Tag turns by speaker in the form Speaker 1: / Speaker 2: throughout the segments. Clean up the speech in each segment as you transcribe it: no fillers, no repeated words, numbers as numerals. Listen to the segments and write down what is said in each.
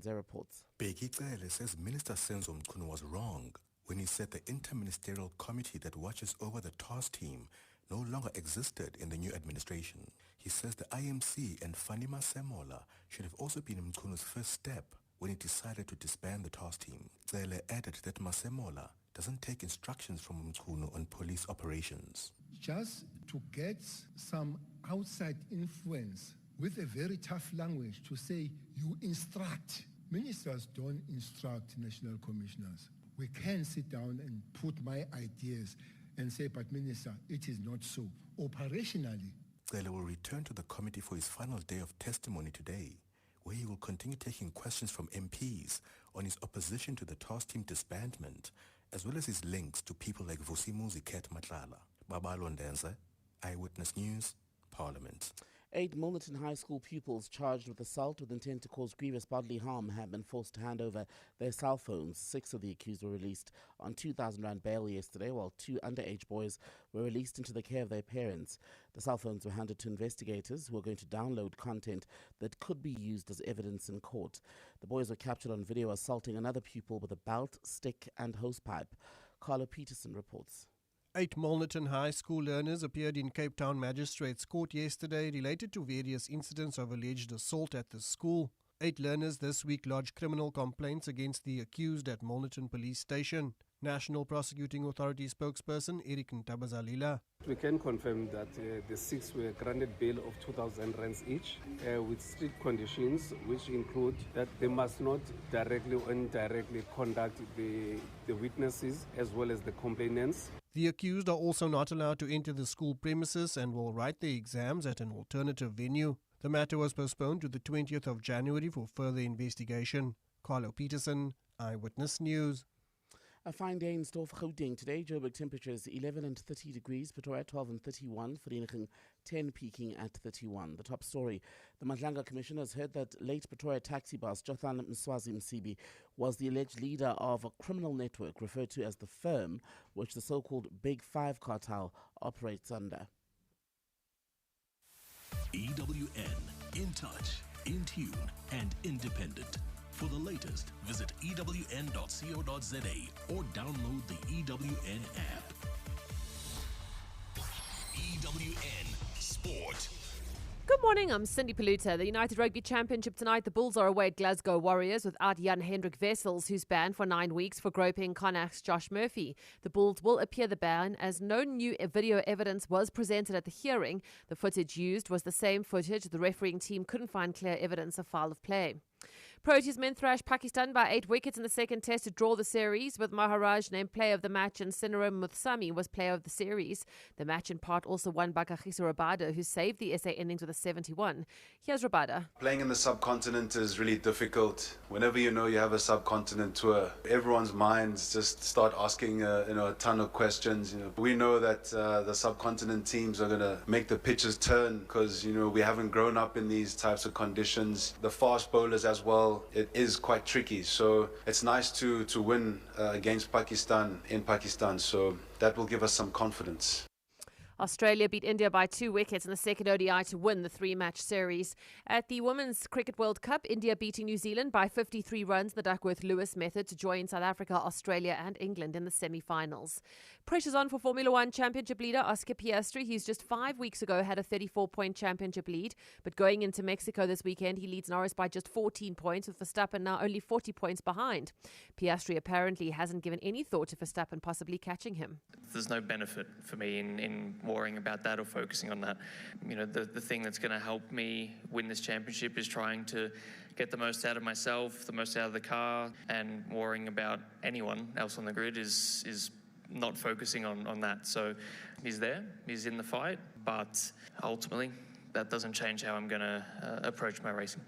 Speaker 1: Nze reports.
Speaker 2: Bekicele says Minister Senzo Mchunu was wrong when he said the interministerial committee that watches over the task team no longer existed in the new administration. He says the IMC and Fani Masemola should have also been Mchunu's first step when he decided to disband the task team. Zele added that Masemola doesn't take instructions from Mchunu on police operations.
Speaker 3: Just to get some outside influence with a very tough language to say, you instruct. Ministers don't instruct national commissioners. We can sit down and put my ideas and say, but Minister, it is not so. Operationally.
Speaker 2: Zele will return to the committee for his final day of testimony today, where he will continue taking questions from MPs on his opposition to the task team disbandment, as well as his links to people like Vusimuzi Ket Matlala. Babalo Ndenze, Eyewitness News, Parliament.
Speaker 1: 8 Milnerton High School pupils charged with assault with intent to cause grievous bodily harm have been forced to hand over their cell phones. 6 of the accused were released on 2,000 rand bail yesterday, while 2 underage boys were released into the care of their parents. The cell phones were handed to investigators who are going to download content that could be used as evidence in court. The boys were captured on video assaulting another pupil with a belt, stick and hosepipe. Carlo Peterson reports.
Speaker 4: 8 Milnerton High School learners appeared in Cape Town Magistrates Court yesterday related to various incidents of alleged assault at the school. 8 learners this week lodged criminal complaints against the accused at Milnerton Police Station. National Prosecuting Authority spokesperson Eric Ntabazalila.
Speaker 5: We can confirm that the 6 were granted bail of 2,000 rands each with strict conditions, which include that they must not directly or indirectly contact the witnesses as well as the complainants.
Speaker 4: The accused are also not allowed to enter the school premises and will write their exams at an alternative venue. The matter was postponed to the 20th of January for further investigation. Carlo Peterson, Eyewitness News.
Speaker 1: A fine day in store for Gauteng today. Joburg temperatures 11 and 30 degrees, Pretoria 12 and 31, Vereeniging 10 peaking at 31. The top story. The Madlanga Commission has heard that late Pretoria taxi boss Jothan Mswazi Msibi was the alleged leader of a criminal network referred to as the Firm, which the so-called Big Five cartel operates under.
Speaker 6: EWN, in touch, in tune and independent. For the latest, visit ewn.co.za or download the EWN app. EWN Sport.
Speaker 7: Good morning, I'm Cindy Paluta. The United Rugby Championship tonight, the Bulls are away at Glasgow Warriors without Jan-Hendrik Wessels, who's banned for 9 weeks for groping Connacht's Josh Murphy. The Bulls will appeal the ban as no new video evidence was presented at the hearing. The footage used was the same footage. The refereeing team couldn't find clear evidence of foul of play. Proteas men thrashed Pakistan by 8 wickets in the second test to draw the series, with Maharaj named player of the match and Sinaram Muthsami was player of the series. The match in part also won by Kagiso Rabada, who saved the SA innings with a 71. Here's Rabada.
Speaker 8: Playing in the subcontinent is really difficult. Whenever you know you have a subcontinent tour, everyone's minds just start asking a ton of questions. We know that the subcontinent teams are going to make the pitches turn because we haven't grown up in these types of conditions. The fast bowlers as well, it is quite tricky. So it's nice to win against Pakistan in Pakistan. So that will give us some confidence.
Speaker 7: Australia beat India by 2 wickets in the second ODI to win the 3-match series. At the Women's Cricket World Cup, India beating New Zealand by 53 runs, the Duckworth-Lewis method, to join South Africa, Australia and England in the semi-finals. Pressure's on for Formula One Championship leader Oscar Piastri. He's just 5 weeks ago had a 34-point championship lead, but going into Mexico this weekend, he leads Norris by just 14 points, with Verstappen now only 40 points behind. Piastri apparently hasn't given any thought to Verstappen possibly catching him.
Speaker 9: There's no benefit for me in worrying about that or focusing on that. The thing that's going to help me win this championship is trying to get the most out of myself, the most out of the car, and worrying about anyone else on the grid is not focusing on that. So he's there, he's in the fight, but ultimately that doesn't change how I'm going to approach my racing.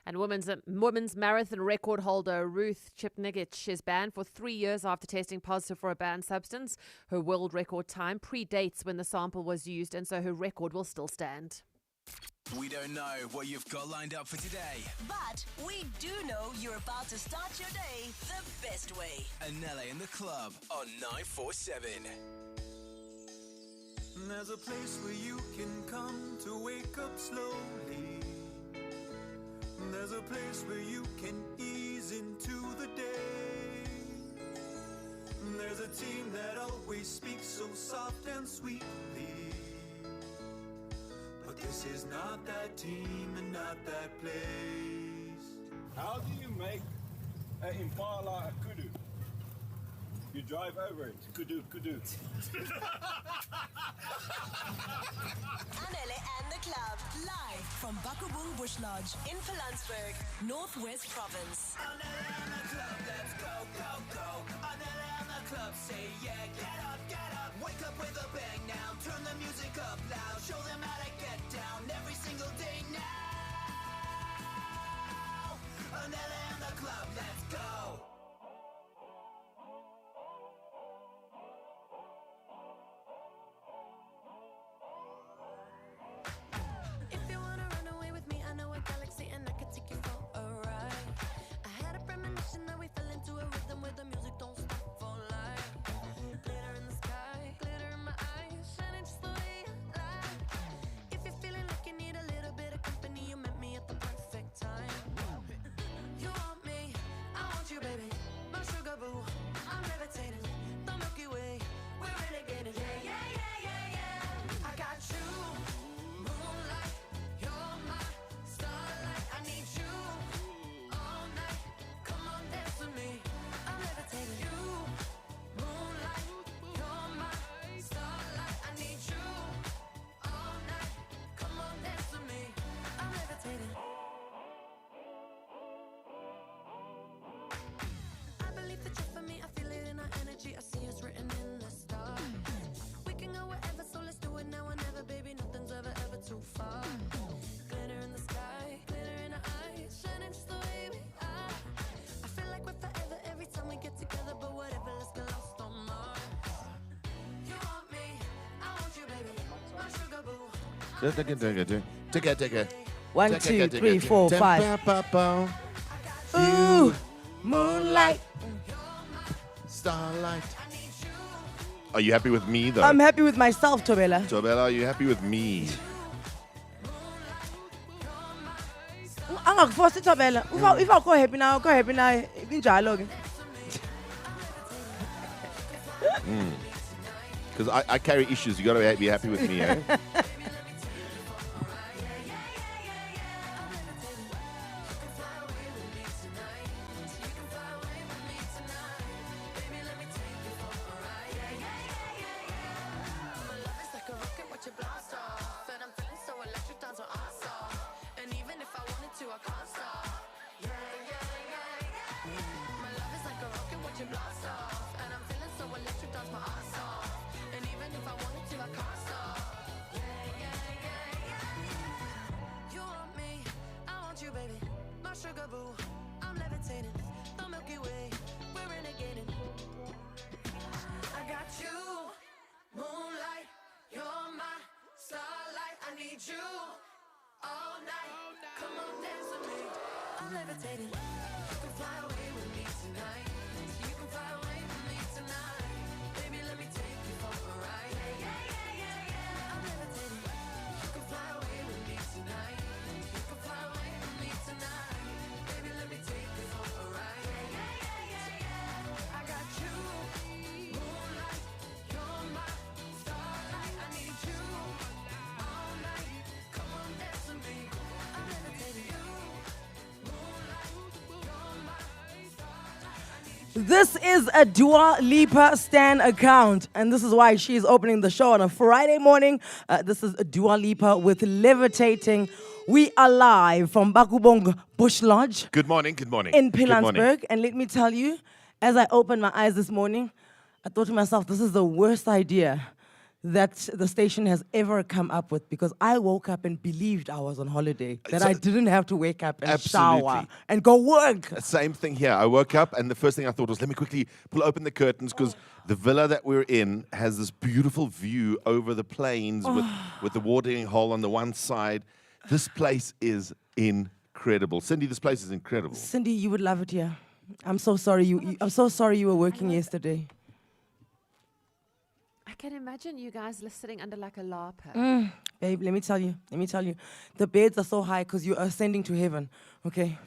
Speaker 7: And women's marathon record holder Ruth Chepngetich is banned for 3 years after testing positive for a banned substance. Her world record time predates when the sample was used, and so her record will still stand.
Speaker 6: We don't know what you've got lined up for today,
Speaker 10: but we do know you're about to start your day the best way.
Speaker 6: Anele in the club on 947.
Speaker 11: There's a place where you can come to wake up slowly. There's a place where you can team that always speaks so soft and sweetly. But this is not that team and not that place.
Speaker 12: How do you make an Impala a kudu? You drive over it. Kudu, kudu.
Speaker 10: Anele and the club, live from Bakubung Bush Lodge in Pilansberg, Northwest Province.
Speaker 11: Anele and the club, let's go, go, go. Anele and the club, say yeah, get up, get up. Wake up with a bang now, turn the music up loud. Show them how to get down every single day now. Anele and the club, let's go.
Speaker 13: If you wanna run away with me, I know a galaxy and I can take you for a ride. I had a premonition that we fell into a rhythm where the music don't stop for life. Glitter in the sky, glitter in my eyes, shining just the way you like. If you're feeling like you need a little bit of company, you met me at the perfect time. You want me, I want you, baby. My sugar boo, I'm levitating. The Milky Way, we're renegading. Yeah, yeah, yeah, yeah, yeah. I got you. Moonlight, you're my starlight. I need you all night. Come on, dance with me. I'm levitating. You, moonlight, you're my starlight. I need you all night. Come on, dance with me. I'm levitating. I believe that you're for me. I feel it in our energy. I see us written in the stars. We can go wherever, so let's do it now or never, baby. Nothing's ever too far. Glitter in the sky, glitter in our eyes, shining just the way we are. I feel like we're forever every time we get together, but whatever, let's get lost on Mars. You want me, I want you, baby. My sugar boo.
Speaker 1: Take it.
Speaker 14: 1, 2, 3, 4, 5. Ooh, moonlight.
Speaker 15: Starlight. Are you happy with me, though?
Speaker 14: I'm happy with myself, Tobela.
Speaker 15: Tobela, are you happy with me?
Speaker 14: Angakufosi Tobela. If I go happy now, Injalo ke.
Speaker 15: Because I carry issues. You got to be happy with me, eh?
Speaker 14: This is a Dua Lipa Stan account, and this is why she's opening the show on a Friday morning. This is Dua Lipa with Levitating. We are live from Bakubong Bush Lodge.
Speaker 15: Good morning, good morning.
Speaker 14: In Pilansberg. And let me tell you, as I opened my eyes this morning, I thought to myself, this is the worst idea that the station has ever come up with, because I woke up and believed I was on holiday, that I didn't have to wake up and shower and go work.
Speaker 15: Same thing here. I woke up and the first thing I thought was, let me quickly pull open the curtains, because the villa that we're in has this beautiful view over the plains with the watering hole on the one side. This place is incredible. Cindy, this place is incredible.
Speaker 14: Cindy, you would love it here. I'm so sorry I'm so sorry you were working yesterday.
Speaker 7: I can imagine you guys sitting under like a larper.
Speaker 14: Babe, let me tell you. The beds are so high because you're ascending to heaven, okay?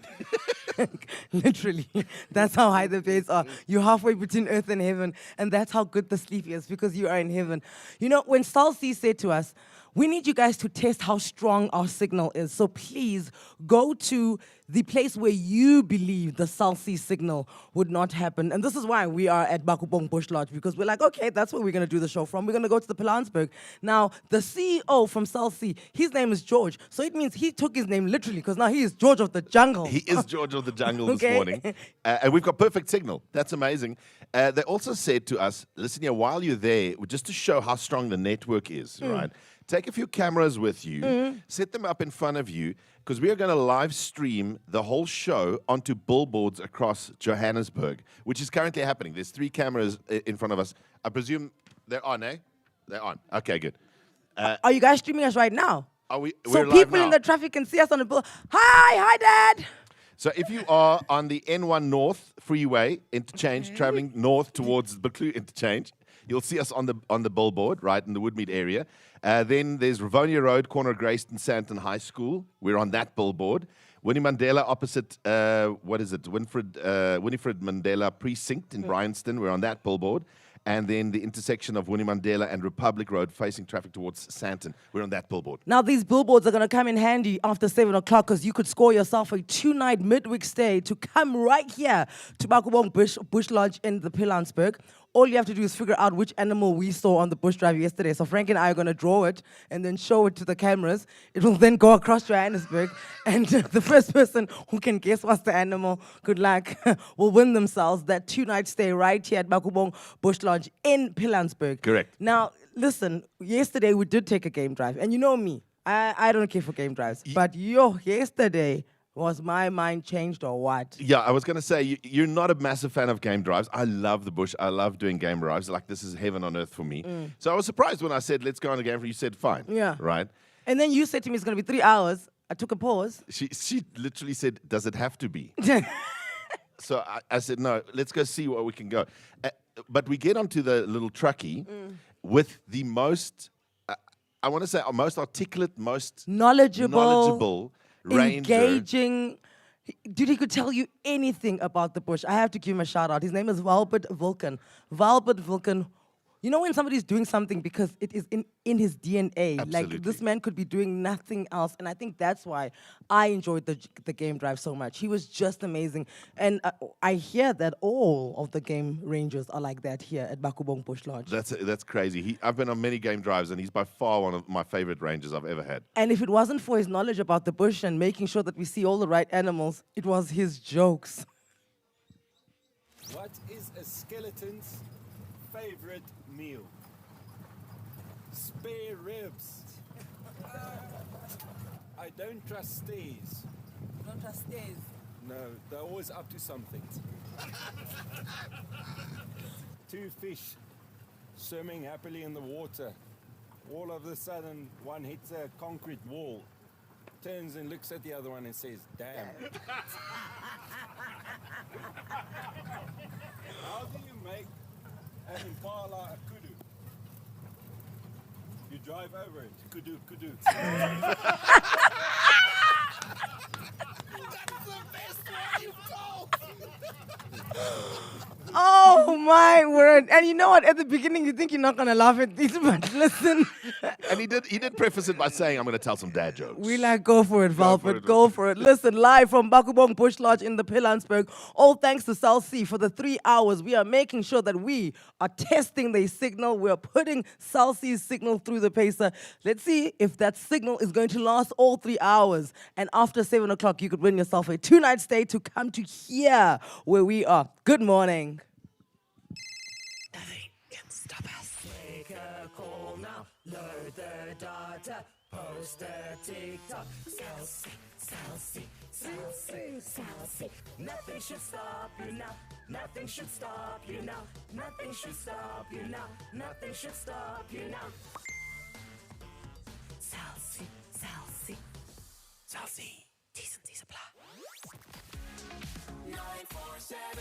Speaker 14: Literally. That's how high the beds are. You're halfway between earth and heaven, and that's how good the sleep is because you are in heaven. You know, when Salsi said to us, we need you guys to test how strong our signal is. So please go to the place where you believe the Salsi signal would not happen. And this is why we are at Bakubong Bush Lodge, because we're like, okay, that's where we're going to do the show from. We're going to go to the Pilansberg. Now, the CEO from Salsi, his name is George. So it means he took his name literally, because now he is George of the Jungle.
Speaker 15: He is George of the Jungle
Speaker 14: Okay.
Speaker 15: this morning. And we've got perfect signal. That's amazing. They also said to us, listen here, while you're there, just to show how strong the network is, right? Take a few cameras with you, set them up in front of you, because we are going to live stream the whole show onto billboards across Johannesburg, which is currently happening. There's 3 cameras in front of us. I presume they're on, eh? They're on. Okay, good.
Speaker 14: Are you guys streaming us right now?
Speaker 15: We're
Speaker 14: So
Speaker 15: live
Speaker 14: people
Speaker 15: now.
Speaker 14: in the traffic can see us on the bill. Hi, Dad.
Speaker 15: So if you are on the N1 North Freeway interchange, traveling north towards Buccleuch interchange, you'll see us on the billboard, right, in the Woodmead area. Then there's Rivonia Road, corner of Grayston Santon High School. We're on that billboard. Winnie Mandela opposite, Winifred Mandela Precinct in Bryanston. We're on that billboard. And then the intersection of Winnie Mandela and Republic Road facing traffic towards Santon. We're on that billboard.
Speaker 14: Now, these billboards are going to come in handy after 7 o'clock because you could score yourself a 2-night midweek stay to come right here to Bakubong Bush Lodge in the Pilansberg. All you have to do is figure out which animal we saw on the bush drive yesterday. So Frank and I are going to draw it and then show it to the cameras. It will then go across Johannesburg. And the first person who can guess what's the animal, good luck, will win themselves that 2-night stay right here at Bakubong Bush Lodge in Pilansberg.
Speaker 15: Correct.
Speaker 14: Now, listen, yesterday we did take a game drive. And you know me, I don't care for game drives. But yesterday, was my mind changed or what?
Speaker 15: Yeah, I was going to say, you're not a massive fan of game drives. I love the bush. I love doing game drives. Like, this is heaven on earth for me. So I was surprised when I said, let's go on a game drive. You said, fine.
Speaker 14: Yeah.
Speaker 15: Right?
Speaker 14: And then you said to me it's going to be 3 hours. I took a pause.
Speaker 15: She literally said, does it have to be? So I said, no, let's go see where we can go. But we get onto the little truckie with the most, I want to say, most articulate, most knowledgeable ranger.
Speaker 14: Engaging. Dude, he could tell you anything about the bush. I have to give him a shout out. His name is Valbert Vulcan. Valbert Vulcan. You know when somebody's doing something because it is in his DNA.
Speaker 15: Absolutely.
Speaker 14: Like, this man could be doing nothing else. And I think that's why I enjoyed the game drive so much. He was just amazing. And I hear that all of the game rangers are like that here at Bakubong Bush Lodge.
Speaker 15: That's crazy. I've been on many game drives, and he's by far one of my favorite rangers I've ever had.
Speaker 14: And if it wasn't for his knowledge about the bush and making sure that we see all the right animals, it was his jokes.
Speaker 12: What is a skeleton's favorite meal? Spare ribs. I don't trust stairs.
Speaker 14: You don't trust stairs?
Speaker 12: No, they're always up to something. 2 fish swimming happily in the water. All of a sudden, one hits a concrete wall, turns and looks at the other one and says, damn. How do you make an impala a kudu? You drive over it. Kudu, kudu. That's the best one you've told.
Speaker 14: Oh my word. And you know what? At the beginning, you think you're not going to laugh at this, but listen.
Speaker 15: And he did preface it by saying, I'm going to tell some dad jokes.
Speaker 14: We like, go for it, Valford, go for it. Listen, live from Bakubong Bush Lodge in the Pilansberg. All thanks to South Sea for the 3 hours. We are making sure that we are testing the signal. We're putting South Sea's signal through the pacer. Let's see if that signal is going to last all 3 hours. And after 7 o'clock, you could win yourself a 2-night stay to come to here where we are. Good morning.
Speaker 11: Nothing can stop us. Make a call now. Load the data. Post a TikTok. Salsi, salsi, salsi, salsi. Nothing should stop you now. Nothing should stop you now. Nothing should stop you now. Nothing should stop you now. Salsi, salsi, salsi. Decency supply. 947.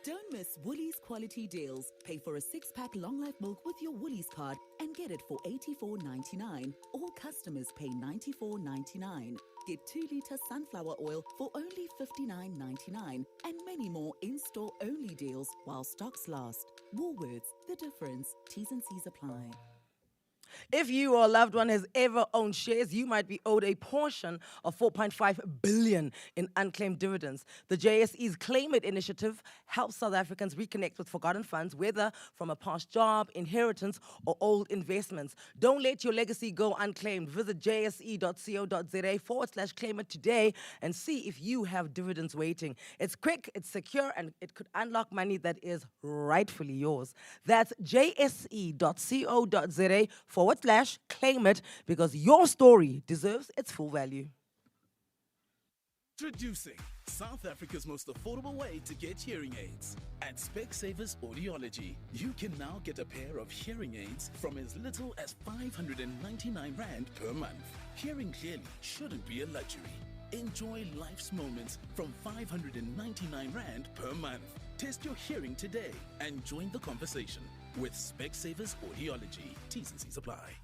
Speaker 10: Don't miss
Speaker 16: It's Woolies quality deals. Pay for a 6-pack long life milk with your Woolies card and get it for $84.99. All customers pay $94.99. Get 2-litre sunflower oil for only $59.99 and many more in-store only deals while stocks last. Woolworths, the difference. T's and C's apply.
Speaker 14: If you or a loved one has ever owned shares, you might be owed a portion of 4.5 billion in unclaimed dividends. The JSE's Claim It initiative helps South Africans reconnect with forgotten funds, whether from a past job, inheritance, or old investments. Don't let your legacy go unclaimed. Visit jse.co.za/claim it today and see if you have dividends waiting. It's quick, it's secure, and it could unlock money that is rightfully yours. That's jse.co.za/claim it, because your story deserves its full value.
Speaker 6: Introducing South Africa's most affordable way to get hearing aids. At Specsavers Audiology, you can now get a pair of hearing aids from as little as 599 Rand per month. Hearing clearly shouldn't be a luxury. Enjoy life's moments from 599 Rand per month. Test your hearing today and join the conversation with Specsavers Audiology. T's and C's apply.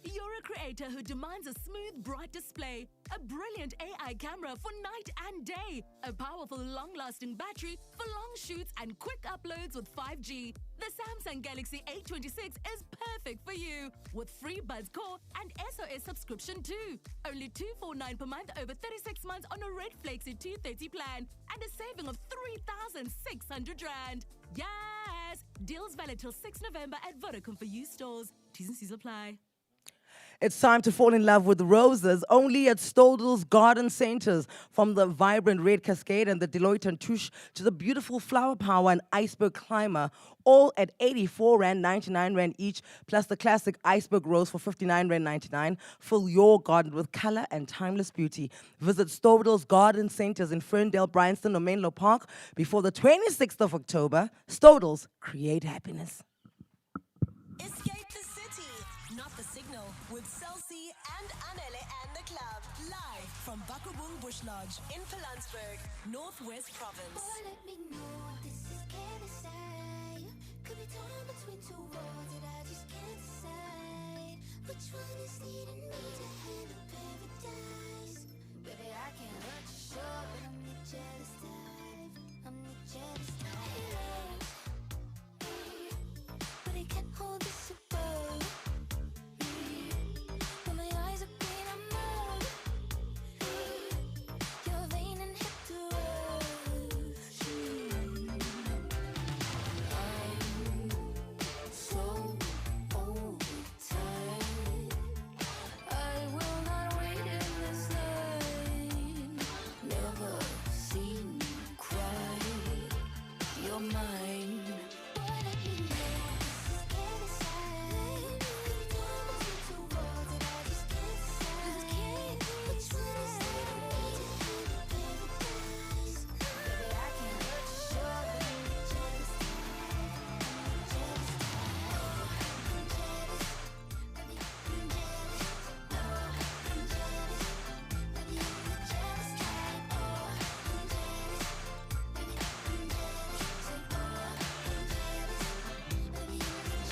Speaker 17: You're a creator who demands a smooth, bright display, a brilliant AI camera for night and day, a powerful, long-lasting battery for long shoots and quick uploads with 5G. The Samsung Galaxy A26 is perfect for you, with free Buds Core and SOS subscription too. Only $249 per month over 36 months on a Red Flexi 230 plan and a saving of 3,600 Rand. Yes! Deals valid till 6 November at Vodacom for you stores. T's and C's apply.
Speaker 14: It's time to fall in love with roses, only at Stodel's Garden Centers. From the vibrant Red Cascade and the Deloitte and Touche to the beautiful Flower Power and Iceberg Climber, all at 84.99 Rand each, plus the classic Iceberg Rose for 59.99 Rand. Fill your garden with color and timeless beauty. Visit Stodel's Garden Centers in Ferndale, Bryanston, or Menlo Park before the 26th of October. Stodel's, create happiness.
Speaker 10: Escape the city, not the signal, with Celsi and Anele and the club. Live from Bakubung Bush Lodge in Pilansberg, Northwest Province.
Speaker 13: Boy, let me know this is chaos. Could be torn between two worlds that I just can't decide. Which one is leading me to hell or paradise? Baby, I can't hurt you, sure, but I'm the jealous type. I'm the jealous type. But I can't hold this above. When my eyes are green, I'm numb. You're vain and hip to rush. I'm so overtired. I will not wait in this line. Never seen you cry. You're mine. Boy, let me know this is chaos. Could be torn between two worlds that I just can't decide. Which one is leading me to hell or paradise? Baby, I can't hurt you, sure, but I'm the jealous type. Jealous type. I'm jealous. Baby, I'm jealous. Oh, I'm jealous. Baby, I'm the jealous type. Oh, I'm jealous. Baby, I'm jealous. Say, oh, I'm jealous. Baby, I'm the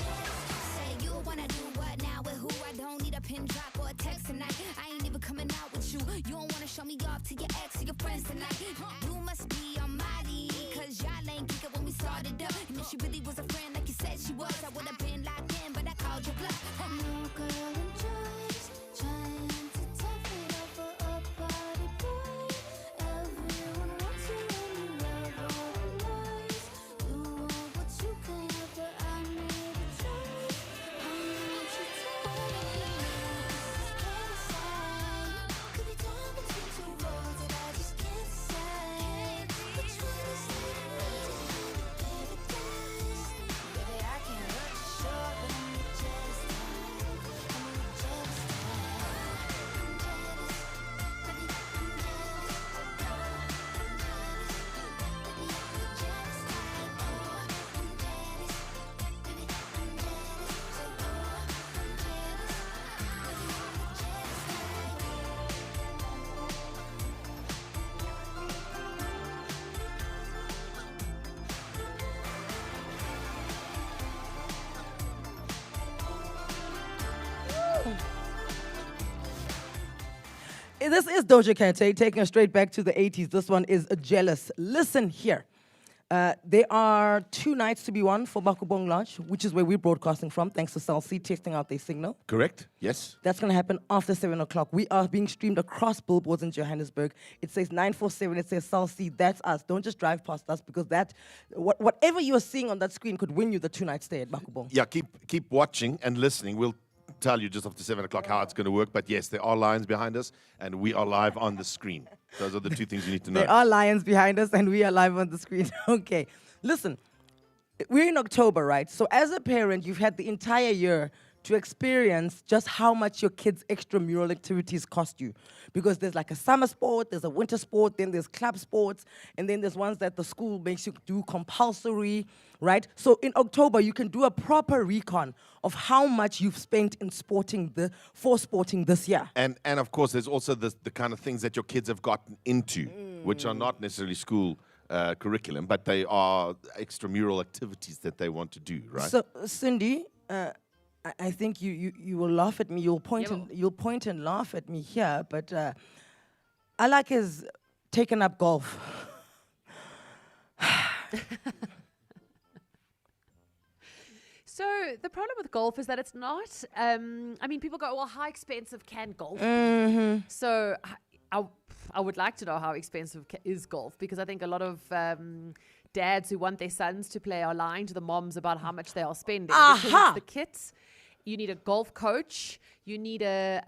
Speaker 13: jealous type.
Speaker 18: Say you wanna do what now with who? I don't need a pin drop or a text tonight. I ain't even coming out with you. You don't wanna show me off to your ex or your friends tonight. You must be on my lead, cause y'all ain't kick it when we started up. And if she really was a friend like you said she was, I would've been locked in, but I called your bluff.
Speaker 13: No girl enjoys trying to tough it up for a party boy. Everyone wants you and you love all the noise. You want what you can have, but I made a choice. I'm what you told me. Can't decide. Could be torn between two worlds that I just can't decide.
Speaker 14: This is Doja Cat, taking us straight back to the 80s. This one is Jealous. Listen here. There are 2 nights to be won for Bakubong Lodge, which is where we're broadcasting from, thanks to Cell C testing out their signal.
Speaker 15: Correct? Yes.
Speaker 14: That's going to happen after 7 o'clock. We are being streamed across billboards in Johannesburg. It says 947, it says Cell C, that's us. Don't just drive past us, because whatever you are seeing on that screen could win you the 2-night stay at Bakubong.
Speaker 15: Yeah, keep watching and listening. We'll tell you just after 7 o'clock how it's going to work. But yes, there are lions behind us, and we are live on the screen. Those are the 2 things you need to know.
Speaker 14: There are lions behind us, and we are live on the screen. Okay. Listen, we're in October, right? So as a parent, you've had the entire year to experience just how much your kids' extramural activities cost you. Because there's like a summer sport, there's a winter sport, then there's club sports, and then there's ones that the school makes you do compulsory, right? So in October, you can do a proper recon of how much you've spent in sporting this year.
Speaker 15: And of course, there's also the kind of things that your kids have gotten into, which are not necessarily school curriculum, but they are extramural activities that they want to do, right?
Speaker 14: So, Cindy, I think you will laugh at me. You'll point and laugh at me here, but I like his taken up golf.
Speaker 7: So the problem with golf is that it's not. I mean, people go, "Well, how expensive can golf be?"
Speaker 14: Mm-hmm.
Speaker 7: So I would like to know how expensive is golf, because I think a lot of dads who want their sons to play are lying to the moms about how much they are spending. Because it's the kits. You need a golf coach. You need a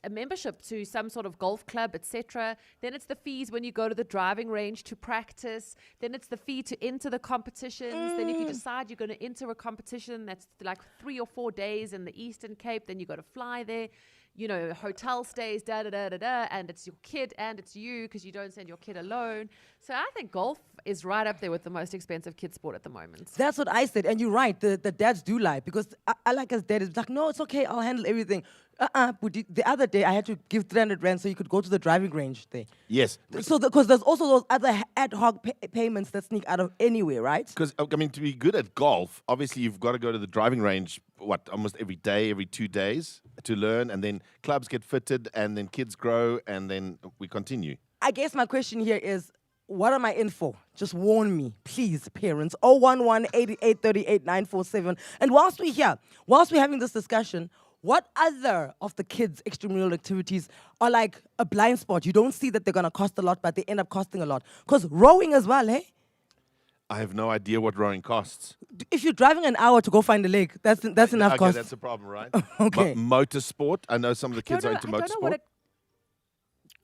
Speaker 7: membership to some sort of golf club, etc. Then it's the fees when you go to the driving range to practice. Then it's the fee to enter the competitions. Then if you decide you're going to enter a competition that's like 3 or 4 days in the Eastern Cape, then you got to fly there. You know, hotel stays, and it's your kid and it's you, because you don't send your kid alone. So I think golf is right up there with the most expensive kid sport at the moment.
Speaker 14: That's what I said, and you're right. The dads do lie, because I like as dad is like, no, it's okay, I'll handle everything. But the other day I had to give 300 rand so you could go to the driving range there.
Speaker 15: Yes.
Speaker 14: So because there's also those other ad hoc payments that sneak out of anywhere, right?
Speaker 15: Because, I mean, to be good at golf, obviously you've got to go to the driving range, almost every day, every 2 days to learn, and then clubs get fitted, and then kids grow, and then we continue.
Speaker 14: I guess my question here is, what am I in for? Just warn me, please, parents. 011-8838-947. And whilst we're here, whilst we're having this discussion, what other of the kids' extramural activities are like a blind spot? You don't see that they're going to cost a lot, but they end up costing a lot. Because rowing as well, eh?
Speaker 15: I have no idea what rowing costs.
Speaker 14: If you're driving an hour to go find a lake, that's enough cost.
Speaker 15: Okay, that's a problem, right?
Speaker 14: Okay.
Speaker 15: Motorsport. I know some of the kids are into motorsport.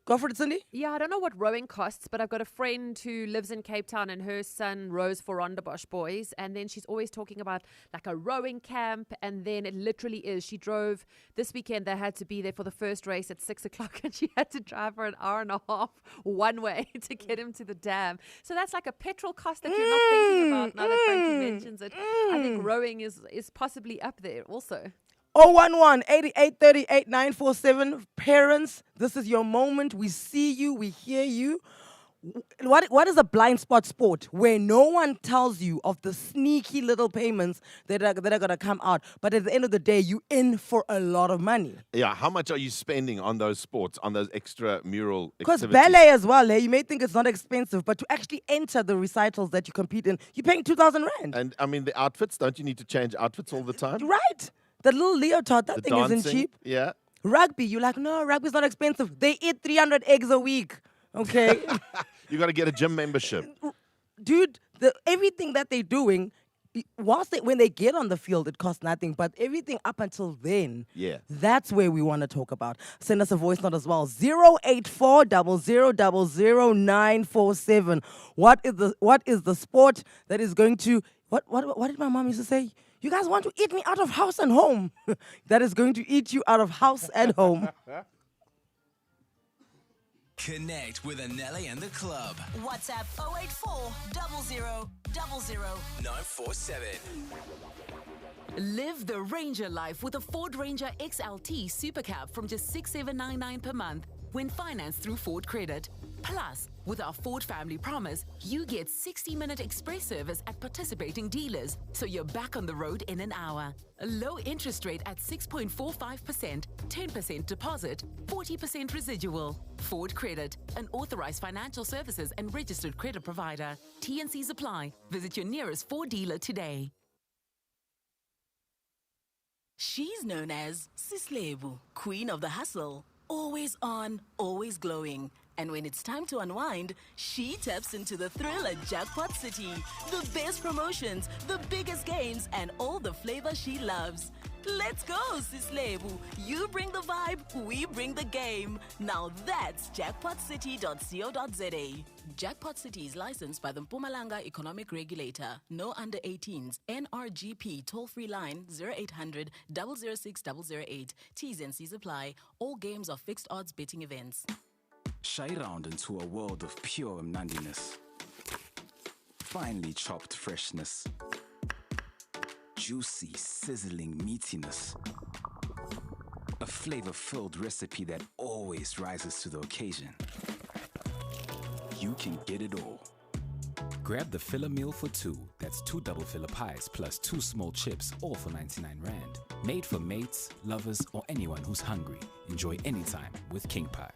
Speaker 14: Go for it, Cindy.
Speaker 7: Yeah, I don't know what rowing costs, but I've got a friend who lives in Cape Town, and her son rows for Rondebosch boys, and then she's always talking about like a rowing camp, and then it literally is. She drove this weekend. They had to be there for the first race at 6 o'clock, and she had to drive for an hour and a half one way to get him to the dam. So that's like a petrol cost that you're not thinking about now that Frankie mentions it. I think rowing is possibly up there also.
Speaker 14: 011-8838-947. Parents, this is your moment. We see you, we hear you. What is a blind spot sport where no one tells you of the sneaky little payments that are going to come out, but at the end of the day, you in for a lot of money?
Speaker 15: Yeah, how much are you spending on those sports, on those extramural activities?
Speaker 14: Because ballet as well, you may think it's not expensive, but to actually enter the recitals that you compete in, you're paying 2,000 rand.
Speaker 15: And I mean, the outfits, don't you need to change outfits all the time?
Speaker 14: Right. The little leotard, that thing isn't cheap.
Speaker 15: Yeah.
Speaker 14: Rugby, you're like, no, rugby's not expensive. They eat 300 eggs a week, okay?
Speaker 15: You got to get a gym membership.
Speaker 14: Dude, everything that they're doing, when they get on the field, it costs nothing. But everything up until then, that's where we want to talk about. Send us a voice note as well. 084-0000-947. What is the sport that is going to... What did my mom used to say? You guys want to eat me out of house and home. That is going to eat you out of house and home.
Speaker 11: Connect with Anele and the club.
Speaker 10: WhatsApp 084 0000
Speaker 11: 947.
Speaker 17: Live the Ranger life with a Ford Ranger XLT Super Cab from just $6,799 per month when financed through Ford Credit.
Speaker 19: Plus, with our Ford Family Promise, you get 60-minute express service at participating dealers, so you're back on the road in an hour. A low interest rate at 6.45%, 10% deposit, 40% residual. Ford Credit, an authorized financial services and registered credit provider. T&Cs apply. Visit your nearest Ford dealer today.
Speaker 10: She's known as Sislebu, Queen of the Hustle. Always on, always glowing. And when it's time to unwind, she taps into the thrill at Jackpot City. The best promotions, the biggest games, and all the flavor she loves. Let's go, Sislebu. You bring the vibe, we bring the game. Now that's jackpotcity.co.za. Jackpot City is licensed by the Mpumalanga Economic Regulator. No under 18s. NRGP toll-free line 0800 006 008. T's and C's apply. All games are fixed odds betting events.
Speaker 20: Shy round into a world of pure mnandiness. Finely chopped freshness. Juicy, sizzling meatiness. A flavor-filled recipe that always rises to the occasion. You can get it all.
Speaker 21: Grab the filler meal for two. That's 2 double filler pies plus 2 small chips, all for 99 Rand. Made for mates, lovers, or anyone who's hungry. Enjoy anytime with King Pie.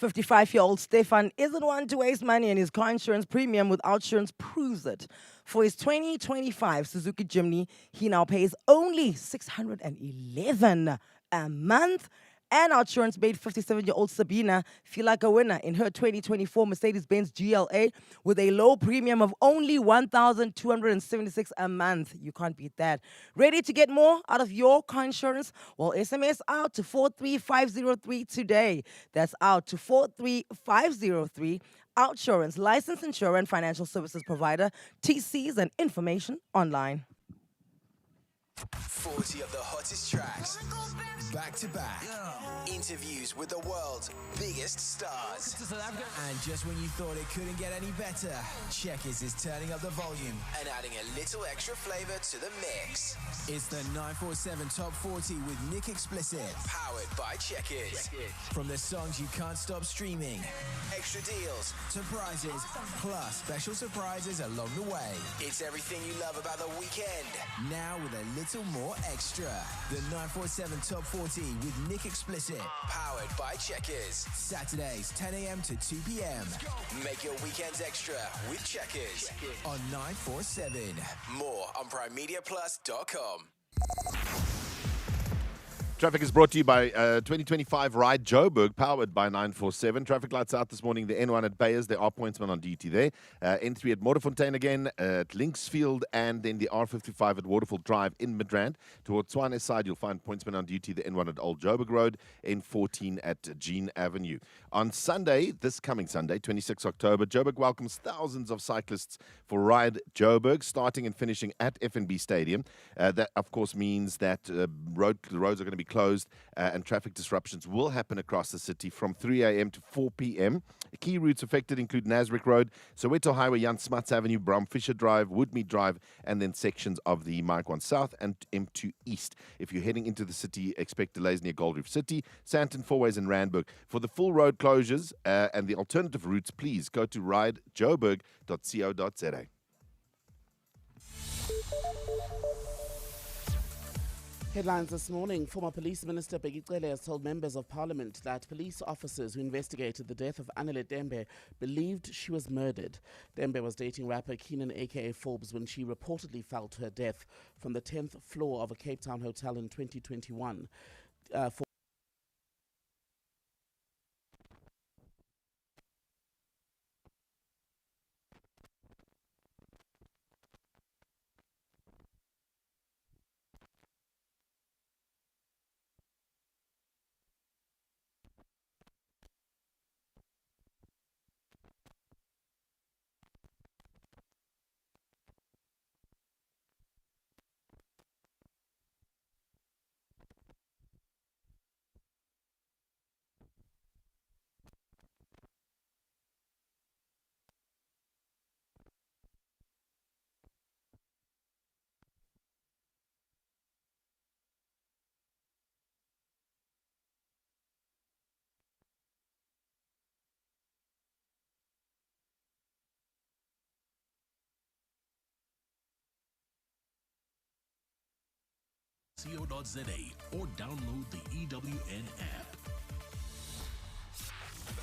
Speaker 14: 55-year-old Stefan isn't one to waste money, and his car insurance premium with Outsurance proves it. For his 2025 Suzuki Jimny, he now pays only 611 a month. And Outsurance made 57-year-old Sabina feel like a winner in her 2024 Mercedes-Benz GLA with a low premium of only 1,276 a month. You can't beat that. Ready to get more out of your car insurance? Well, SMS out to 43503 today. That's out to 43503. Outsurance, licensed insurer and financial services provider. TCs and information online.
Speaker 11: 40 of the hottest tracks, back to back. Interviews with the world's biggest stars. And just when you thought it couldn't get any better, Checkers is turning up the volume and adding a little extra flavor to the mix. It's the 947 Top 40 with Nick Explicit, powered by Checkers. From the songs you can't stop streaming, extra deals to prizes, plus special surprises along the way. It's everything you love about the weekend, now with a little more extra. The 947 Top 40 with Nick Explicit, powered by Checkers. Saturdays 10 a.m. to 2 p.m. Make your weekends extra with Checkers on 947. More on primemediaplus.com.
Speaker 15: Traffic is brought to you by 2025 Ride Joburg, powered by 947. Traffic lights out this morning. The N1 at Bayers, there are pointsmen on duty there. N3 at Modderfontein again, at Linksfield, and then the R55 at Waterfall Drive in Midrand. Towards Swane's side, you'll find pointsmen on duty. The N1 at Old Joburg Road, N14 at Jean Avenue. On Sunday, this coming Sunday, 26 October, Joburg welcomes thousands of cyclists for Ride Joburg, starting and finishing at FNB Stadium. That, of course, means that the roads are going to be closed and traffic disruptions will happen across the city from 3 a.m. to 4 p.m. Key routes affected include Nasrick Road, Soweto Highway, Jan Smuts Avenue, Bram Fisher Drive, Woodmead Drive, and then sections of the Mike-1 South and M2 East. If you're heading into the city, expect delays near Gold Reef City, Sandton, Fourways, and Randburg. For the full road closures and the alternative routes, please go to ridejoburg.co.za.
Speaker 1: Headlines this morning. Former Police Minister Begicele has told members of Parliament that police officers who investigated the death of Anele Dembe believed she was murdered. Dembe was dating rapper Keenan aka Forbes when she reportedly fell to her death from the 10th floor of a Cape Town hotel in 2021.
Speaker 3: or download the EWN app.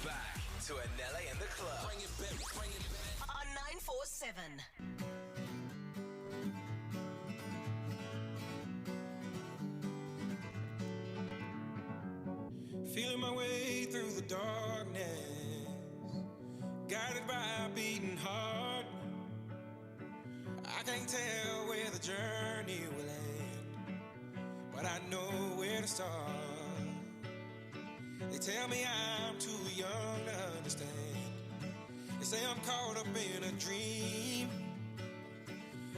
Speaker 11: Back to Anele and the club. Bring it back, bring it back.
Speaker 10: On 947.
Speaker 22: Feeling my way through the darkness, guided by a beating heart. I can't tell where the journey will end, but I know where to start. They tell me I'm too young to understand. They say I'm caught up in a dream.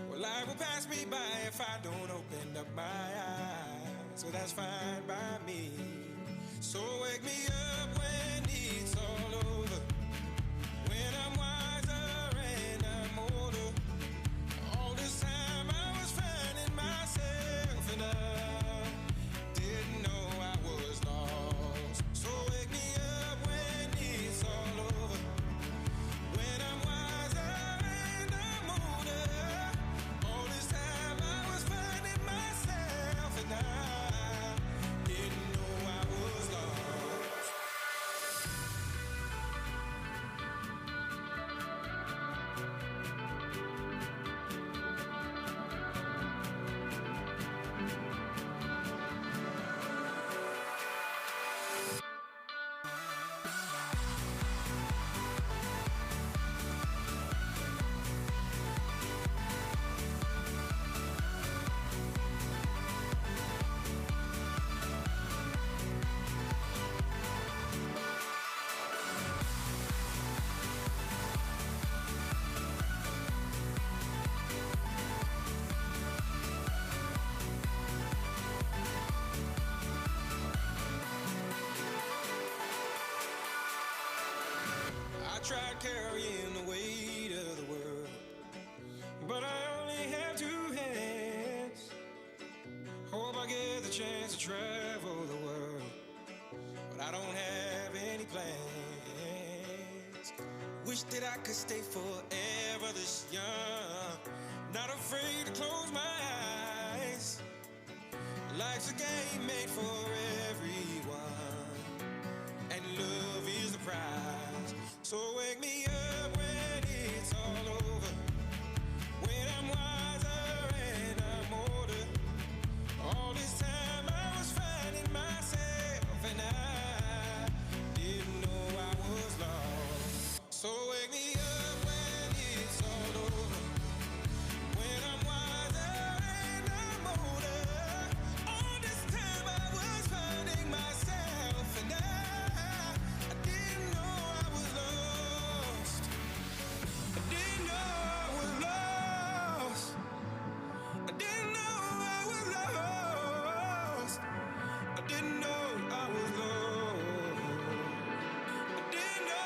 Speaker 22: Well, life will pass me by if I don't open up my eyes. So that's fine by me. So wake me up when it's all over, when I'm wiser and I'm older. All this time I was finding myself and I didn't know I was lost. So wake me up when it's all over, when I'm wiser and I'm older. All this time I was finding myself and I didn't know I was lost. I tried carrying the weight of the world, but I only have two hands. Hope I get the chance to travel the world, but I don't have any plans. Wish that I could stay forever this young, not afraid to close my eyes. Life's a game made for everyone, and love is the prize. So wake me up when it's all over, when I'm wiser and I'm older. All this time I was finding myself and I didn't know I was lost. So wake me up when it's all over, when I'm wiser and I'm older. All this time I was finding myself and I didn't know I was lost. I didn't know I was lost. I didn't know I was lost. I didn't know I was lost. I didn't know.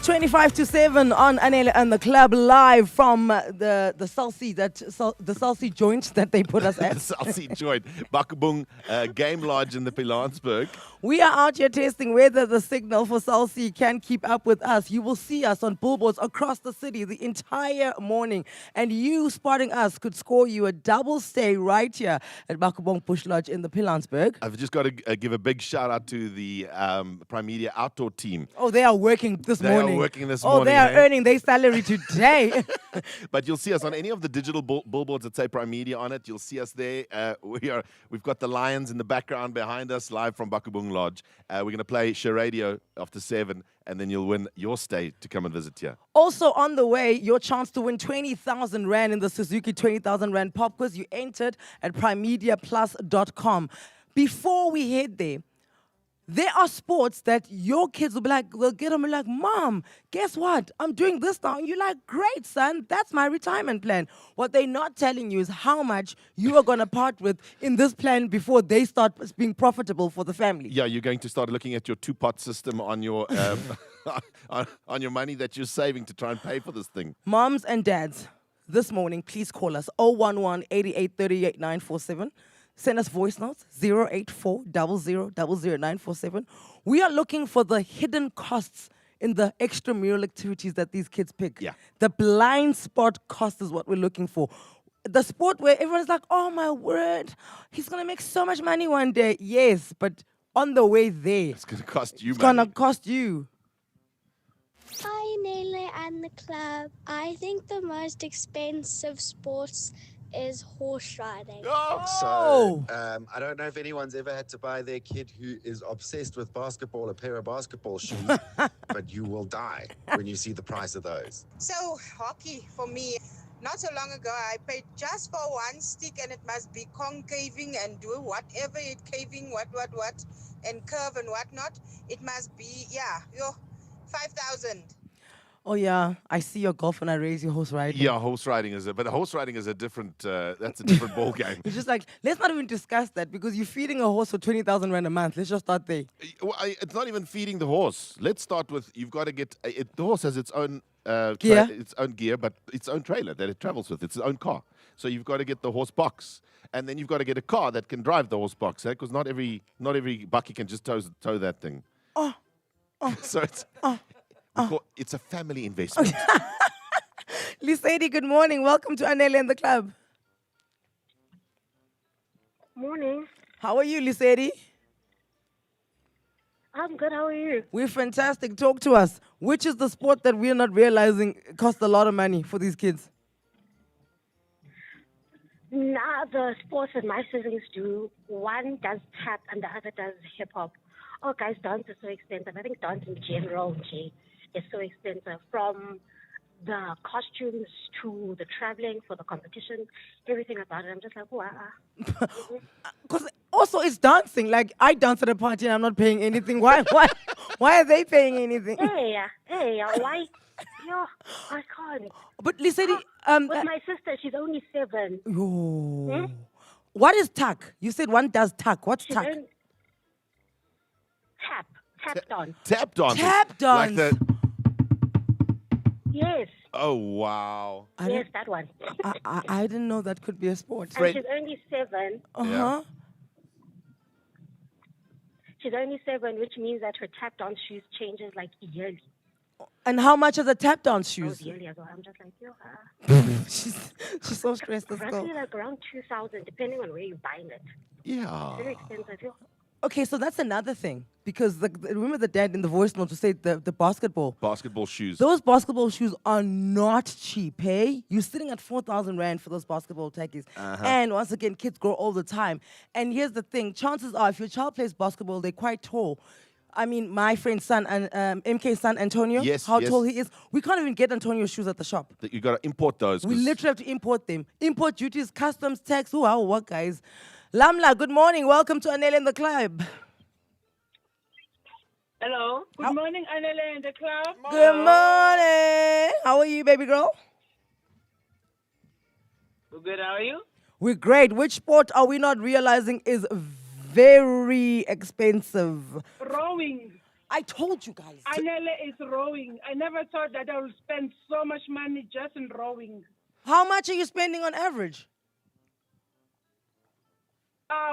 Speaker 14: Twenty-five to 7 on Anele and the club, live from the Salsi joint that they put us at.
Speaker 15: The Salsi joint, Bakubung Game Lodge in the Pilansberg.
Speaker 14: We are out here testing whether the signal for Salsi can keep up with us. You will see us on billboards across the city the entire morning. And you spotting us could score you a double stay right here at Bakubong Bush Lodge in the Pilansberg.
Speaker 15: I've just got to give a big shout out to the Primedia outdoor team.
Speaker 14: Oh, they are working this morning.
Speaker 15: They are working this
Speaker 14: morning.
Speaker 15: morning.
Speaker 14: They are earning their salary today.
Speaker 15: But you'll see us on any of the digital billboards that say Primedia on it. You'll see us there. We've got the lions in the background behind us, live from Bakubung Lodge. We're going to play Share Radio after 7, and then you'll win your stay to come and visit here.
Speaker 14: Also on the way, your chance to win 20,000 Rand in the Suzuki 20,000 Rand pop quiz. You entered at primediaplus.com. Before we head there, There are sports that your kids will be like, they'll get them and be like, Mom, guess what? I'm doing this now. And you're like, great, son. That's my retirement plan. What they're not telling you is how much you are going to part with in this plan before they start being profitable for the family.
Speaker 15: Yeah, you're going to start looking at your two-pot system on your on your money that you're saving to try and pay for this thing.
Speaker 14: Moms and dads, this morning, please call us 011 88 38 947. Send us voice notes 084 00 947. We are looking for the hidden costs in the extramural activities that these kids pick.
Speaker 15: Yeah.
Speaker 14: The blind spot cost is what we're looking for. The sport where everyone's like, oh my word, he's going to make so much money one day. Yes, but on the way there,
Speaker 15: It's going to cost you
Speaker 14: it's
Speaker 15: money.
Speaker 14: going to cost you.
Speaker 2: Hi, Anele and the club. I think the most expensive sports is horse riding.
Speaker 5: So, I don't know if anyone's ever had to buy their kid who is obsessed with basketball a pair of basketball shoes, but you will die when you see the price of those.
Speaker 23: So, hockey for me. Not so long ago, I paid just for one stick, and it must be concaving and do whatever it caving, what, and curve and whatnot. It must be, 5,000.
Speaker 14: Oh yeah, I see your golf and I raise your horse riding.
Speaker 15: Yeah, horse riding is but horse riding is a different. That's a different ball game.
Speaker 14: It's just like, let's not even discuss that because you're feeding a horse for 20,000 rand a month. Let's just start there.
Speaker 15: Well, it's not even feeding the horse. Let's start with you've got to get the horse has its own
Speaker 14: Gear?
Speaker 15: its own gear, but its own trailer that it travels with. It's its own car. So you've got to get the horse box, and then you've got to get a car that can drive the horse box. Because not every bucky can just tow that thing. So it's a family investment.
Speaker 14: Lisady, good morning. Welcome to Anele and the club.
Speaker 24: Morning.
Speaker 14: How are you, Lisady?
Speaker 24: I'm good. How are you?
Speaker 14: We're fantastic. Talk to us. Which is the sport that we're not realizing costs a lot of money for these kids?
Speaker 24: Nah, the sports that my siblings do, one does tap and the other does hip hop. Oh, guys, dance is so expensive. I think dance in general, is so expensive. From the costumes to the traveling for the competition, everything about it. I'm just like, wow.
Speaker 14: Because also it's dancing. Like, I dance at a party and I'm not paying anything. Why are they paying anything?
Speaker 24: Hey, why? Yo, I can't.
Speaker 14: But Lisady,
Speaker 24: with my sister, she's only 7.
Speaker 14: Oh. What is tuck? You said one does tuck. What's tuck?
Speaker 24: Tap dance.
Speaker 15: Tap dance.
Speaker 14: Tap dance.
Speaker 15: Like
Speaker 24: Yes.
Speaker 15: Oh wow.
Speaker 24: Yes, that one.
Speaker 14: I didn't know that could be a sport.
Speaker 24: And she's only 7.
Speaker 14: Uh-huh.
Speaker 24: She's only 7, which means that her tap dance shoes changes like yearly.
Speaker 14: And how much are the tap dance shoes?
Speaker 24: Yearly as well. I'm just like, yo.
Speaker 14: She's so stressed.
Speaker 24: Roughly like around 2,000, depending on where you're buying it.
Speaker 15: Yeah.
Speaker 24: Very expensive. Yo.
Speaker 14: Okay, so that's another thing. Because remember the dad in the voice note to say the basketball.
Speaker 15: Basketball shoes.
Speaker 14: Those basketball shoes are not cheap, hey? You're sitting at 4,000 rand for those basketball tackies. And once again, kids grow all the time. And here's the thing. Chances are, if your child plays basketball, they're quite tall. I mean, my friend's son, MK's son, Antonio, how tall he is. We can't even get Antonio's shoes at the shop.
Speaker 15: You got to import those.
Speaker 14: We literally have to import them. Import duties, customs, tax. Wow, what, guys? Lamla, good morning. Welcome to Anele in the club.
Speaker 25: Hello. Good morning, Anele in the club.
Speaker 14: Good morning. How are you, baby girl?
Speaker 25: We're good. How are you?
Speaker 14: We're great. Which sport are we not realizing is very expensive?
Speaker 25: Rowing.
Speaker 14: I told you guys.
Speaker 25: Anele is rowing. I never thought that I would spend so much money just in rowing.
Speaker 14: How much are you spending on average?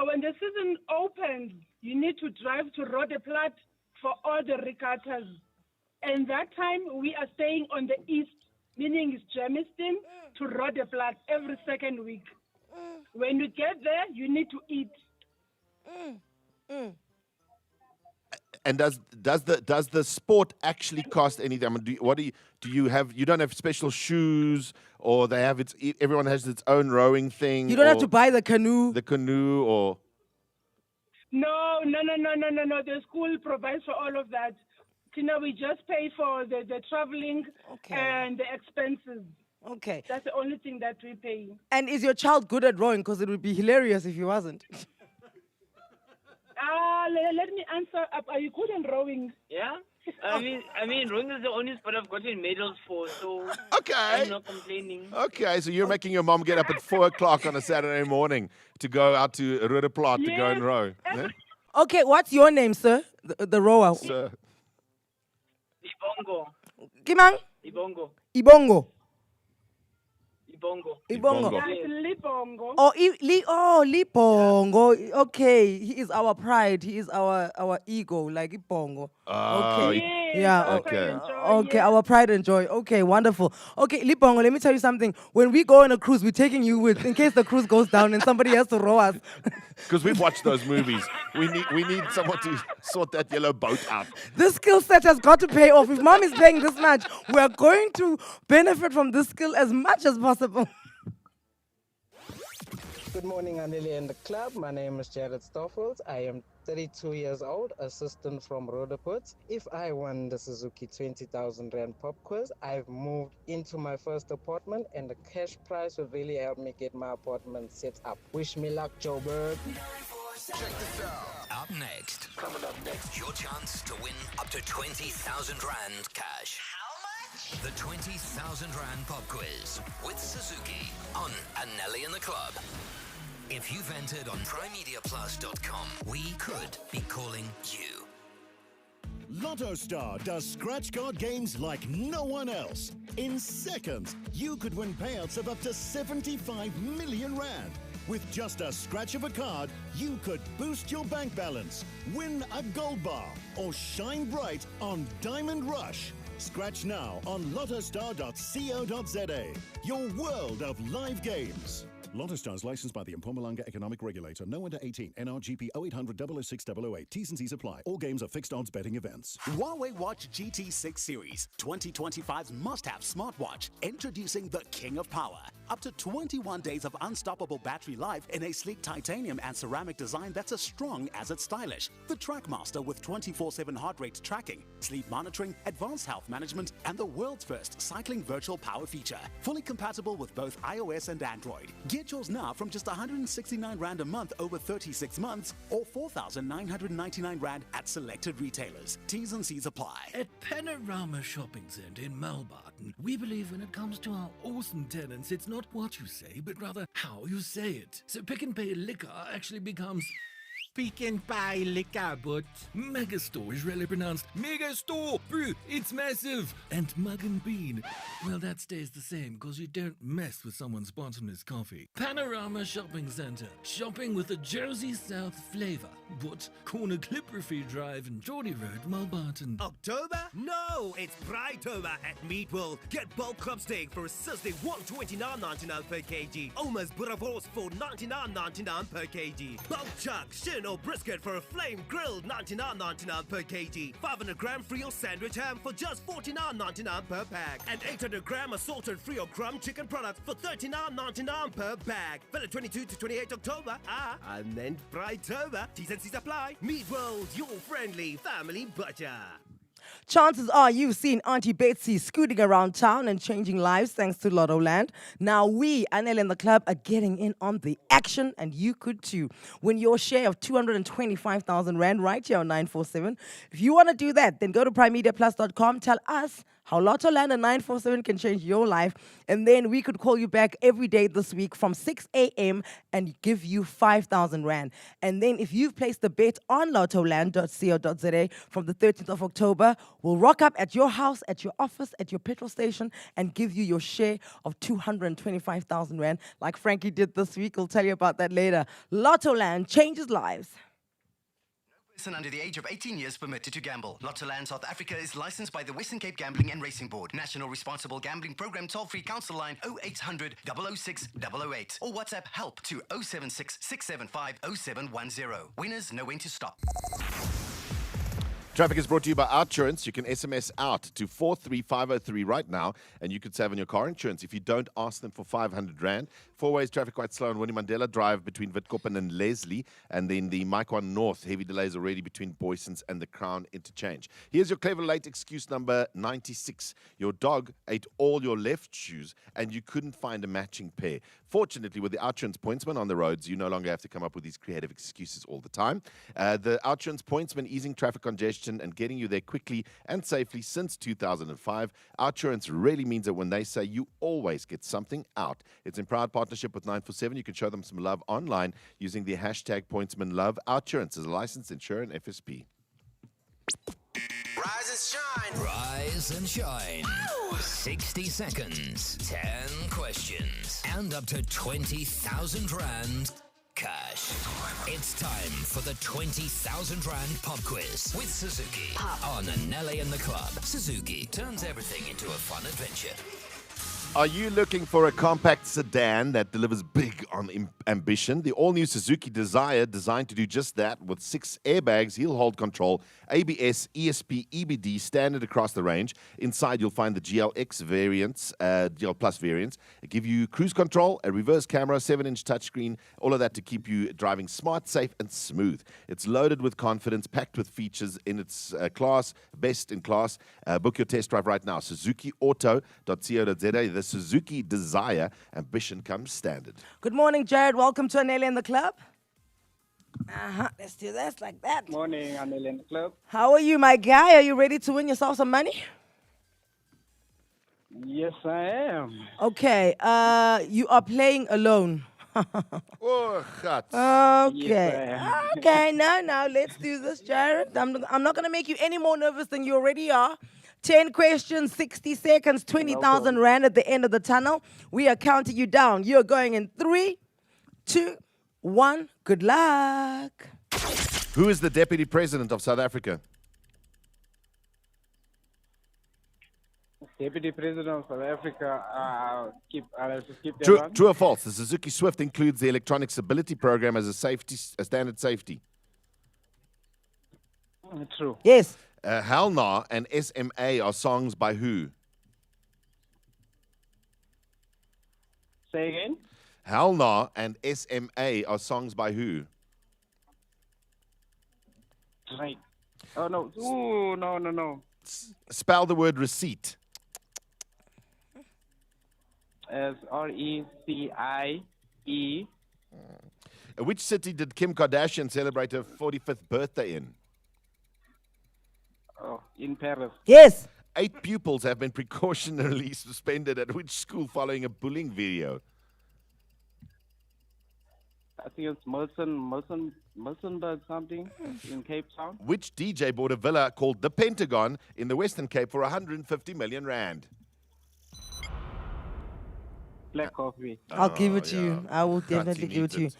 Speaker 25: When the season opens, you need to drive to Rodeplat for all the regattas. And that time, we are staying on the east, meaning it's Germiston to Rodeplat every second week. When you get there, you need to eat.
Speaker 15: And does the sport actually cost anything? I mean, do you have? You don't have special shoes, or they have everyone has its own rowing thing.
Speaker 14: You don't have to buy the canoe.
Speaker 15: The canoe, or
Speaker 25: No. The school provides for all of that. We just pay for the traveling and the expenses.
Speaker 14: Okay.
Speaker 25: That's the only thing that we pay.
Speaker 14: And is your child good at rowing? Because it would be hilarious if he wasn't.
Speaker 25: Let me answer. Are you good in rowing?
Speaker 4: Yeah? I mean, rowing is the only sport I've gotten medals for, so
Speaker 15: Okay.
Speaker 4: I'm not complaining.
Speaker 15: Okay, so you're making your mom get up at 4 o'clock on a Saturday morning to go out to Rudderplaat to go and row. Eh?
Speaker 14: Okay, what's your name, sir? The rower.
Speaker 15: Sir.
Speaker 4: Ibongo.
Speaker 14: Kimang?
Speaker 4: Ibongo.
Speaker 14: Ibongo.
Speaker 4: Ibongo.
Speaker 14: Ibongo.
Speaker 25: Yeah, it's Libongo.
Speaker 14: Oh, Libongo. Okay, he is our pride. He is our ego, like Ibongo.
Speaker 15: Oh,
Speaker 14: Okay. Yeah.
Speaker 15: okay.
Speaker 14: Okay, our pride and joy. Okay, wonderful. Okay, Libongo, let me tell you something. When we go on a cruise, we're taking you with, in case the cruise goes down and somebody has to row us.
Speaker 15: Because we've watched those movies. We need someone to sort that yellow boat out.
Speaker 14: This skill set has got to pay off. If mom is playing this match, we are going to benefit from this skill as much as possible.
Speaker 8: Good morning, Anele and the club. My name is Jared Stoffels. I am 32 years old, assistant from Rudderplaat. If I won the Suzuki 20,000 Rand pop quiz, I've moved into my first apartment, and the cash prize will really help me get my apartment set up. Wish me luck, Joburg.
Speaker 9: Check this out. Up next. Coming up next. Your chance to win up to 20,000 Rand cash. How much? The 20,000 Rand pop quiz with Suzuki on Anele in the Club. If you've entered on primediaplus.com, we could be calling you.
Speaker 12: Lotto Star does scratch card games like no one else. In seconds, you could win payouts of up to 75 million Rand. With just a scratch of a card, you could boost your bank balance, win a gold bar, or shine bright on Diamond Rush. Scratch now on lottostar.co.za. Your world of live games. Lotto Stars licensed by the Mpumalanga Economic Regulator. No under 18. NRGP 0800 006 008. T's and C's apply. All games are fixed odds betting events.
Speaker 6: Huawei Watch GT6 Series, 2025's must-have smartwatch. Introducing the King of Power. Up to 21 days of unstoppable battery life in a sleek titanium and ceramic design that's as strong as it's stylish. The Trackmaster with 24/7 heart rate tracking, sleep monitoring, advanced health management, and the world's first cycling virtual power feature. Fully compatible with both iOS and Android. Get yours now from just 169 Rand a month over 36 months or 4,999 Rand at selected retailers. T's and C's apply.
Speaker 3: At Panorama Shopping Centre in Melbourne, we believe when it comes to our awesome tenants, it's not what you say, but rather how you say it. So Pick and Pay Liquor actually becomes Pick and Pay Liquor, but Megastore is really pronounced Megastore. Boo, it's massive. And Mug and Bean, well, that stays the same because you don't mess with someone's bottomless coffee. Panorama Shopping Centre, shopping with a Jersey South flavour. But corner Clipperfield Drive and Geordie Road, Melbourne.
Speaker 16: October? No, it's Pridetober at Meatworld. Get bulk club steak for a sizzling $129.99 per kg. Oma's Boerewors for $99.99 per kg. Bulk chuck, shin or brisket for a flame grilled $99.99 per kg. 500 gram Frio sandwich ham for just $49.99 per pack. And 800 gram assorted Frio crumb chicken products for $39.99 per bag. Valid 22 to 28 October. And then Pridetober. T's and C's apply. Meatworld, your friendly family butcher.
Speaker 14: Chances are you've seen Auntie Betsy scooting around town and changing lives thanks to Lotto Land. Now we, Anele and the club, are getting in on the action, and you could too. Win your share of 225,000 Rand right here on 947. If you want to do that, then go to primediaplus.com. Tell us how Lotto Land and 947 can change your life, and then we could call you back every day this week from 6 a.m. and give you 5,000 Rand. And then if you've placed a bet on lottoland.co.za from the 13th of October, we'll rock up at your house, at your office, at your petrol station, and give you your share of 225,000 Rand, like Frankie did this week. We'll tell you about that later. Lotto Land changes lives.
Speaker 26: Person under the age of 18 years permitted to gamble. Lottoland South Africa is licensed by the Western Cape Gambling and Racing Board. National Responsible Gambling Program toll-free council line 0800 006 008 or WhatsApp help to 076 675 0710. Winners know when to stop.
Speaker 15: Traffic is brought to you by Outsurance. You can SMS out to 43503 right now, and you could save on your car insurance if you don't ask them for 500 Rand. Four-ways traffic quite slow on Winnie Mandela Drive between Witkoppen and Leslie, and then the Mike North, heavy delays already between Boysons and the Crown Interchange. Here's your clever late excuse number 96. Your dog ate all your left shoes, and you couldn't find a matching pair. Fortunately, with the Outsurance pointsman on the roads, you no longer have to come up with these creative excuses all the time. The Outsurance pointsman easing traffic congestion and getting you there quickly and safely since 2005. Outsurance really means it when they say you always get something out. It's in proud partnership with 947. You can show them some love online using the hashtag pointsmanlove. Outsurance is a licensed insurer and FSP.
Speaker 9: Rise and shine. Rise and shine. 60 seconds, 10 questions, and up to 20,000 Rand cash. It's time for the 20,000 Rand pop quiz with Suzuki on Anele and the Club. Suzuki turns everything into a fun adventure.
Speaker 15: Are you looking for a compact sedan that delivers big on ambition? The all-new Suzuki Desire, designed to do just that, with 6 airbags, hill-hold control, ABS, ESP, EBD, standard across the range. Inside, you'll find the GLX variants, GL Plus variants. They give you cruise control, a reverse camera, 7-inch touchscreen, all of that to keep you driving smart, safe, and smooth. It's loaded with confidence, packed with features in its class, best in class. Book your test drive right now. SuzukiAuto.co.za. The Suzuki Desire, ambition comes standard.
Speaker 14: Good morning, Jared. Welcome to Anele and the Club. Let's do this like that.
Speaker 7: Morning, Anele and the Club.
Speaker 14: How are you, my guy? Are you ready to win yourself some money?
Speaker 7: Yes, I am.
Speaker 14: Okay. You are playing alone.
Speaker 15: Oh,
Speaker 14: Okay. Okay, now let's do this, Jared. I'm not going to make you any more nervous than you already are. 10 questions, 60 seconds, 20,000 Rand at the end of the tunnel. We are counting you down. You're going in 3, 2, 1. Good luck.
Speaker 15: Who is the Deputy President of South Africa?
Speaker 7: Deputy President of South Africa, I'll just skip that
Speaker 15: True,
Speaker 7: one.
Speaker 15: true or false? The Suzuki Swift includes the electronic stability program as a standard safety.
Speaker 7: True.
Speaker 14: Yes.
Speaker 15: Hell Nah and SMA are songs by who?
Speaker 7: Say again?
Speaker 15: Hell Nah and SMA are songs by who?
Speaker 7: Right. Oh, no. Ooh, no.
Speaker 15: Spell the word receipt.
Speaker 7: As RECIE.
Speaker 15: Which city did Kim Kardashian celebrate her 45th birthday in?
Speaker 7: Oh, in Paris.
Speaker 14: Yes.
Speaker 15: 8 pupils have been precautionarily suspended at which school following a bullying video?
Speaker 7: I think it's Milsenburg something in Cape Town.
Speaker 15: Which DJ bought a villa called the Pentagon in the Western Cape for 150 million Rand?
Speaker 7: Black coffee.
Speaker 14: I'll give it to you. I will definitely give it to you.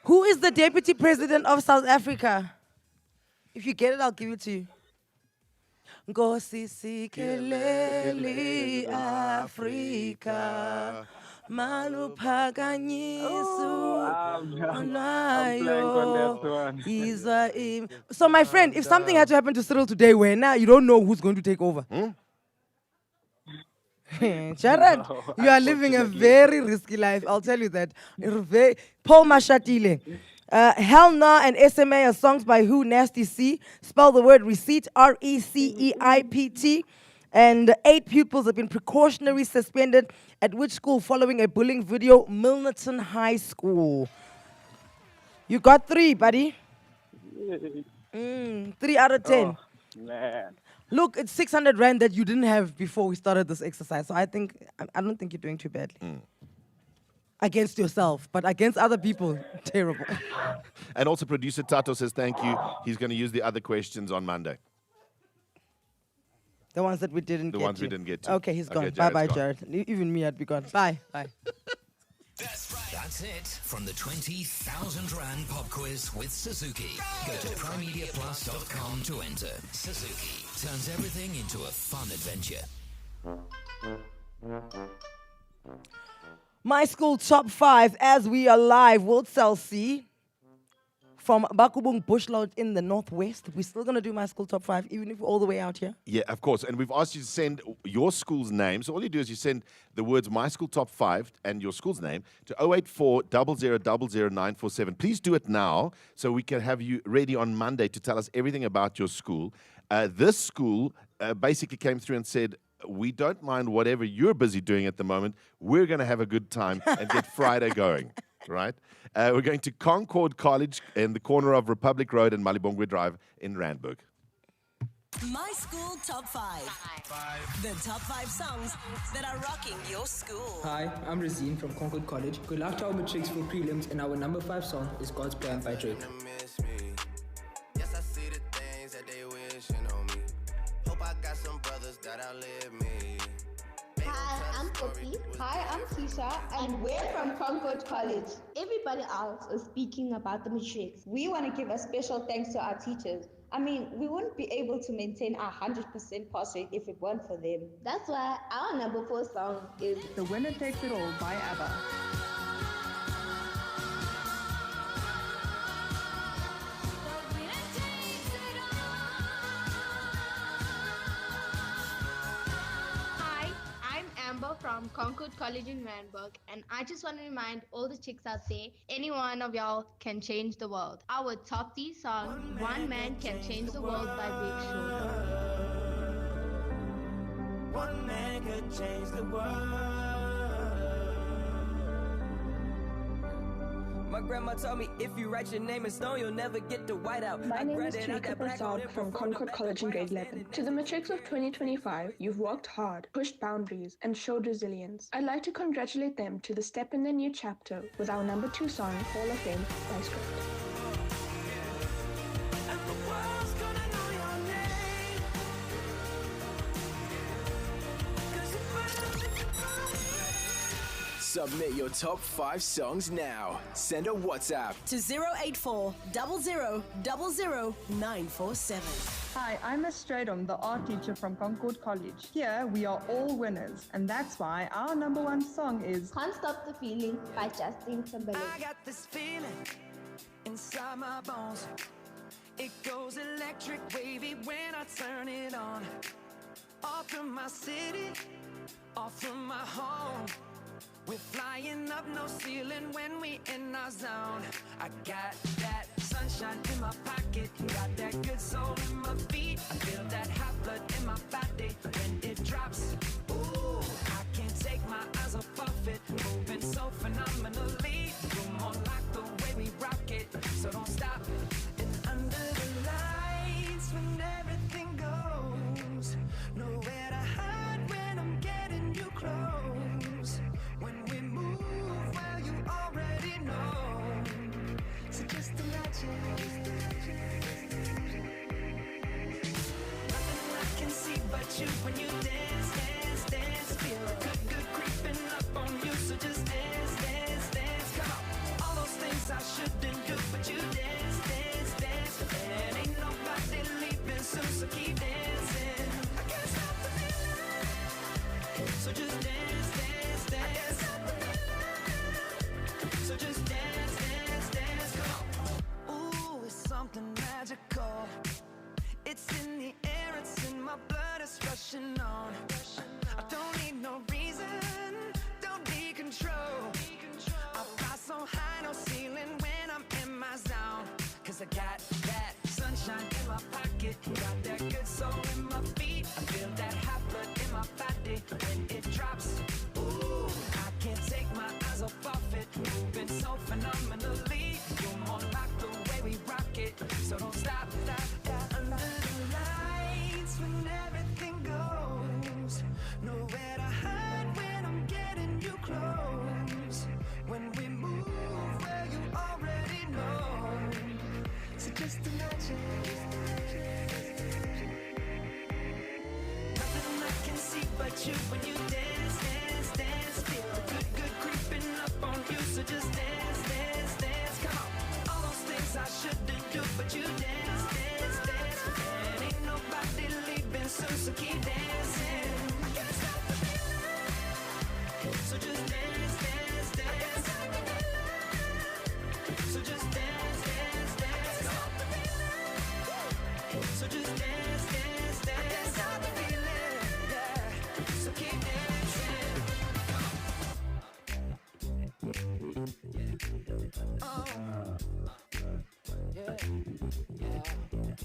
Speaker 14: Who is the Deputy President of South Africa? If you get it, I'll give it to you. Nkosi sikeleli Afrika maluphakanyiso onayo. So my friend, if something had to happen to Cyril today, where now you don't know who's going to take over. Jared, you are living a very risky life. I'll tell you that. Paul Mashatile. Hell Nah and SMA are songs by who? Nasty C. Spell the word receipt. RECEIPT. And 8 pupils have been precautionary suspended at which school following a bullying video? Milnerton High School. You got 3, buddy. 3 out of 10.
Speaker 7: Oh, man.
Speaker 14: Look, it's 600 Rand that you didn't have before we started this exercise. So I don't think you're doing too badly. Against yourself, but against other people, terrible.
Speaker 15: And also producer Tato says thank you. He's going to use the other questions on Monday.
Speaker 14: The ones that we didn't get to.
Speaker 15: The ones we didn't get to.
Speaker 14: Okay, he's gone.
Speaker 15: Jared's
Speaker 14: Bye-bye,
Speaker 15: gone.
Speaker 14: Jared. Even me, I'd be gone. Bye.
Speaker 9: That's it from the 20,000 Rand pop quiz with Suzuki. Go to primemediaplus.com to enter. Suzuki turns everything into a fun adventure.
Speaker 14: My school top 5 as we are live. Will Chelsea from Bakubung Bush Lodge in the northwest. We're still going to do my school top 5, even if we're all the way out here.
Speaker 15: Yeah, of course. And we've asked you to send your school's name. So all you do is you send the words My School Top 5 and your school's name to 084 0000947. Please do it now so we can have you ready on Monday to tell us everything about your school. This school basically came through and said, we don't mind whatever you're busy doing at the moment. We're going to have a good time and get Friday going, right? We're going to Concord College in the corner of Republic Road and Malibongwe Drive in Randburg.
Speaker 10: My School Top 5. The top 5 songs that are rocking your school.
Speaker 13: Hi, I'm Razine from Concord College. Good luck to our matrics for prelims, and our number 5 song is God's Plan by Drake.
Speaker 11: Yes, I see the things that they wishing on me. Hope I got some brothers that outlive me.
Speaker 17: Hi, I'm Poppy. Hi, I'm Tisha, and we're from Concord College. Everybody else is speaking about the matrics. We want to give a special thanks to our teachers. I mean, we wouldn't be able to maintain our 100% pass rate if it weren't for them. That's why our number 4 song is
Speaker 18: The Winner Takes It All by ABBA.
Speaker 17: From Concord College in Randburg, and I just want to remind all the chicks out there, any one of y'all can change the world. Our top D song, One Man Can Change the World by Big Sean.
Speaker 11: One man could change the world.
Speaker 19: My grandma told me if you write your name in stone, you'll never get the whiteout.
Speaker 20: My name is Trika Prasad from Concord College in grade 11. To the matrics of 2025, you've worked hard, pushed boundaries, and showed resilience. I'd like to congratulate them to the step in their new chapter with our number 2 song, Hall of Fame by Script.
Speaker 6: Submit your top 5 songs now. Send a WhatsApp
Speaker 10: to 084 00 947.
Speaker 18: Hi, I'm Miss Stradom, the art teacher from Concord College. Here, we are all winners, and that's why our number 1 song is
Speaker 17: Can't Stop the Feeling by Justin Timberlake.
Speaker 11: I got this feeling inside my bones. It goes electric wavy when I turn it on. Off from my city, off from my home. We're flying up, no ceiling when we in our zone. I got that sunshine in my pocket, got that good soul in my feet. I feel that hot blood in my body when it drops. Ooh, I can't take my eyes off of it, moving so phenomenally. You're more like the way we rock it, so don't stop. And under the lights when everything goes, nowhere to hide when I'm getting you close. When we move, well, you already know. So just imagine. Nothing I can see but you when you dance, dance, dance. Feel good, good creeping up on you. So just dance, dance, dance. Come on. All those things I shouldn't do, but you dance, dance, dance. And ain't nobody leaving soon, so keep dancing. I can't stop the feeling. So just dance, dance, dance. So just dance, dance, dance, come on. Ooh, it's something magical. It's in the air, it's in my blood, it's rushing on. I don't need no reason, don't need control. I fly so high, no ceiling when I'm in my zone. Cause I got that sunshine in my pocket, got that good soul in my feet. I feel that hot blood in my body when it drops. Ooh, I can't take my eyes off of it, moving so phenomenally. You're more like the way we rock it, so don't stop, stop, stop. Under the lights when everything goes, nowhere to hide when I'm getting you close. When we move, well, you already know. So just imagine. Nothing I can see but you when you dance, dance, dance. Feel good, good creeping up on you. So just dance, dance, dance. Come on. All those things I shouldn't do, but you dance, dance, dance. And ain't nobody leaving soon, so keep dancing. I can't stop the feeling. So just dance, dance, dance. So just dance, dance, dance.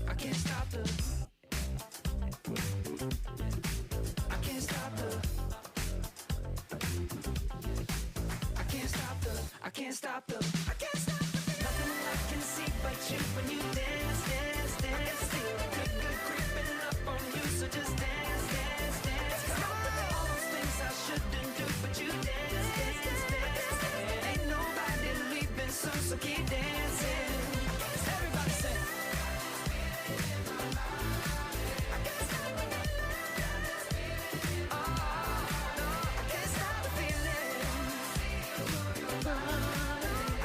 Speaker 11: I can't stop the. I can't stop the. I can't stop the. I can't stop the. I can't stop the. Nothing I can see but you when you dance, dance, dance. Good, good creeping up on you, so just dance, dance, dance. All those things I shouldn't do, but you dance, dance, dance. Ain't nobody leaving soon, so keep dancing. Everybody say.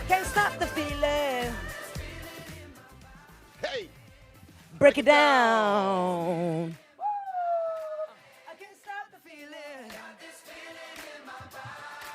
Speaker 14: Can't stop the feeling.
Speaker 15: Hey!
Speaker 14: Break it down.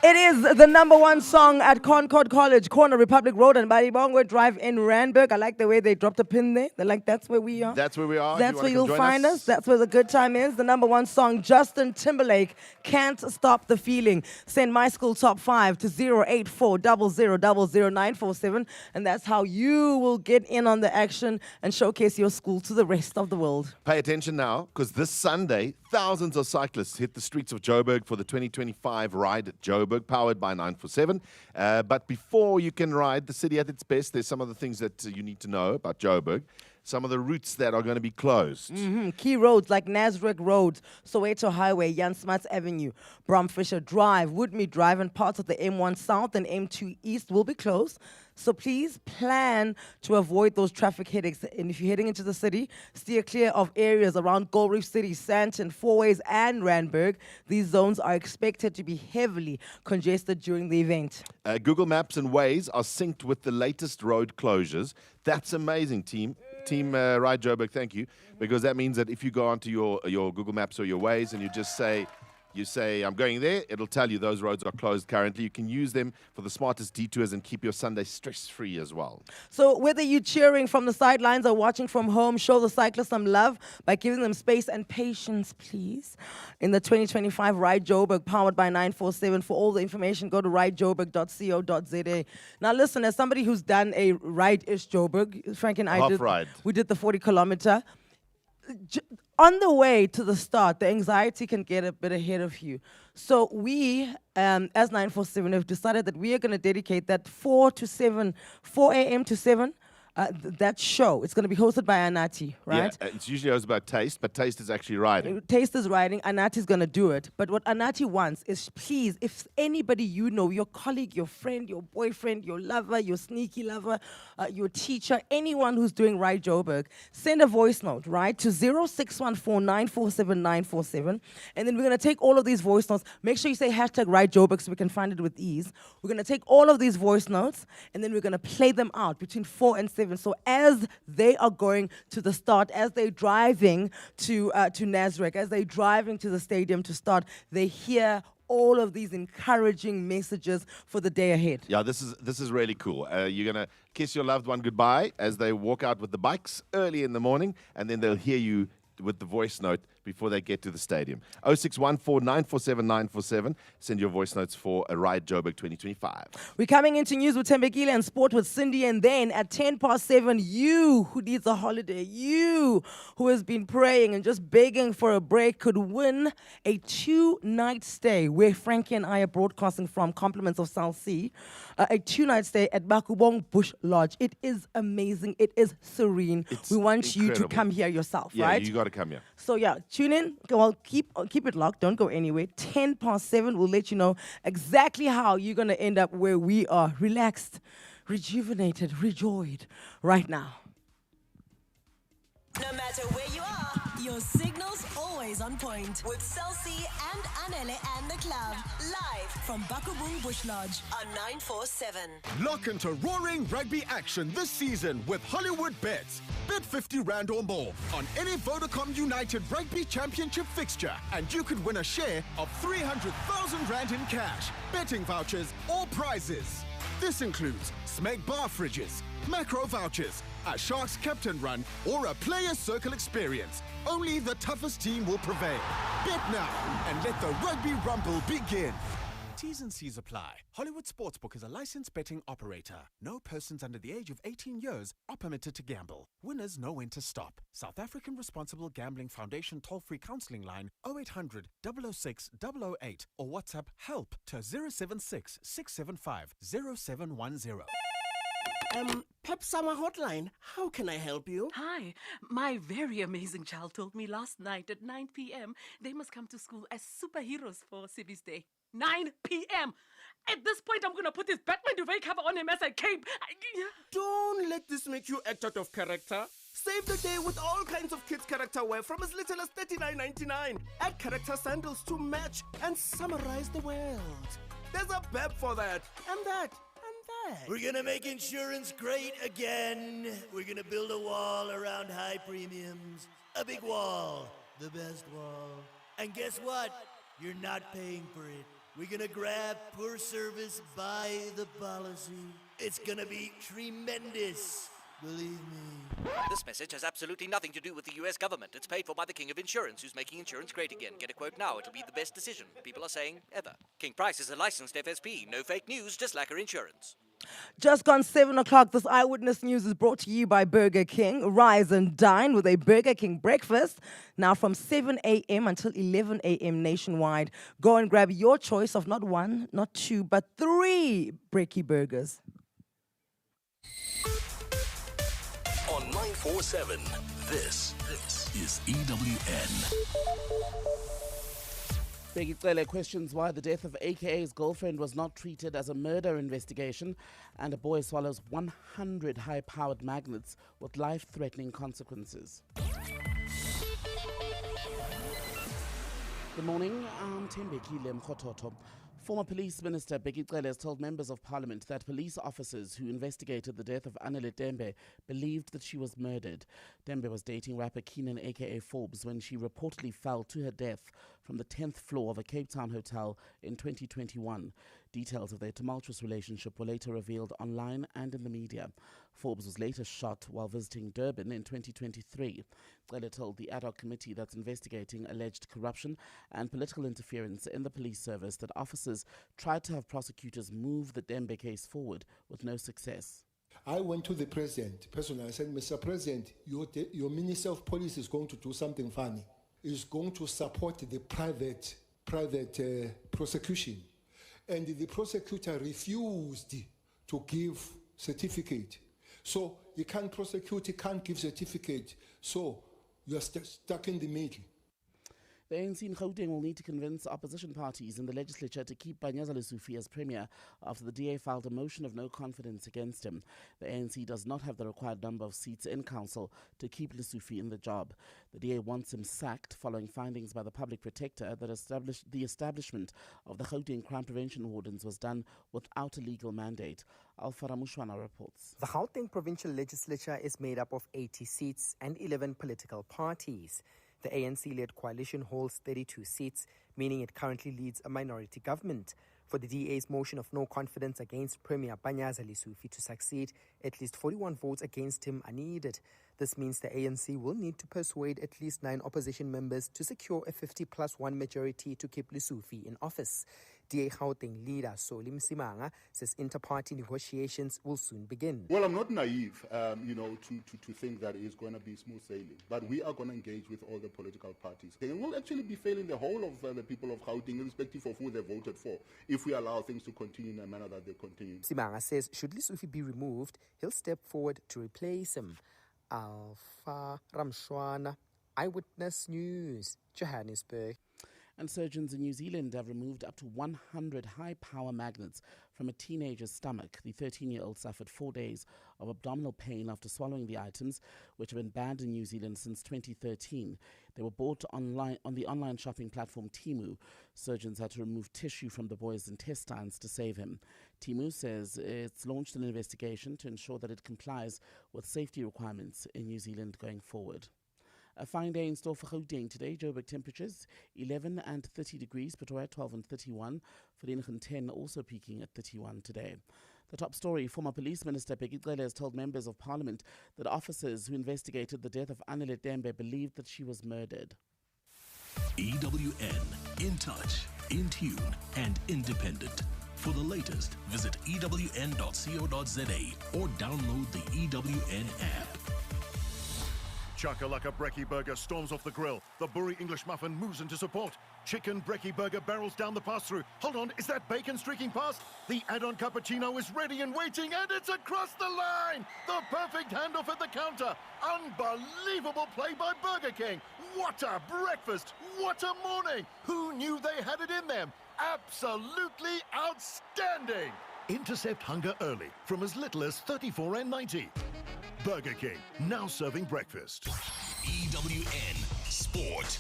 Speaker 14: It is the #1 song at Concord College, Corner Republic Road and Baribongwe Drive in Randburg. I like the way they dropped a pin there. They're like, that's where we are.
Speaker 15: That's where we are.
Speaker 14: That's where you'll find us. That's where the good time is. The #1 song, Justin Timberlake, Can't Stop the Feeling. Send My School Top 5 to 08400000947. And that's how you will get in on the action and showcase your school to the rest of the world.
Speaker 15: Pay attention now, because this Sunday, thousands of cyclists hit the streets of Joburg for the 2025 Ride at Joburg, powered by 947. But before you can ride the city at its best, there's some of the things that you need to know about Joburg. Some of the routes that are going to be closed.
Speaker 14: Key roads like Nasrec Road, Soweto Highway, Jan Smuts Avenue, Bromfisher Drive, Woodmead Drive, and parts of the M1 South and M2 East will be closed. So please plan to avoid those traffic headaches. And if you're heading into the city, steer clear of areas around Gold Reef City, Sandton, Fourways, and Randburg. These zones are expected to be heavily congested during the event.
Speaker 15: Google Maps and Waze are synced with the latest road closures. That's amazing, team. Team Ride Joburg, thank you. Because that means that if you go onto your Google Maps or your Waze and you just say, I'm going there, it'll tell you those roads are closed currently. You can use them for the smartest detours and keep your Sunday stress-free as well.
Speaker 14: So whether you're cheering from the sidelines or watching from home, show the cyclists some love by giving them space and patience, please. In the 2025 Ride Joburg, powered by 947. For all the information, go to ridejoburg.co.za. Now listen, as somebody who's done a Ride-ish Joburg, Frank and I we did the 40-kilometer. On the way to the start, the anxiety can get a bit ahead of you. So we, as 947, have decided that we are going to dedicate that 4 a.m. to 7, that show. It's going to be hosted by Anati, right?
Speaker 15: Yeah, it's usually hosted by Taste, but Taste is actually riding.
Speaker 14: Taste is riding. Anati's going to do it. But what Anati wants is, please, if anybody you know, your colleague, your friend, your boyfriend, your lover, your sneaky lover, your teacher, anyone who's doing Ride Joburg, send a voice note, right, to 0614947947. And then we're going to take all of these voice notes. Make sure you say hashtag Ride Joburg so we can find it with ease. We're going to take all of these voice notes, and then we're going to play them out between 4 and 7. So as they are going to the start, as they're driving to Nasrec, as they're driving to the stadium to start, they hear all of these encouraging messages for the day ahead.
Speaker 15: Yeah, this is really cool. You're going to kiss your loved one goodbye as they walk out with the bikes early in the morning, and then they'll hear you with the voice note before they get to the stadium. 0614947947. Send your voice notes for a Ride Joburg 2025.
Speaker 14: We're coming into news with Tembekile and sport with Cindy, and then at 7:10, you who needs a holiday, you who has been praying and just begging for a break could win a 2-night stay where Frankie and I are broadcasting from, compliments of South Sea, a 2-night stay at Bakubong Bush Lodge. It is amazing. It is serene. We want you to come here yourself, right?
Speaker 15: Yeah, you got to come here.
Speaker 14: So yeah, tune in. Well, keep it locked. Don't go anywhere. 7:10, we'll let you know exactly how you're going to end up where we are, relaxed, rejuvenated, rejoiced right now.
Speaker 10: No matter where you are, your signal's always on point with Celsi and Anele and the club, live from Bakubong Bush Lodge on 947.
Speaker 12: Lock into roaring rugby action this season with Hollywood Bets. Bet 50 Rand or more on any Vodacom United Rugby Championship fixture, and you could win a share of 300,000 Rand in cash, betting vouchers, or prizes. This includes Smeg bar fridges, macro vouchers, a Sharks captain run, or a player circle experience. Only the toughest team will prevail. Bet now and let the rugby rumble begin.
Speaker 1: T's and C's apply. Hollywood Sportsbook is a licensed betting operator. No persons under the age of 18 years are permitted to gamble. Winners know when to stop. South African Responsible Gambling Foundation toll-free counseling line 0800 006 008 or WhatsApp help to 076 675 0710.
Speaker 2: Pep Summer Hotline, how can I help you?
Speaker 5: Hi, my very amazing child told me last night at 9 p.m. they must come to school as superheroes for Civis Day. 9 p.m. At this point, I'm going to put this Batman duvet cover on him as a cape.
Speaker 2: Don't let this make you act out of character. Save the day with all kinds of kids' character wear from as little as $39.99. Add character sandals to match and summarize the world. There's a Pep for that, and that.
Speaker 21: We're gonna make insurance great again. We're gonna build a wall around high premiums. A big wall. The best wall. And guess what? You're not paying for it. We're gonna grab poor service by the policy. It's gonna be tremendous. Believe me.
Speaker 22: This message has absolutely nothing to do with the US government. It's paid for by the King of Insurance, who's making insurance great again. Get a quote now. It'll be the best decision, people are saying, ever. King Price is a licensed FSP. No fake news, just like her insurance.
Speaker 14: Just gone 7 o'clock. This Eyewitness News is brought to you by Burger King. Rise and dine with a Burger King breakfast. Now from 7 a.m. until 11 a.m. nationwide. Go and grab your choice of not one, not two, but 3 Brekkie burgers.
Speaker 9: On 947, this is EWN.
Speaker 23: Begitsele questions why the death of AKA's girlfriend was not treated as a murder investigation, and a boy swallows 100 high-powered magnets with life-threatening consequences. Good morning, I'm Tembekile Mkhototo. Former Police Minister Begitsele has told members of Parliament that police officers who investigated the death of Anele Dembe believed that she was murdered. Dembe was dating rapper Keenan aka Forbes when she reportedly fell to her death from the 10th floor of a Cape Town hotel in 2021. Details of their tumultuous relationship were later revealed online and in the media. Forbes was later shot while visiting Durban in 2023. Cele told the ad hoc committee that's investigating alleged corruption and political interference in the police service that officers tried to have prosecutors move the Dembe case forward with no success.
Speaker 27: I went to the president personally. I said, Mr. President, your Minister of Police is going to do something funny. Is going to support the private prosecution. And the prosecutor refused to give certificate. So he can't prosecute, he can't give certificate. So you're stuck in the middle.
Speaker 23: The ANC in Gauteng will need to convince opposition parties in the legislature to keep Panyaza Lesufi as Premier after the DA filed a motion of no confidence against him. The ANC does not have the required number of seats in council to keep Lesufi in the job. The DA wants him sacked following findings by the public protector that the establishment of the Gauteng crime prevention wardens was done without a legal mandate. Alfara Mushwana reports.
Speaker 28: The Gauteng provincial legislature is made up of 80 seats and 11 political parties. The ANC-led coalition holds 32 seats, meaning it currently leads a minority government. For the DA's motion of no confidence against Premier Panyaza Lesufi to succeed, at least 41 votes against him are needed. This means the ANC will need to persuade at least 9 opposition members to secure a 50+1 majority to keep Lesufi in office. DA Gauteng leader Solim Simanga says inter-party negotiations will soon begin.
Speaker 29: Well, I'm not naive, to think that it's going to be smooth sailing. But we are going to engage with all the political parties. They will actually be failing the whole of the people of Gauteng, irrespective of who they voted for, if we allow things to continue in the manner that they continue.
Speaker 28: Simanga says should Lesufi be removed, he'll step forward to replace him. Alpha Ramshwana, Eyewitness News, Johannesburg.
Speaker 23: And surgeons in New Zealand have removed up to 100 high-power magnets from a teenager's stomach. The 13-year-old suffered 4 days of abdominal pain after swallowing the items, which have been banned in New Zealand since 2013. They were bought online on the online shopping platform Temu. Surgeons had to remove tissue from the boy's intestines to save him. Temu says it's launched an investigation to ensure that it complies with safety requirements in New Zealand going forward. A fine day in store for Gauteng today. Joburg temperatures 11 and 30 degrees, Pretoria 12 and 31, Vereeniging 10 also peaking at 31 today. The top story, former Police Minister Begitsele has told members of Parliament that officers who investigated the death of Anele Dembe believed that she was murdered.
Speaker 9: EWN, in touch
Speaker 3: in tune, and independent. For the latest, visit ewn.co.za or download the EWN app.
Speaker 4: Chakalaka Brekkie Burger storms off the grill. The Burri English Muffin moves into support. Chicken Brekkie Burger barrels down the pass-through. Hold on, is that bacon streaking past? The add-on cappuccino is ready and waiting, and it's across the line! The perfect handoff at the counter. Unbelievable play by Burger King. What a breakfast! What a morning! Who knew they had it in them? Absolutely outstanding! Intercept hunger early from as little as $34.90. Burger King, now serving breakfast.
Speaker 3: EWN Sport.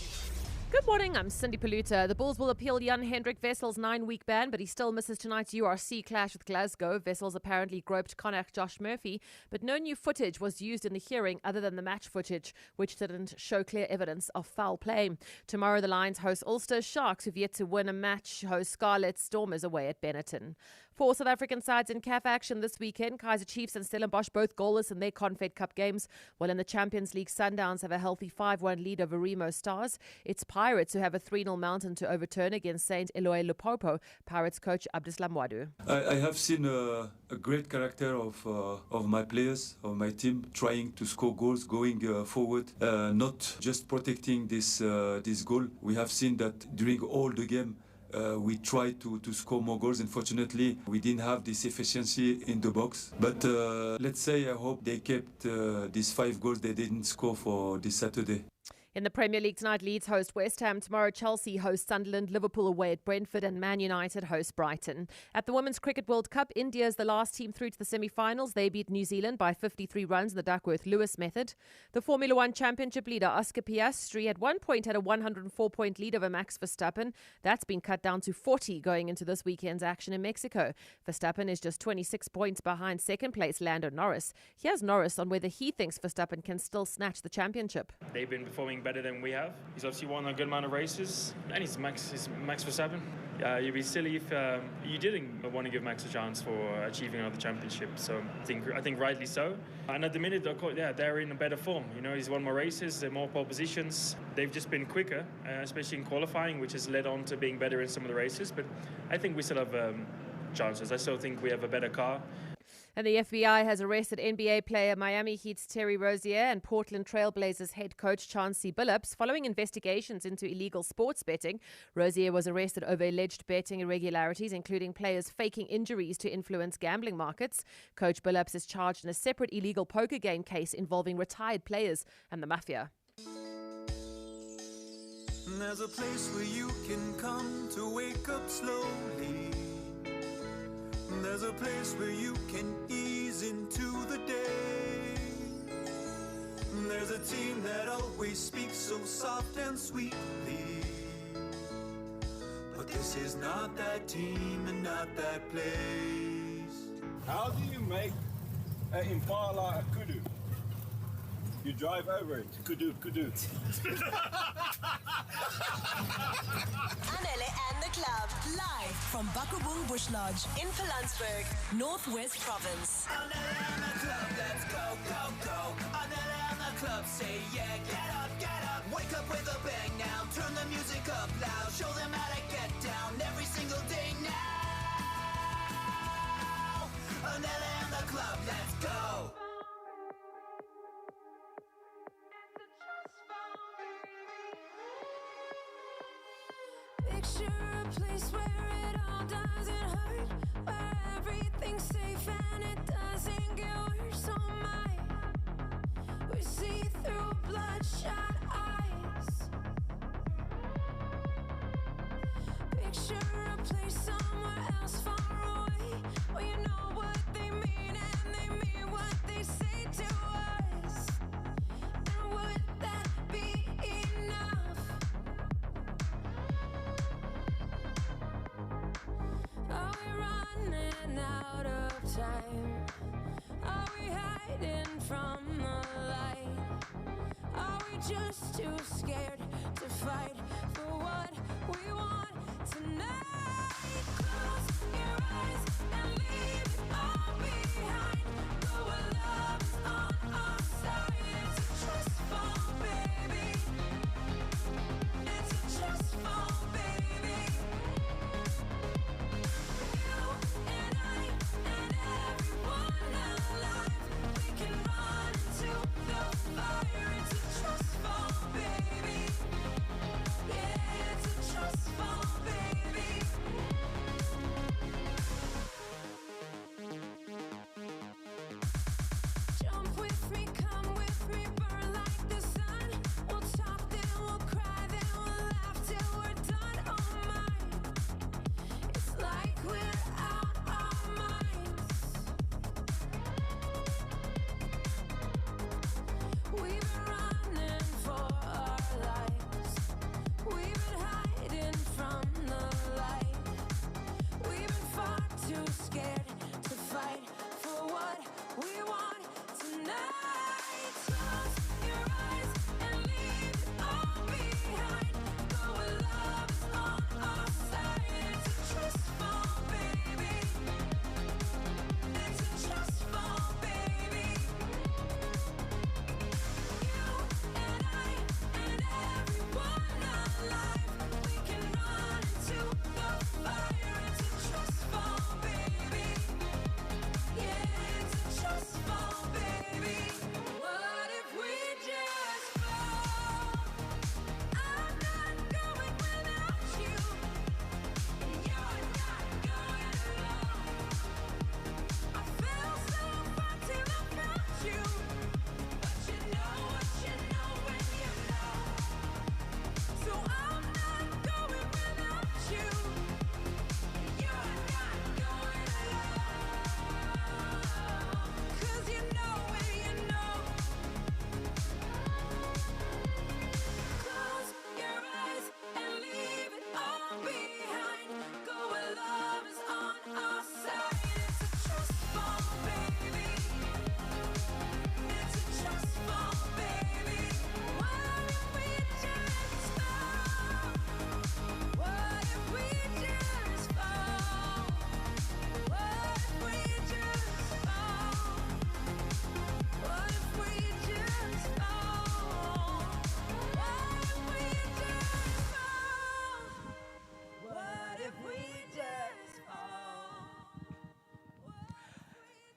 Speaker 7: Good morning, I'm Cindy Paluta. The Bulls will appeal Jan-Hendrik Wessel's 9-week ban, but he still misses tonight's URC clash with Glasgow. Wessels apparently groped Connacht Josh Murphy, but no new footage was used in the hearing other than the match footage, which didn't show clear evidence of foul play. Tomorrow, the Lions host Ulster. Sharks, who've yet to win a match, host Scarlet. Stormers away at Benetton. 4 South African sides in CAF action this weekend. Kaizer Chiefs and Stellenbosch both goalless in their Confed Cup games, while in the Champions League, Sundowns have a healthy 5-1 lead over Remo Stars. It's Pirates who have a 3-0 mountain to overturn against Saint Eloi Lupopo. Pirates coach Abdeslam Wadu.
Speaker 8: I have seen a great character of my players, of my team, trying to score goals, going forward, not just protecting this goal. We have seen that during all the game, we tried to score more goals. Unfortunately, we didn't have this efficiency in the box. But let's say I hope they kept these 5 goals they didn't score for this Saturday.
Speaker 7: In the Premier League tonight, Leeds host West Ham. Tomorrow, Chelsea host Sunderland, Liverpool away at Brentford, and Man United host Brighton. At the Women's Cricket World Cup, India is the last team through to the semi-finals. They beat New Zealand by 53 runs in the Duckworth-Lewis method. The Formula One Championship leader, Oscar Piastri, at one point had a 104-point lead over Max Verstappen. That's been cut down to 40 going into this weekend's action in Mexico. Verstappen is just 26 points behind second-place Lando Norris. Here's Norris on whether he thinks Verstappen can still snatch the championship.
Speaker 13: They've been performing better than we have. He's obviously won a good amount of races, and he's Max Verstappen. You'd be silly if you didn't want to give Max a chance for achieving another championship. So I think rightly so. And at the minute, they're in a better form. You know, he's won more races, they're more pole positions. They've just been quicker, especially in qualifying, which has led on to being better in some of the races. But I think we still have chances. I still think we have a better car.
Speaker 7: And the FBI has arrested NBA player Miami Heat's Terry Rozier and Portland Trailblazers head coach Chauncey Billups following investigations into illegal sports betting. Rozier was arrested over alleged betting irregularities, including players faking injuries to influence gambling markets. Coach Billups is charged in a separate illegal poker game case involving retired players and the mafia.
Speaker 11: There's a place where you can come to wake up slowly. There's a place where you can ease into the day. There's a team that always speaks so soft and sweetly. But this is not that team and not that place.
Speaker 16: How do you make an Impala a kudu? You drive over it. Kudu, kudu.
Speaker 10: Anele and the Club, live from Bakubung Bush Lodge in Pilansberg, Northwest Province.
Speaker 11: Anele and the Club, let's go, go, go. Anele and the Club, say yeah, get up, get up. Wake up with a bang now, turn the music up loud. Show them how to get down every single day now. Anele and the Club, let's go.
Speaker 24: Picture a place where it all doesn't hurt, where everything's safe and it doesn't get worse. Oh my, we see through bloodshot eyes. Picture a place somewhere else far away, where you know what they mean and they mean what they say to us. And would that be enough? Are we running out of time? Are we hiding from the light? Are we just too scared to fight for what we want tonight? Close your eyes and leave it all behind. Go where love's on our side. It's a trust fall, baby. It's a trust fall, baby.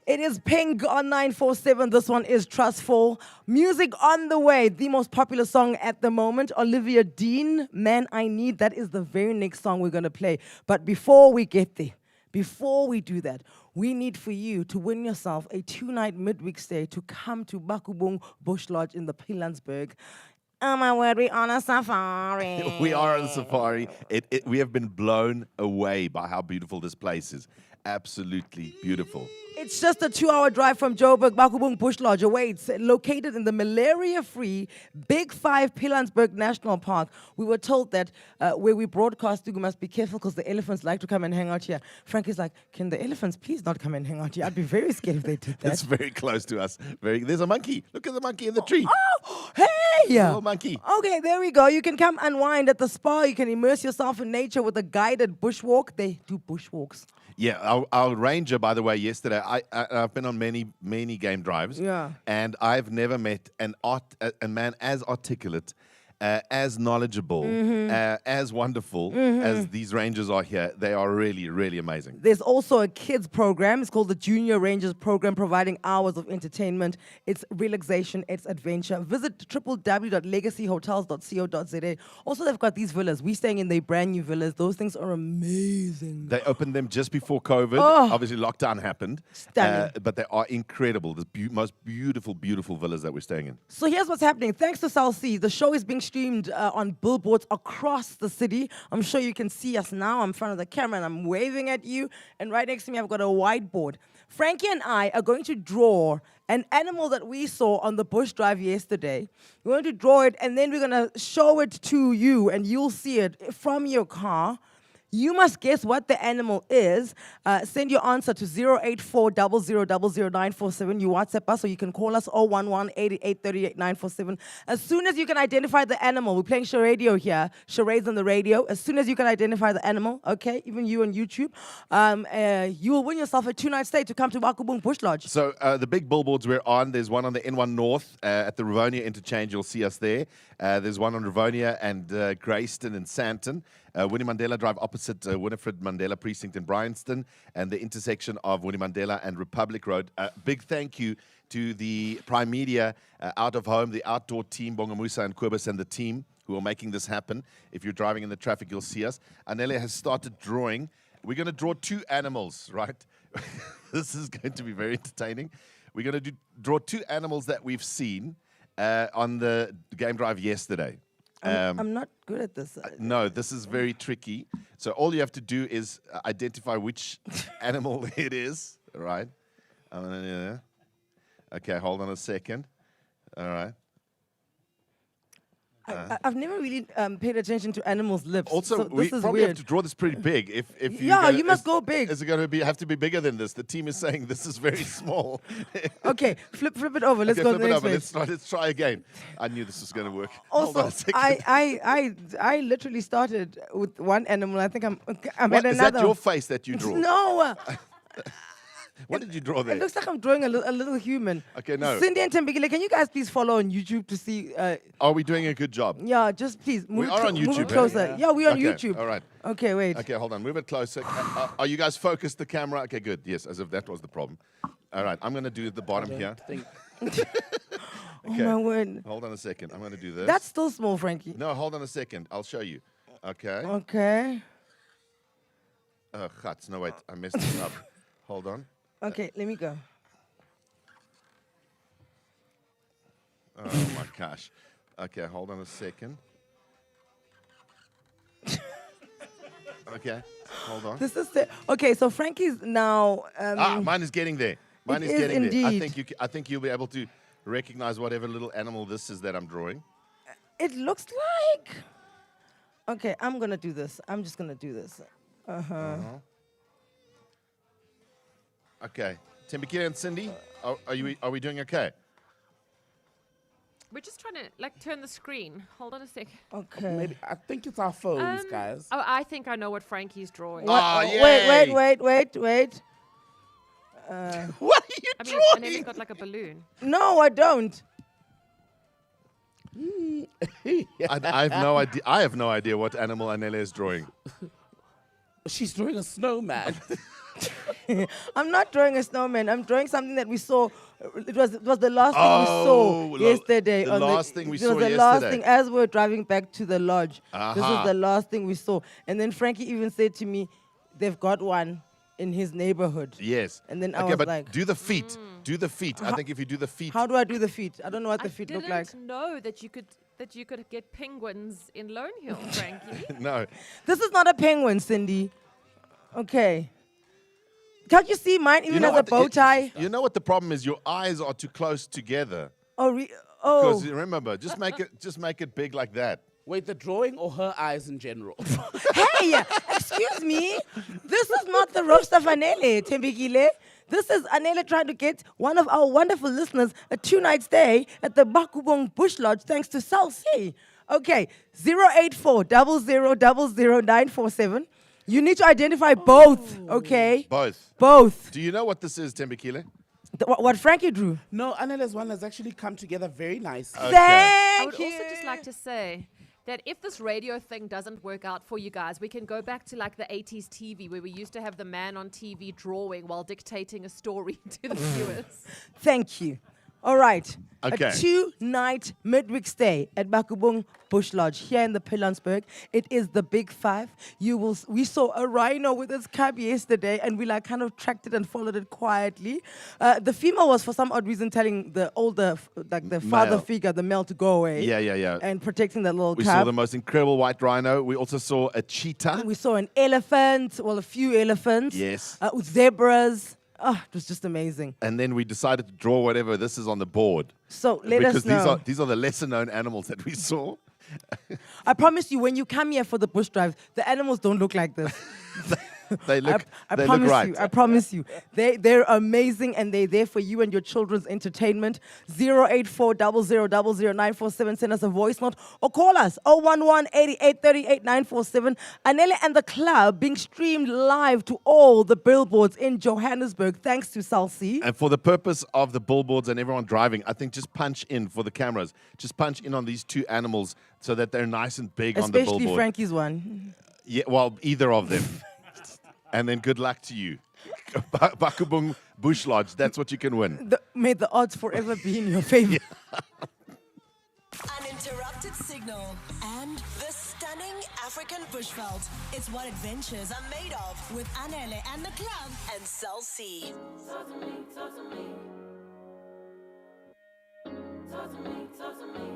Speaker 14: It is Pink on 947. This one is Trustful. Music on the way. The most popular song at the moment. Olivia Dean, Man I Need. That is the very next song we're going to play. But before we get there, before we do that, we need for you to win yourself a 2-night midweek stay to come to Bakubung Bush Lodge in the Pilansberg. Oh my word, we're on a safari.
Speaker 6: We are on a safari. We have been blown away by how beautiful this place is. Absolutely beautiful.
Speaker 14: It's just a 2-hour drive from Joburg. Bakubung Bush Lodge awaits, located in the malaria-free Big 5 Pilansberg National Park. We were told that where we broadcast, we must be careful because the elephants like to come and hang out here. Frankie's like, can the elephants please not come and hang out here? I'd be very scared if they did that.
Speaker 6: It's very close to us. There's a monkey. Look at the monkey in the tree.
Speaker 14: Oh, hey!
Speaker 6: Little monkey.
Speaker 14: Okay, there we go. You can come unwind at the spa. You can immerse yourself in nature with a guided bushwalk. They do bushwalks.
Speaker 6: Yeah, our ranger, by the way, yesterday, I've been on many game drives.
Speaker 14: Yeah.
Speaker 6: And I've never met a man as articulate, as knowledgeable, as wonderful as these rangers are here. They are really, really amazing.
Speaker 14: There's also a kids program. It's called the Junior Rangers Program, providing hours of entertainment. It's relaxation, it's adventure. Visit www.legacyhotels.co.za. Also, they've got these villas. We're staying in their brand new villas. Those things are amazing.
Speaker 6: They opened them just before COVID.
Speaker 14: Oh.
Speaker 6: Obviously, lockdown happened.
Speaker 14: Stunning.
Speaker 6: But they are incredible. The most beautiful, beautiful villas that we're staying in.
Speaker 14: So here's what's happening. Thanks to South Sea, the show is being streamed on billboards across the city. I'm sure you can see us now. I'm in front of the camera and I'm waving at you. And right next to me, I've got a whiteboard. Frankie and I are going to draw an animal that we saw on the bush drive yesterday. We're going to draw it and then we're going to show it to you and you'll see it from your car. You must guess what the animal is. Send your answer to 084 0000947. You WhatsApp us or you can call us 011 8838 947. As soon as you can identify the animal, we're playing charade here, charades on the radio. As soon as you can identify the animal, okay, even you on YouTube, you will win yourself a 2-night stay to come to Bakubung Bush Lodge.
Speaker 6: So the big billboards we're on, there's one on the N1 North at the Rivonia interchange. You'll see us there. There's one on Rivonia and Grayston and Santon. Winnie Mandela Drive opposite Winifred Mandela Precinct in Bryanston, and the intersection of Winnie Mandela and Republic Road. Big thank you to the Primedia Out of Home, the outdoor team, Bongamusa and Kobus and the team who are making this happen. If you're driving in the traffic, you'll see us. Anele has started drawing. We're going to draw 2 animals, right? This is going to be very entertaining. We're going to draw 2 animals that we've seen on the game drive yesterday.
Speaker 14: I'm not good at this.
Speaker 6: No, this is very tricky. So all you have to do is identify which animal it is, right? Okay, hold on a second. All right.
Speaker 14: I've never really paid attention to animals' lips.
Speaker 6: Also,
Speaker 14: so
Speaker 6: we
Speaker 14: this is
Speaker 6: probably
Speaker 14: weird.
Speaker 6: have to draw this pretty big. If
Speaker 14: you must go big.
Speaker 6: Is it going to have to be bigger than this? The team is saying this is very small.
Speaker 14: Okay, flip it over. Let's go to the next page.
Speaker 6: Let's try again. I knew this was going to work.
Speaker 14: Also, I literally started with one animal. I think I'm at another.
Speaker 6: Is that your face that you draw?
Speaker 14: No.
Speaker 6: What did you draw there?
Speaker 14: It looks like I'm drawing a little human.
Speaker 6: Okay, no.
Speaker 14: Cindy and Tembekile, can you guys please follow on YouTube to see?
Speaker 6: Are we doing a good job?
Speaker 14: Yeah, just please move.
Speaker 6: We are on YouTube.
Speaker 14: Move it closer. Yeah, we're on YouTube.
Speaker 6: All right.
Speaker 14: Okay, wait.
Speaker 6: Okay, hold on. Move it closer. Are you guys focused the camera? Okay, good. Yes, as if that was the problem. All right, I'm going to do the bottom here. Okay.
Speaker 14: Oh my word.
Speaker 6: Hold on a second. I'm going to do this.
Speaker 14: That's still small, Frankie.
Speaker 6: No, hold on a second. I'll show you. Okay.
Speaker 14: Okay.
Speaker 6: Guts. No, wait. I messed it up. Hold on.
Speaker 14: Okay, let me go.
Speaker 6: Oh my gosh. Okay, hold on a second. Okay, hold on.
Speaker 14: This is okay. So Frankie's now.
Speaker 6: Mine is getting there. Mine is
Speaker 14: is
Speaker 6: getting there.
Speaker 14: indeed.
Speaker 6: I think you'll be able to recognize whatever little animal this is that I'm drawing.
Speaker 14: It looks like. Okay, I'm gonna do this. I'm just gonna do this.
Speaker 6: Okay, Tembekile and Cindy, are we doing okay?
Speaker 7: We're just trying to turn the screen. Hold on a sec.
Speaker 14: Okay.
Speaker 23: Maybe I think it's our phones, guys.
Speaker 7: Oh, I think I know what Frankie's drawing.
Speaker 14: Wait.
Speaker 6: What are you drawing?
Speaker 7: Anele's got like a balloon.
Speaker 14: No, I don't.
Speaker 6: I have no idea. I have no idea what animal Anele is drawing.
Speaker 23: She's drawing a snowman.
Speaker 14: I'm not drawing a snowman. I'm drawing something that we saw. It was the last thing we saw yesterday.
Speaker 6: The last thing we saw
Speaker 14: It was the
Speaker 6: yesterday.
Speaker 14: last thing as we were driving back to the lodge. This
Speaker 6: Aha.
Speaker 14: is the last thing we saw. And then Frankie even said to me, they've got one in his neighborhood.
Speaker 6: Yes.
Speaker 14: And then I
Speaker 6: okay,
Speaker 14: was
Speaker 6: but
Speaker 14: like,
Speaker 6: do the feet. Do the feet. I think if you do the feet.
Speaker 14: how do I do the feet? I don't know what the feet
Speaker 7: I
Speaker 14: look like.
Speaker 7: didn't know that you could get penguins in Lone Hill, Frankie.
Speaker 6: No.
Speaker 14: This is not a penguin, Cindy. Okay. Can't you see mine even has a bow tie?
Speaker 6: You know what the problem is? Your eyes are too close together.
Speaker 14: Oh,
Speaker 6: Because remember, just make it big like that.
Speaker 23: Wait, the drawing or her eyes in general?
Speaker 14: Hey, excuse me. This is not the roast of Anele, Tembekile. This is Anele trying to get one of our wonderful listeners a 2-night stay at the Bakubong Bush Lodge thanks to Cell C. Okay, 084 00947. You need to identify both, okay?
Speaker 6: Both.
Speaker 14: Both.
Speaker 6: Do you know what this is, Tembekile?
Speaker 14: What Frankie drew?
Speaker 23: No, Anele's one has actually come together very nicely.
Speaker 6: Okay.
Speaker 7: I would also just like to say that if this radio thing doesn't work out for you guys, we can go back to like the 80s TV where we used to have the man on TV drawing while dictating a story to the viewers.
Speaker 14: Thank you. All right.
Speaker 6: Okay.
Speaker 14: A 2-night midweek stay at Bakubung Bush Lodge here in the Pilansberg. It is the Big Five. We saw a rhino with its cub yesterday, and we kind of tracked it and followed it quietly. The female was for some odd reason telling the older, the father
Speaker 6: Male.
Speaker 14: figure, the male, to go away.
Speaker 6: Yeah.
Speaker 14: And protecting the little
Speaker 6: We
Speaker 14: cub.
Speaker 6: saw the most incredible white rhino. We also saw a cheetah.
Speaker 14: We saw an elephant, well, a few elephants.
Speaker 6: Yes.
Speaker 14: Zebras. Oh, it was just amazing.
Speaker 6: And then we decided to draw whatever this is on the board.
Speaker 14: So let us know.
Speaker 6: Because these are the lesser known animals that we saw.
Speaker 14: I promise you, when you come here for the bush drive, the animals don't look like this.
Speaker 6: They look,
Speaker 14: I
Speaker 6: they
Speaker 14: promise
Speaker 6: look right.
Speaker 14: you. I promise you. They're amazing, and they're there for you and your children's entertainment. 084 00947. Send us a voice note or call us 011 88 38 947. Anele and the club being streamed live to all the billboards in Johannesburg thanks to Salsi.
Speaker 6: And for the purpose of the billboards and everyone driving, I think just punch in for the cameras. Just punch in on these two animals so that they're nice and big on the billboard.
Speaker 14: Especially Frankie's one.
Speaker 6: Yeah, well, either of them. And then good luck to you. Bakubung Bush Lodge, that's what you can win.
Speaker 14: May the odds forever be in your favor.
Speaker 10: Uninterrupted signal and the stunning African bushveld. It's what adventures are made of with Anele and the club and Cell C.
Speaker 24: Talk to me, talk to me. Talk to me, talk to me.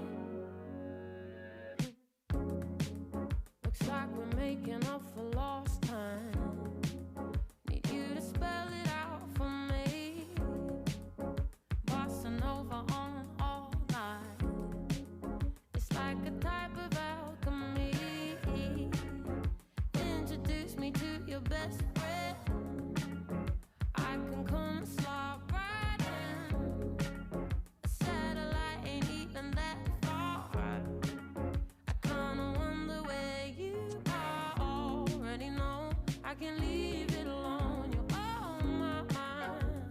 Speaker 24: Looks like we're making up for lost time. Need you to spell it out for me. Bossing over on all night. It's like a type of alchemy. Introduce me to your best friend. I can come and slide right in. A satellite ain't even that far. I kinda wonder where you are. Already know I can leave it alone. You're on my mind.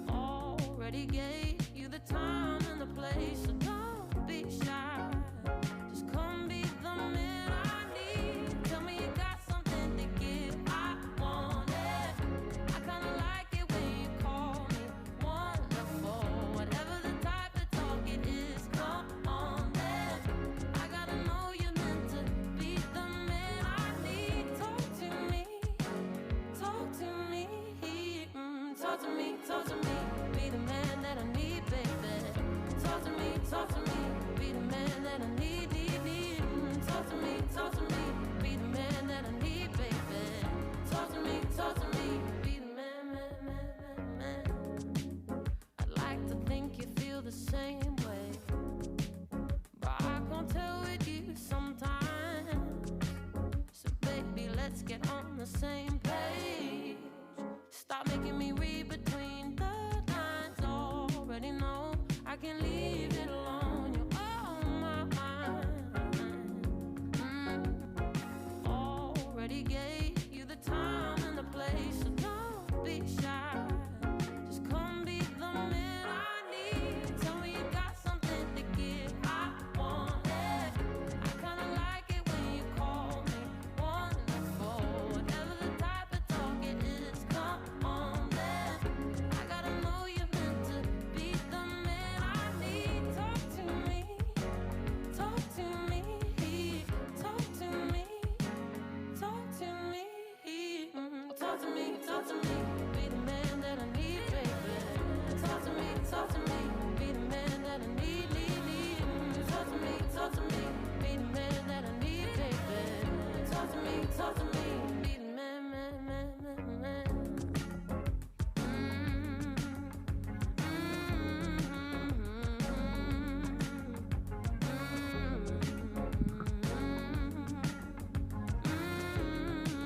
Speaker 24: Already gave you the time and the place, so don't be shy. Just come be the man I need. Tell me you got something to give. I want it. I kinda like it when you call me wonderful. Whatever the type of talk it is, come on then. I gotta know you're meant to be the man I need. Talk to me, talk to me, talk to me, talk to me. Be the man that I need, baby. Talk to me, be the man that I need. Talk to me, be the man that I need, baby. Talk to me, be the man. I'd like to think you feel the same way, but I can't tell with you sometimes. So baby, let's get on the same page. Stop making me read between the lines. Already know I can leave it alone. You're on my mind. Already gave you the time and the place, so don't be shy. Just come be the man I need. Tell me you got something to give. I want it. I kinda like it when you call me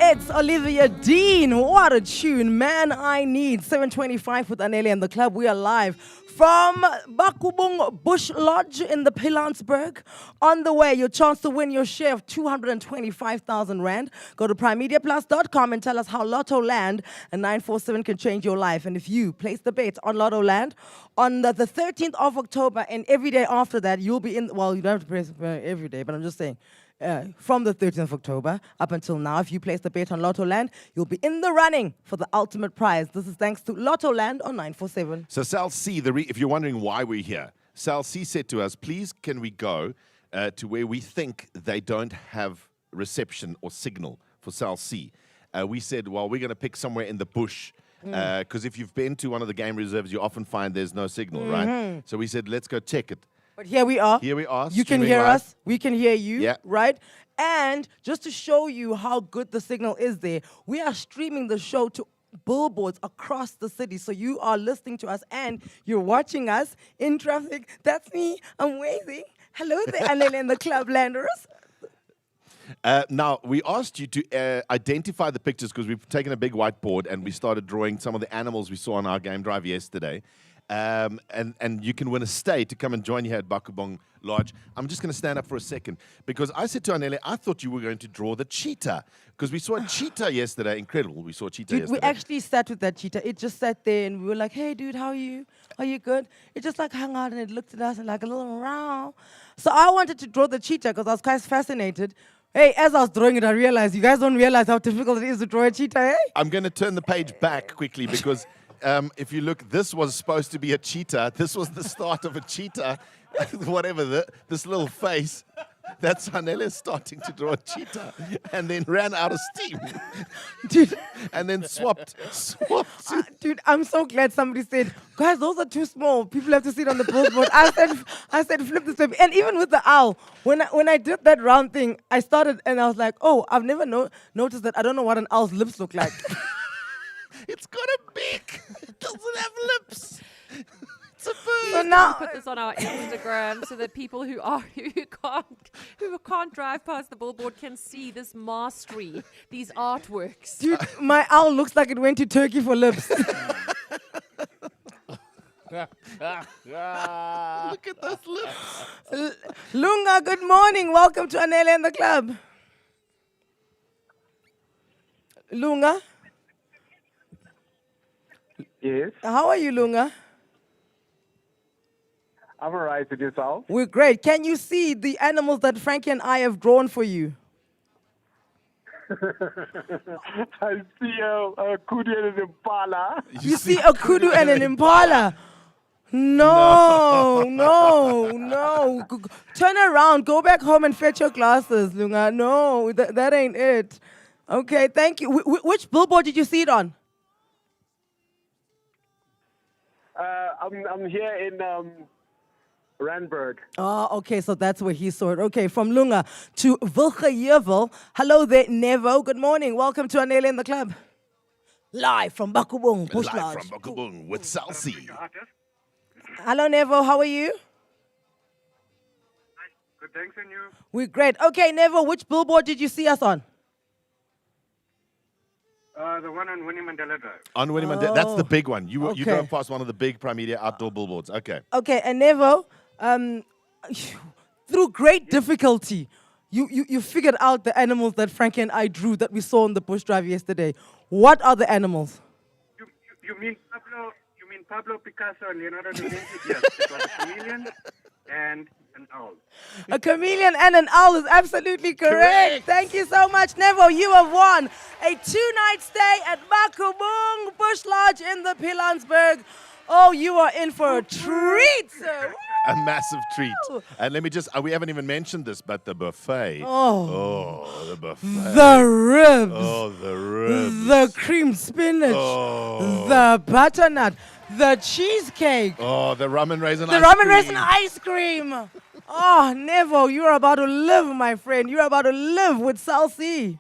Speaker 14: It's Olivia Dean. What a tune. Man, I Need. 7:25 with Anele and the club. We are live from Bakubung Bush Lodge in the Pilansberg. On the way, your chance to win your share of 225,000 Rand. Go to primediaplus.com and tell us how Lotto Land and 947 can change your life. And if you place the bet on Lotto Land on the 13th of October and every day after that, you'll be in, well, you don't have to place every day, but I'm just saying, from the 13th of October up until now, if you place the bet on Lotto Land, you'll be in the running for the ultimate prize. This is thanks to Lotto Land on 947.
Speaker 6: So Sal C, if you're wondering why we're here, Sal C said to us, please can we go to where we think they don't have reception or signal for Sal C. We said, well, we're going to pick somewhere in the bush because if you've been to one of the game reserves, you often find there's no signal, right? So we said, let's go check it.
Speaker 14: But here we are.
Speaker 6: Here we are.
Speaker 14: You can hear us. We can hear you.
Speaker 6: Yeah.
Speaker 14: Right? And just to show you how good the signal is there, we are streaming the show to billboards across the city. So you are listening to us and you're watching us in traffic. That's me. I'm waving. Hello there, Anele and the club landers.
Speaker 6: Now, we asked you to identify the pictures because we've taken a big whiteboard and we started drawing some of the animals we saw on our game drive yesterday. And you can win a stay to come and join you here at Bakubong Lodge. I'm just going to stand up for a second because I said to Anele, I thought you were going to draw the cheetah because we saw a cheetah yesterday. Incredible. We saw a cheetah yesterday.
Speaker 14: We actually sat with that cheetah. It just sat there and we were like, hey, dude, how are you? Are you good? It just like hung out and it looked at us and like a little row. So I wanted to draw the cheetah because I was quite fascinated. Hey, as I was drawing it, I realized you guys don't realize how difficult it is to draw a cheetah, eh?
Speaker 6: I'm going to turn the page back quickly because if you look, this was supposed to be a cheetah. This was the start of a cheetah. Whatever, this little face. That's Anele starting to draw a cheetah and then ran out of steam.
Speaker 14: Dude.
Speaker 6: And then swapped.
Speaker 14: Dude, I'm so glad somebody said, guys, those are too small. People have to sit on the billboard. I said, flip this baby. And even with the owl, when I did that round thing, I started and I was like, oh, I've never noticed that. I don't know what an owl's lips look like.
Speaker 6: It's got a beak. It doesn't have lips. It's a bird.
Speaker 7: So now put this on our Instagram so that people who can't drive past the billboard can see this mastery, these artworks.
Speaker 14: Dude, my owl looks like it went to Turkey for lips.
Speaker 6: Look at those lips.
Speaker 14: Lunga, good morning. Welcome to Anele and the club. Lunga?
Speaker 1: Yes.
Speaker 14: How are you, Lunga?
Speaker 1: I'm alright with yourself.
Speaker 14: We're great. Can you see the animals that Frankie and I have drawn for you?
Speaker 1: I see a kudu and an impala.
Speaker 14: You see a kudu and an impala? No. Turn around. Go back home and fetch your glasses, Lunga. No, that ain't it. Okay, thank you. Which billboard did you see it on?
Speaker 1: I'm here in Randburg.
Speaker 14: Oh, okay, so that's where he saw it. Okay, from Lunga to Wilgejevel. Hello there, Nevo. Good morning. Welcome to Anele in the club. Live from Bakubung, Bush Lodge.
Speaker 6: Live from Bakubung with Salsi.
Speaker 14: Hello, Nevo. How are you?
Speaker 1: Good, thanks, and you?
Speaker 14: We're great. Okay, Nevo, which billboard did you see us on?
Speaker 1: The one on Winnie Mandela Drive.
Speaker 6: On Winnie Mandela. That's the big one. You
Speaker 14: Okay.
Speaker 6: drove past one of the big Primedia outdoor billboards. Okay.
Speaker 14: Okay, and Nevo, through great difficulty, you figured out the animals that Frankie and I drew that we saw on the bush drive yesterday. What are the animals?
Speaker 1: You mean Pablo Picasso and Leonardo da Vinci? Yes, it was a chameleon and an owl.
Speaker 14: A chameleon and an owl is absolutely correct. Thank you so much, Nevo. You have won a 2-night stay at Bakubung Bush Lodge in the Pilansberg. Oh, you are in for a treat, sir.
Speaker 6: A massive treat. And let me just, we haven't even mentioned this, but the buffet.
Speaker 14: Oh,
Speaker 6: the buffet.
Speaker 14: The ribs.
Speaker 6: Oh, the ribs.
Speaker 14: The cream spinach.
Speaker 6: Oh.
Speaker 14: The butternut. The cheesecake.
Speaker 6: Oh, the rum and raisin
Speaker 14: The
Speaker 6: ice
Speaker 14: rum and
Speaker 6: cream.
Speaker 14: raisin ice cream. Oh, Nevo, you're about to live, my friend. You're about to live with Salsi.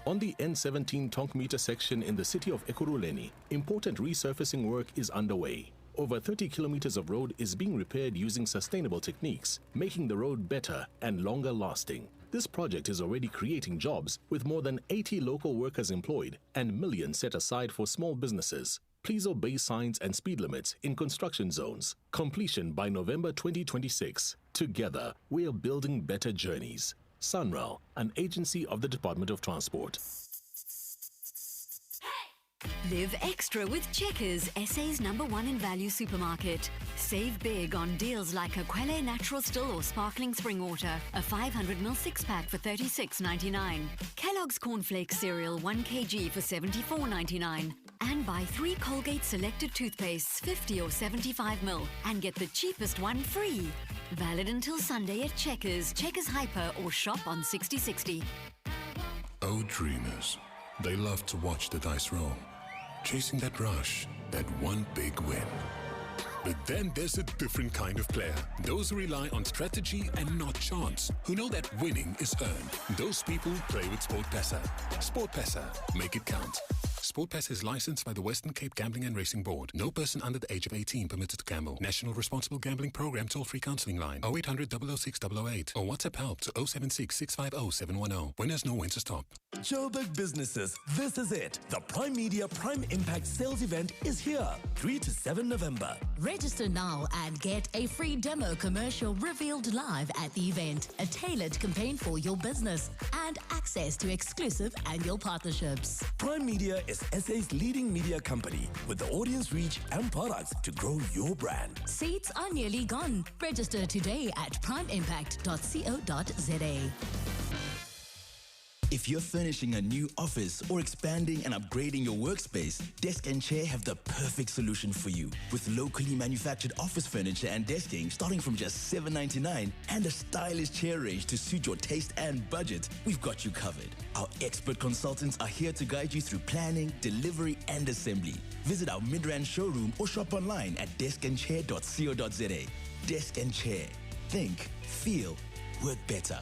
Speaker 3: On the N17 Tonk meter section in the city of Ekurhuleni, important resurfacing work is underway. over 30 kilometers of road is being repaired using sustainable techniques, making the road better and longer lasting. This project is already creating jobs with more than 80 local workers employed and millions set aside for small businesses. Please obey signs and speed limits in construction zones. Completion by November 2026. Together, we are building better journeys. Sunrail, an agency of the Department of Transport.
Speaker 5: Live extra with Checkers, SA's #1 in value supermarket. Save big on deals like a Quelle Natural Still or Sparkling Spring Water, a 500ml 6-pack for $36.99. Kellogg's Cornflakes cereal 1 kg for $74.99. And buy 3 Colgate selected toothpastes 50 or 75ml and get the cheapest one free. Valid until Sunday at Checkers, Checkers Hyper or shop on 6060.
Speaker 12: Oh, dreamers. They love to watch the dice roll, chasing that rush, that one big win. But then there's a different kind of player. Those who rely on strategy and not chance, who know that winning is earned. Those people play with SportPesa. SportPesa, make it count. SportPesa is licensed by the Western Cape Gambling and Racing Board. No person under the age of 18 permitted to gamble. National Responsible Gambling Program toll-free counseling line 0800 006 008 or WhatsApp help to 076 650 710. Winners know when to stop.
Speaker 15: Joburg businesses, this is it. The Primedia Prime Impact Sales Event is here, 3 to 7 November.
Speaker 17: Register now and get a free demo commercial revealed live at the event, a tailored campaign for your business, and access to exclusive annual partnerships.
Speaker 15: Primedia is SA's leading media company with the audience reach and products to grow your brand.
Speaker 17: Seats are nearly gone. Register today at primeimpact.co.za.
Speaker 15: If you're furnishing a new office or expanding and upgrading your workspace, Desk & Chair have the perfect solution for you. With locally manufactured office furniture and desking starting from just $7.99 and a stylish chair range to suit your taste and budget, we've got you covered. Our expert consultants are here to guide you through planning, delivery, and assembly. Visit our Midrand showroom or shop online at deskandchair.co.za. Desk & Chair. Think, feel, work better.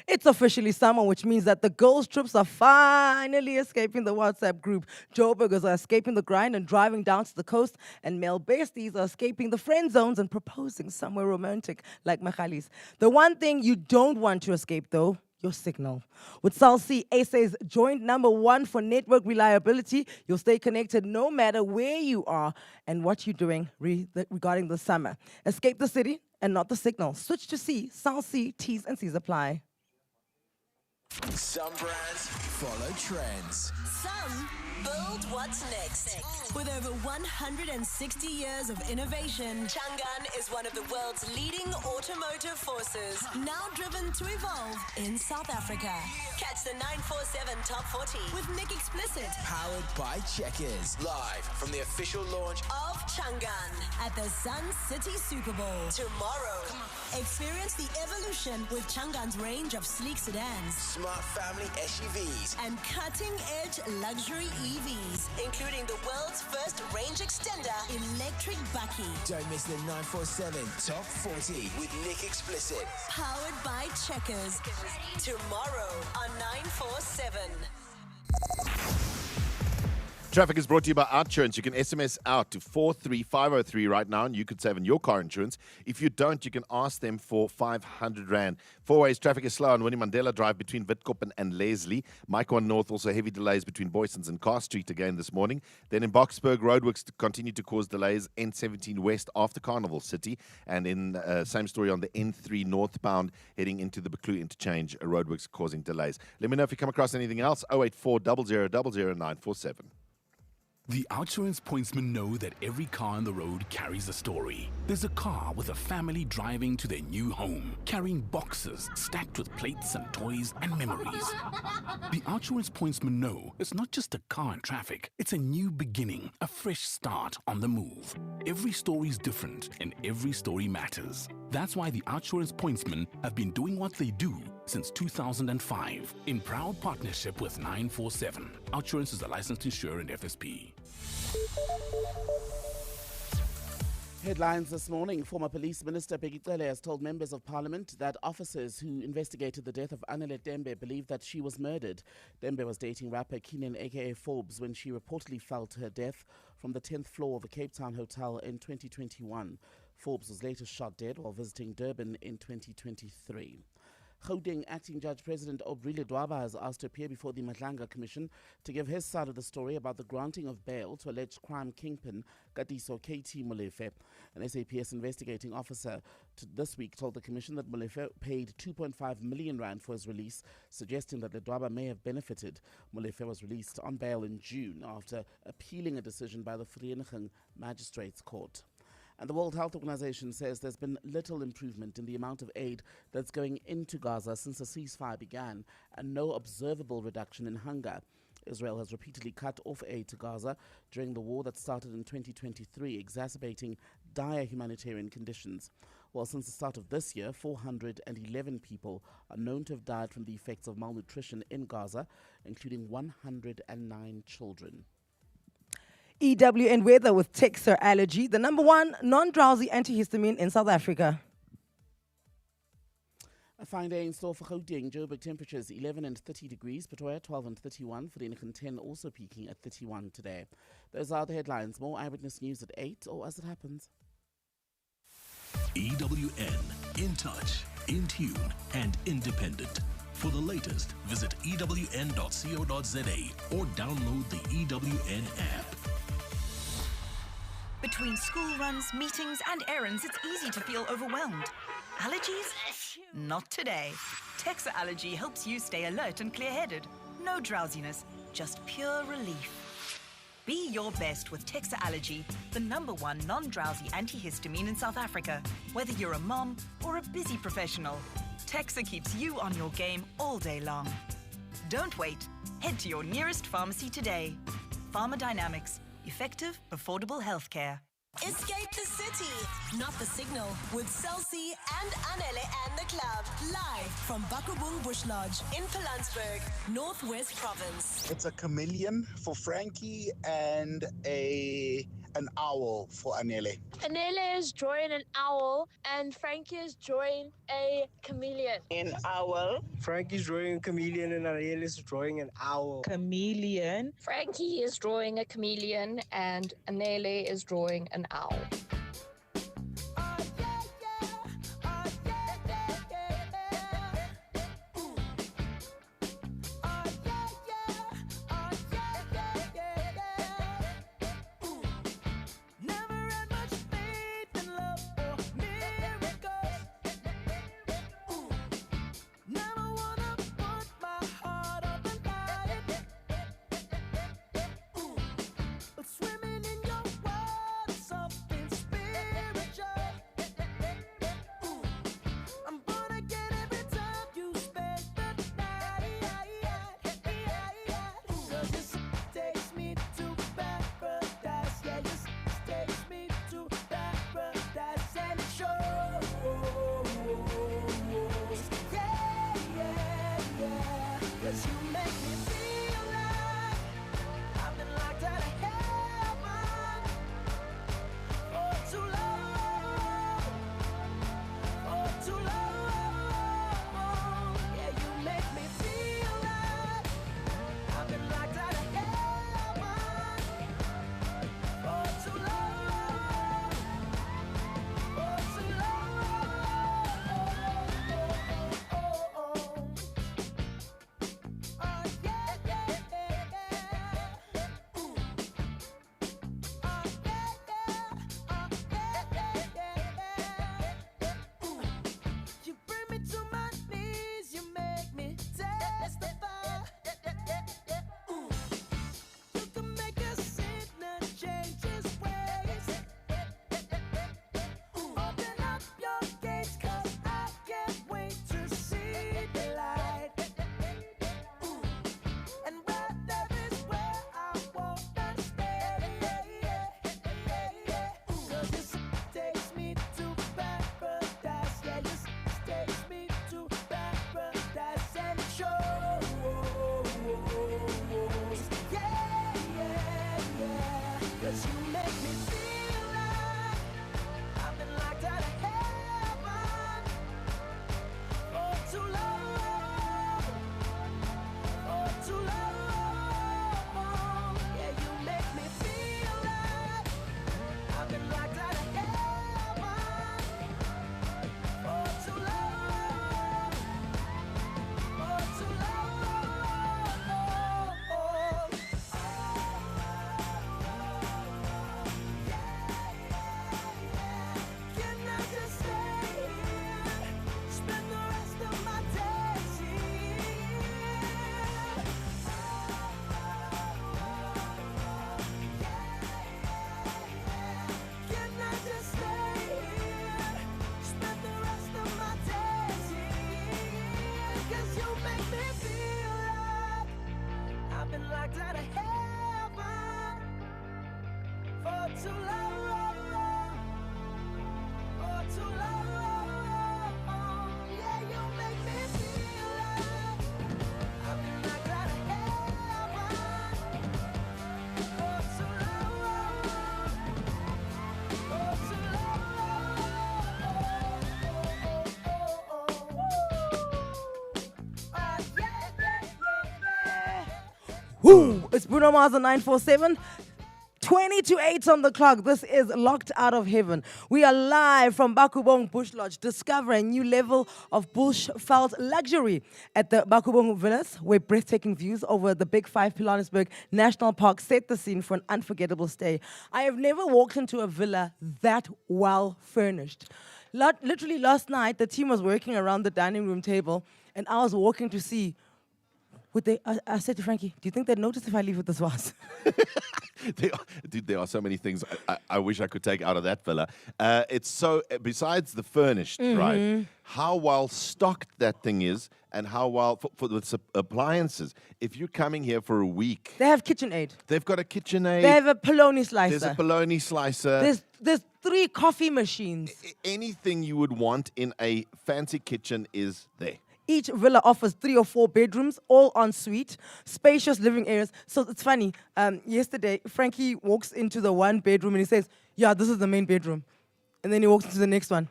Speaker 14: It's officially summer, which means that the girls' trips are finally escaping the WhatsApp group. Joburgers are escaping the grind and driving down to the coast, and male besties are escaping the friend zones and proposing somewhere romantic like Machalis. The one thing you don't want to escape, though, your signal. With Cell C, SA's joint #1 for network reliability, you'll stay connected no matter where you are and what you're doing regarding the summer. Escape the city and not the signal. Switch to C. Cell C, T's and C's apply.
Speaker 11: Some brands follow trends.
Speaker 10: Some build what's next. With over 160 years of innovation, Changan is one of the world's leading automotive forces, now driven to evolve in South Africa. Catch the 947 Top 40 with Nick Explicit,
Speaker 11: Powered by Checkers. Live from the official launch
Speaker 10: of Changan at the Sun City Super Bowl tomorrow. Experience the evolution with Changan's range of sleek sedans,
Speaker 11: smart family SUVs,
Speaker 10: and cutting-edge luxury EVs, including the world's first range extender, electric bakkie.
Speaker 11: Don't miss the 947 Top 40 with Nick Explicit.
Speaker 10: Powered by Checkers. Tomorrow on 947.
Speaker 6: Traffic is brought to you by Outsurance. You can SMS out to 43503 right now, and you could save on your car insurance. If you don't, you can ask them for 500 Rand. Four ways traffic is slow on Winnie Mandela Drive between Witkoppen and Leslie. Mike 1 North, also heavy delays between Boysons and Carr Street again this morning. Then in Boksburg, roadworks continue to cause delays. N17 West after Carnival City. And in same story on the N3 northbound heading into the Beclue interchange, roadworks causing delays. Let me know if you come across anything else. 084 00 947.
Speaker 3: The Outsurance pointsmen know that every car on the road carries a story. There's a car with a family driving to their new home, carrying boxes stacked with plates and toys and memories. The Outsurance pointsmen know it's not just a car in traffic, it's a new beginning, a fresh start on the move. Every story's different and every story matters. That's why the Outsurance pointsmen have been doing what they do since 2005 in proud partnership with 947. Outsurance is a licensed insurer and FSP.
Speaker 23: Headlines this morning. Former Police Minister Bheki Cele has told members of parliament that officers who investigated the death of Anele Dembe believe that she was murdered. Dembe was dating rapper Keenan aka Forbes when she reportedly fell to her death from the 10th floor of a Cape Town hotel in 2021. Forbes was later shot dead while visiting Durban in 2023. Gauteng Acting Judge President Aubrey Ledwaba has asked to appear before the Madlanga Commission to give his side of the story about the granting of bail to alleged crime kingpin Katiso KT Molefe. An SAPS investigating officer this week told the Commission that Molefe paid 2.5 million rand for his release, suggesting that Ledwaba may have benefited. Molefe was released on bail in June after appealing a decision by the Vereeniging Magistrates Court. And the World Health Organization says there's been little improvement in the amount of aid that's going into Gaza since the ceasefire began, and no observable reduction in hunger. Israel has repeatedly cut off aid to Gaza during the war that started in 2023, exacerbating dire humanitarian conditions. Well, since the start of this year, 411 people are known to have died from the effects of malnutrition in Gaza, including 109 children.
Speaker 14: EWN weather with Texer Allergy, the #1 non-drowsy antihistamine in South Africa.
Speaker 23: A fine day in store for Gauteng. Joburg temperatures 11 and 30 degrees. Pretoria 12 and 31. Vereeniging 10 also peaking at 31 today. Those are the headlines. More Eyewitness News at 8 or as it happens.
Speaker 12: EWN, in touch, in tune, and independent. For the latest, visit ewn.co.za or download the EWN app.
Speaker 2: Between school runs, meetings, and errands, it's easy to feel overwhelmed. Allergies? Not today. Texer Allergy helps you stay alert and clear-headed. No drowsiness, just pure relief. Be your best with Texer Allergy, the #1 non-drowsy antihistamine in South Africa. Whether you're a mom or a busy professional, Texer keeps you on your game all day long. Don't wait. Head to your nearest pharmacy today. Pharmacodynamics. Effective, affordable healthcare.
Speaker 10: Escape the city, not the signal, with Celsi and Anele and the club. Live from Bakubung Bush Lodge in Pilansberg, Northwest Province.
Speaker 18: It's a chameleon for Frankie and an owl for Anele.
Speaker 19: Anele is drawing an owl and Frankie is drawing a chameleon.
Speaker 20: An owl. Frankie's drawing a chameleon and Anele is drawing an owl.
Speaker 19: Chameleon. Frankie is drawing a chameleon and Anele is drawing an owl.
Speaker 14: Woo! It's Bruno Mars on 947. 20 to 8 on the clock. This is Locked Out of Heaven. We are live from Bakubong Bush Lodge. Discover a new level of bush-felt luxury at the Bakubong Villas, where breathtaking views over the Big Five Pilanesberg National Park set the scene for an unforgettable stay. I have never walked into a villa that well furnished. Literally last night, the team was working around the dining room table, and I was walking to see. I said to Frankie, do you think they'd notice if I leave with this vase?
Speaker 6: Dude, there are so many things I wish I could take out of that villa. It's so, besides the furnished, right, how well stocked that thing is and how well, for the appliances, if you're coming here for a week.
Speaker 14: They have KitchenAid.
Speaker 6: They've got a KitchenAid.
Speaker 14: They have a polony slicer.
Speaker 6: There's a polony slicer.
Speaker 14: There's 3 coffee machines.
Speaker 6: Anything you would want in a fancy kitchen is there.
Speaker 14: Each villa offers 3 or 4 bedrooms, all en suite, spacious living areas. So it's funny. Yesterday, Frankie walks into the 1 bedroom and he says, "Yeah, this is the main bedroom." And then he walks into the next one.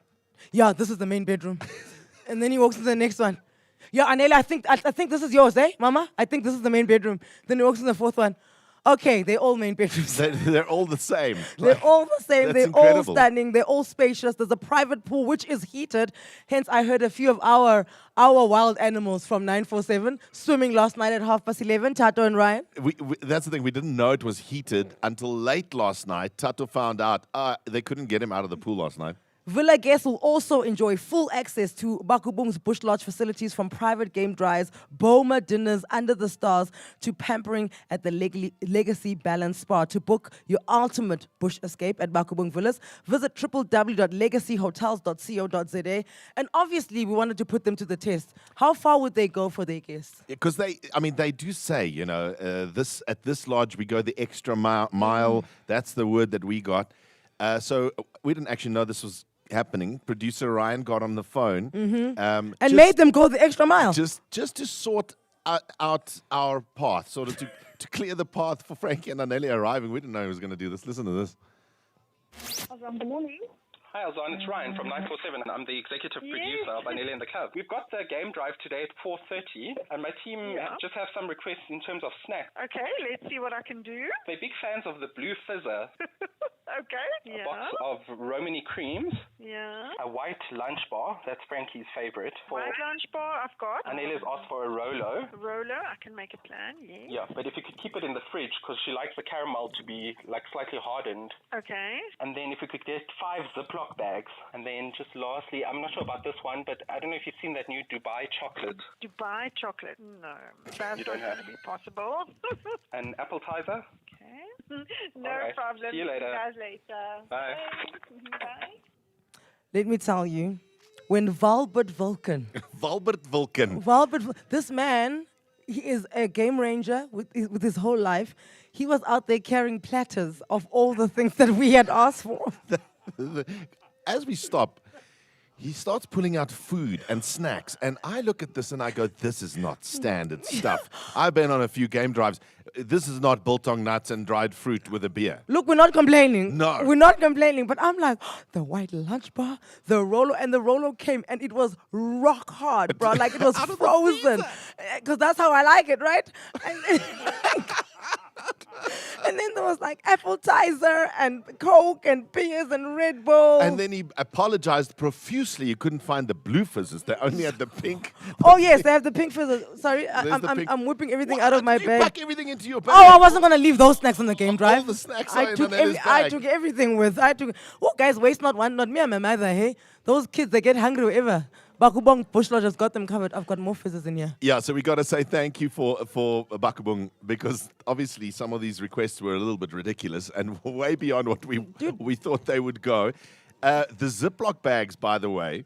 Speaker 14: "Yeah, this is the main bedroom." And then he walks into the next one. "Yeah, Anele, I think this is yours, eh, Mama? I think this is the main bedroom." Then he walks in the 4th one. Okay, they're all main bedrooms.
Speaker 6: They're all the same.
Speaker 14: They're all the same. They're
Speaker 6: incredible.
Speaker 14: all stunning. They're all spacious. There's a private pool which is heated. Hence, I heard a few of our wild animals from 947 swimming last night at 11:30. Tato and Ryan.
Speaker 6: That's the thing. We didn't know it was heated until late last night. Tato found out they couldn't get him out of the pool last night.
Speaker 14: Villa guests will also enjoy full access to Bakubong's Bush Lodge facilities, from private game drives, Boma dinners under the stars, to pampering at the Legacy Balance Spa. To book your ultimate bush escape at Bakubong Villas, visit www.legacyhotels.co.za. And obviously, we wanted to put them to the test. How far would they go for their guests?
Speaker 6: Because they do say, this at this lodge we go the extra mile. That's the word that we got. So we didn't actually know this was happening. Producer Ryan got on the phone
Speaker 14: and made them go the extra mile.
Speaker 6: Just to sort out our path, sort of to clear the path for Frankie and Anele arriving. We didn't know he was going to do this. Listen to this.
Speaker 4: Good morning. Hi, Alzan. It's Ryan from 947, and I'm the executive producer of Anele and the Club. We've got the game drive today at 4:30, and my team just have some requests in terms of snacks.
Speaker 9: Okay, let's see what I can do.
Speaker 4: They're big fans of the Blue Fizzer.
Speaker 9: Okay.
Speaker 4: A box of Romany creams.
Speaker 9: Yeah.
Speaker 4: A white lunch bar. That's Frankie's favorite.
Speaker 9: White lunch bar, I've got.
Speaker 4: Anele's asked for a Rolo.
Speaker 9: Rolo, I can make a plan, yes.
Speaker 4: Yeah, but if you could keep it in the fridge, because she likes the caramel to be like slightly hardened.
Speaker 9: Okay.
Speaker 4: And then if we could get 5 Ziploc bags. And then just lastly, I'm not sure about this one, but I don't know if you've seen that new Dubai chocolate.
Speaker 9: Dubai chocolate? No. That's
Speaker 4: You don't
Speaker 9: not
Speaker 4: have
Speaker 9: going to be possible.
Speaker 4: An appetizer?
Speaker 9: Okay. No
Speaker 4: All right.
Speaker 9: problem.
Speaker 4: See you later.
Speaker 9: Guys later.
Speaker 4: Bye.
Speaker 9: Bye.
Speaker 14: Let me tell you, when Valbert Vulcan, this man, he is a game ranger with his whole life. He was out there carrying platters of all the things that we had asked for.
Speaker 6: As we stop, he starts pulling out food and snacks. And I look at this and I go, this is not standard stuff. I've been on a few game drives. This is not biltong nuts and dried fruit with a beer.
Speaker 14: Look, we're not complaining.
Speaker 6: No.
Speaker 14: We're not complaining. But I'm like, the white lunch bar, the Rolo, and the Rolo came and it was rock hard, bro. Like it was frozen. Because that's how I like it, right? And then there was like appetizer and Coke and beers and Red Bull.
Speaker 6: And then he apologized profusely. He couldn't find the blue fizzes. They only had the pink.
Speaker 14: Oh, yes, they have the pink fizzes. Sorry, I'm whipping everything out of my bag.
Speaker 6: Pack everything into your bag.
Speaker 14: Oh, I wasn't going to leave those snacks on the game drive.
Speaker 6: All the snacks
Speaker 14: I
Speaker 6: are
Speaker 14: took
Speaker 6: in Anele's
Speaker 14: I
Speaker 6: bag.
Speaker 14: took everything with. Oh, guys, waste not one, not me and my mother, hey? Those kids, they get hungry wherever. Bakubong Bush Lodge has got them covered. I've got more fizzes in here.
Speaker 6: Yeah, so we got to say thank you for Bakubong, because obviously some of these requests were a little bit ridiculous and way beyond what we thought they would go. The Ziploc bags, by the way,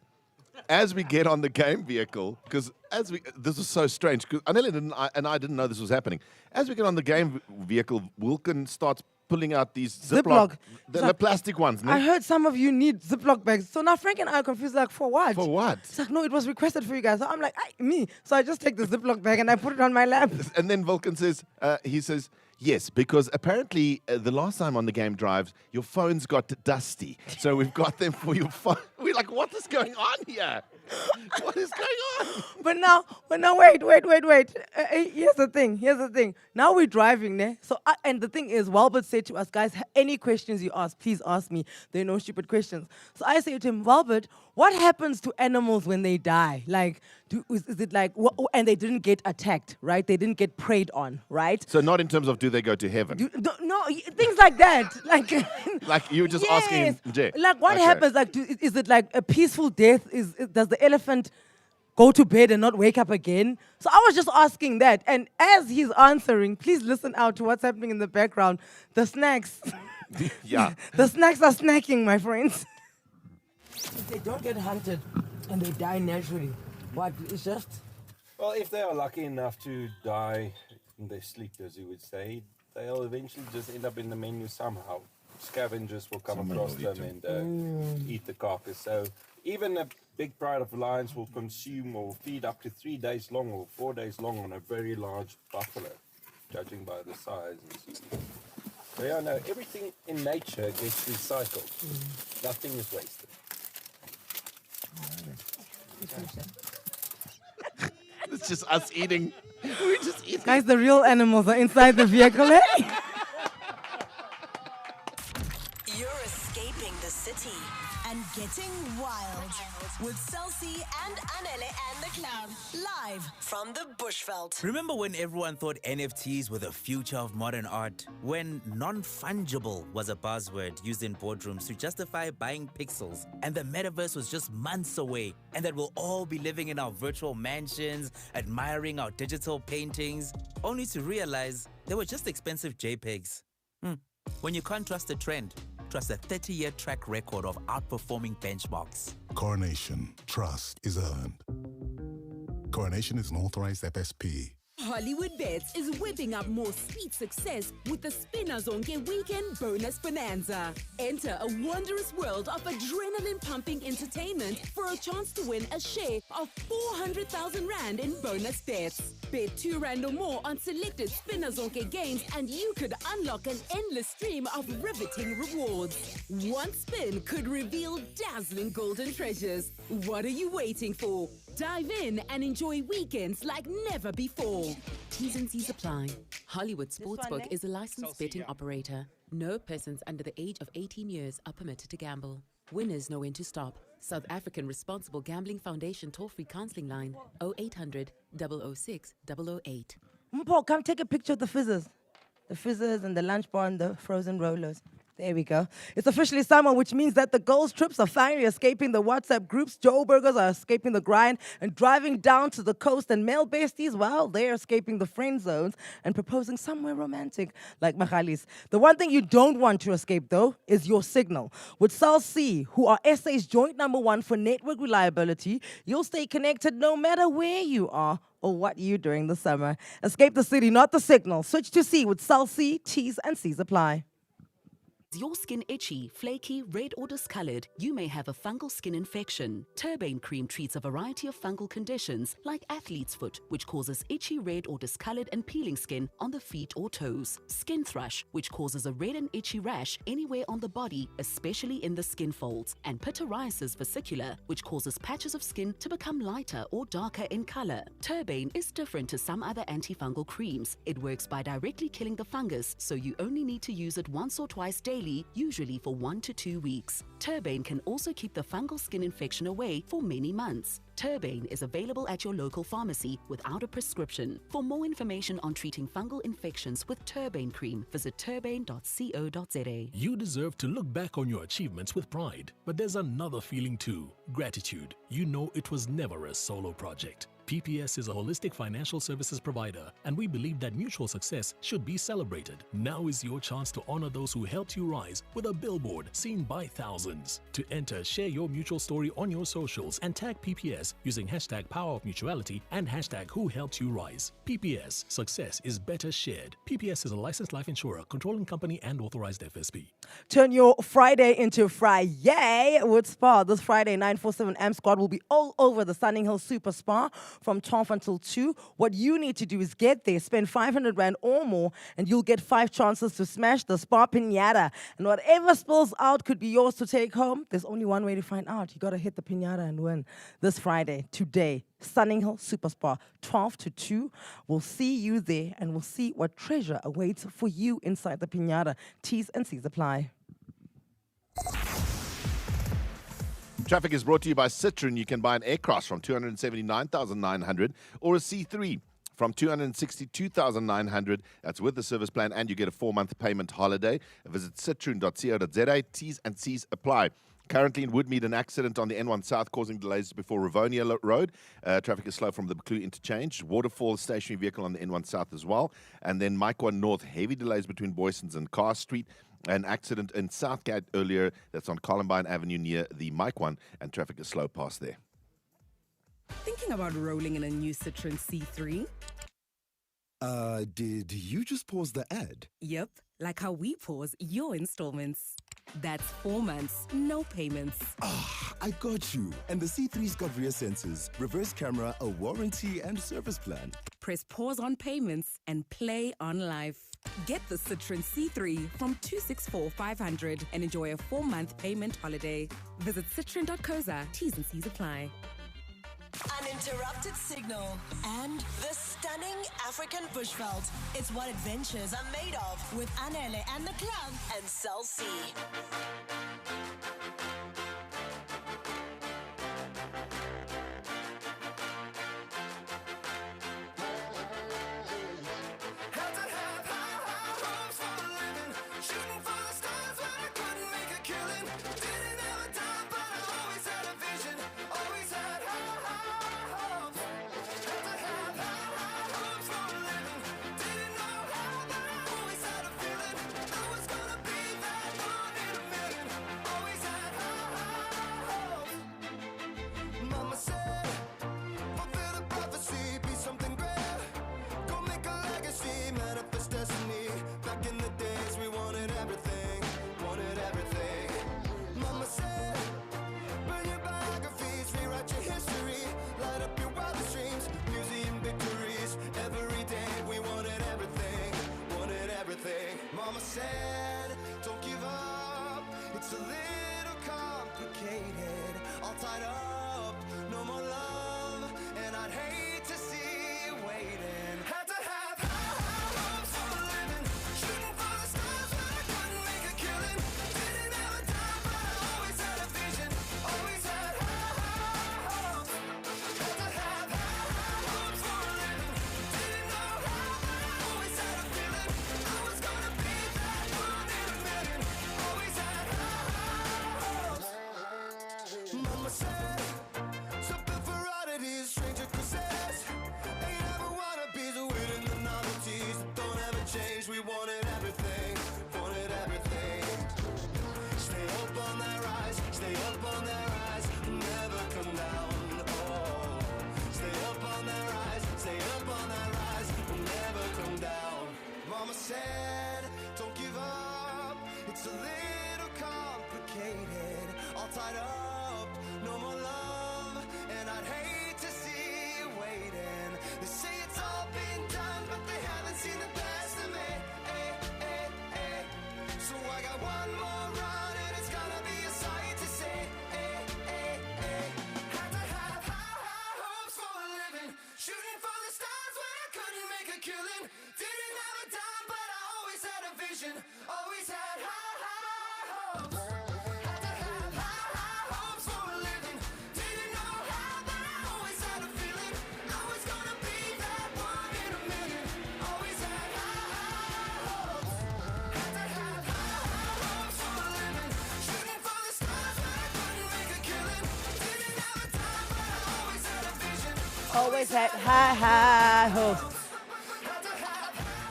Speaker 6: as we get on the game vehicle, because this was so strange, because Anele and I didn't know this was happening. As we get on the game vehicle, Wilkin starts pulling out these
Speaker 14: Ziploc.
Speaker 6: the plastic ones.
Speaker 14: I heard some of you need Ziploc bags. So now Frank and I are confused, like, for what?
Speaker 6: For what?
Speaker 14: It's like, no, it was requested for you guys. So I'm like, me. So I just take the Ziploc bag and I put it on my lap.
Speaker 6: And then Vulcan says, yes, because apparently the last time on the game drives, your phones got dusty. So we've got them for your phone. We're like, what is going on here? What is going on?
Speaker 14: But now, wait. Here's the thing. Now we're driving there. So, and the thing is, Walbert said to us, guys, any questions you ask, please ask me. There are no stupid questions. So I say to him, Walbert, what happens to animals when they die? Like, is it like, and they didn't get attacked, right? They didn't get preyed on, right?
Speaker 6: So not in terms of do they go to heaven?
Speaker 14: No, things like that. Like,
Speaker 6: like you were just asking him, Jay.
Speaker 14: Like, what happens? Like, is it like a peaceful death? Does the elephant go to bed and not wake up again? So I was just asking that. And as he's answering, please listen out to what's happening in the background. The snacks.
Speaker 6: Yeah.
Speaker 14: The snacks are snacking, my friends. If they don't get hunted and they die naturally, what? It's just...
Speaker 16: Well, if they are lucky enough to die in their sleep, as you would say, they'll eventually just end up in the menu somehow. Scavengers will come across them and eat the carcass. So even a big pride of lions will consume or feed up to 3 days long or 4 days long on a very large buffalo, judging by the size. So yeah, no, everything in nature gets recycled. Nothing is wasted.
Speaker 6: It's just us eating. We're just eating.
Speaker 14: Guys, the real animals are inside the vehicle, eh?
Speaker 8: You're escaping the city
Speaker 10: and getting wild with Celsi and Anele and the Clown live
Speaker 8: from the Bushveld.
Speaker 15: Remember when everyone thought NFTs were the future of modern art? When non-fungible was a buzzword used in boardrooms to justify buying pixels, and the metaverse was just months away, and that we'll all be living in our virtual mansions, admiring our digital paintings, only to realize they were just expensive JPEGs. When you can't trust a trend, trust a 30-year track record of outperforming benchmarks.
Speaker 12: Coronation. Trust is earned. Coronation is an authorized FSP.
Speaker 13: Hollywood Bets is whipping up more sweet success with the Spinners Zonke Weekend Bonus Bonanza. Enter a wondrous world of adrenaline-pumping entertainment for a chance to win a share of 400,000 Rand in bonus bets. Bet 2 Rand or more on selected Spinners Zonke games and you could unlock an endless stream of riveting rewards. One spin could reveal dazzling golden treasures. What are you waiting for? Dive in and enjoy weekends like never before.
Speaker 21: T's and C's apply. Hollywood Sportsbook is a licensed betting operator. No persons under the age of 18 years are permitted to gamble. Winners know when to stop. South African Responsible Gambling Foundation toll-free counseling line 0800 006 008.
Speaker 14: Mpo, come take a picture of the fizzers. The fizzers and the lunch bar and the frozen rollers. There we go. It's officially summer, which means that the girls' trips are finally escaping the WhatsApp groups. Joburgers are escaping the grind and driving down to the coast. And male besties, well, they're escaping the friend zones and proposing somewhere romantic, like Machalis. The one thing you don't want to escape, though, is your signal. With Cell C, who are SA's joint #1 for network reliability, you'll stay connected no matter where you are or what you're doing this summer. Escape the city, not the signal. Switch to C with Cell C. T's and C's apply.
Speaker 22: Is your skin itchy, flaky, red or discolored? You may have a fungal skin infection. Turbane cream treats a variety of fungal conditions like athlete's foot, which causes itchy, red or discolored and peeling skin on the feet or toes. Skin thrush, which causes a red and itchy rash anywhere on the body, especially in the skin folds. And pityriasis versicolor, which causes patches of skin to become lighter or darker in color. Turbane is different to some other antifungal creams. It works by directly killing the fungus, so you only need to use it once or twice daily, usually for 1 to 2 weeks. Turbane can also keep the fungal skin infection away for many months. Turbane is available at your local pharmacy without a prescription. For more information on treating fungal infections with Turbane cream, visit turbane.co.za.
Speaker 3: You deserve to look back on your achievements with pride, but there's another feeling too: gratitude. You know it was never a solo project.
Speaker 1: PPS is a holistic financial services provider, and we believe that mutual success should be celebrated. Now is your chance to honor those who helped you rise with a billboard seen by thousands. To enter, share your mutual story on your socials and tag PPS using hashtag Power of Mutuality and hashtag Who Helped You Rise. PPS, success is better shared. PPS is a licensed life insurer, controlling company and authorized FSP.
Speaker 14: Turn your Friday into Friday with Spa. This Friday, 947 M Squad will be all over the Sunning Hill Super Spa from 12 until 2. What you need to do is get there, spend 500 Rand or more, and you'll get 5 chances to smash the Spa Pinata. And whatever spills out could be yours to take home. There's only one way to find out. You got to hit the Pinata and win. This Friday, today, Sunning Hill Super Spa, 12 to 2. We'll see you there, and we'll see what treasure awaits for you inside the Pinata. T's and C's apply.
Speaker 6: Traffic is brought to you by Citroen. You can buy an Aircross from 279,900 or a C3 from 262,900. That's with the service plan, and you get a 4-month payment holiday. Visit citroen.co.za. T's and C's apply. Currently in Woodmead, an accident on the N1 South causing delays before Rivonia Road. Traffic is slow from the Buccleuch interchange. Waterfall stationary vehicle on the N1 South as well. And then Mike 1 North, heavy delays between Boysons and Carr Street. An accident in Southgate earlier that's on Columbine Avenue near the Mike 1, and traffic is slow past there.
Speaker 5: Thinking about rolling in a new Citroen C3?
Speaker 7: Did you just pause the ad?
Speaker 5: Yep, like how we pause your installments. That's 4 months, no payments.
Speaker 7: I got you. And the C3's got rear sensors, reverse camera, a warranty, and service plan.
Speaker 5: Press pause on payments and play on life. Get the Citroen C3 from 264,500 and enjoy a 4-month payment holiday. Visit citroen.co.za. T's and C's apply.
Speaker 8: Uninterrupted signal and the stunning African bushveld. It's what adventures are made of with Anele and the club and Cell C.
Speaker 11: Mama said, don't give up, it's a little complicated, all tied up, no more love, and I'd hate to see you waiting. Had to have high hopes for a living, shooting for the stars when I couldn't make a killing, didn't have a dime but I always had a vision, always had high hopes. Had to have high hopes for a living, didn't know how but I always had a feeling I was gonna be that one in a million, always had high hopes. Mama said, something for oddities, stranger cruises, ain't ever wannabes, waiting the novelties that don't ever change. We wanted everything, wanted everything. Stay up on that rise, stay up on that rise, never come down. Oh, stay up on that rise, stay up on that rise, never come down. Mama said, don't give up, it's a little complicated, all tied up, no more love, and I'd hate to see you waiting. They say it's all been done, but they haven't seen the best of me. So I got one more run, and it's gonna be a sight to see. Had to have high hopes for a living, shooting for the stars when I couldn't make a killing. Didn't have a dime, but I always had a vision, always had high hopes. Had to have high hopes for a living, didn't know how, but I always had a feeling I was gonna be that one in a million, always had high hopes. Had to have high hopes for a living, shooting for the stars when I couldn't make a killing. Didn't have a dime, but I always had a vision,
Speaker 14: Always had high hopes.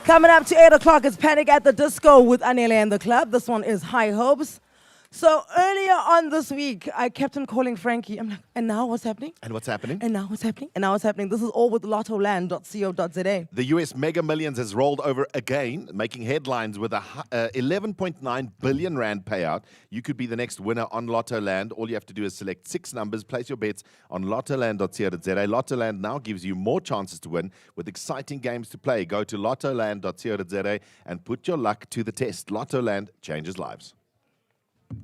Speaker 14: Coming up to 8 o'clock is Panic at the Disco with Anele and the Club. This one is High Hopes. So earlier on this week, I kept on calling Frankie. I'm like, and now what's happening?
Speaker 6: And what's happening?
Speaker 14: And now what's happening? And now what's happening? This is all with lottoland.co.za.
Speaker 6: The US Mega Millions has rolled over again, making headlines with a 11.9 billion rand payout. You could be the next winner on Lottoland. All you have to do is select 6 numbers, place your bets on lottoland.co.za. Lottoland now gives you more chances to win with exciting games to play. Go to lottoland.co.za and put your luck to the test. Lottoland changes lives.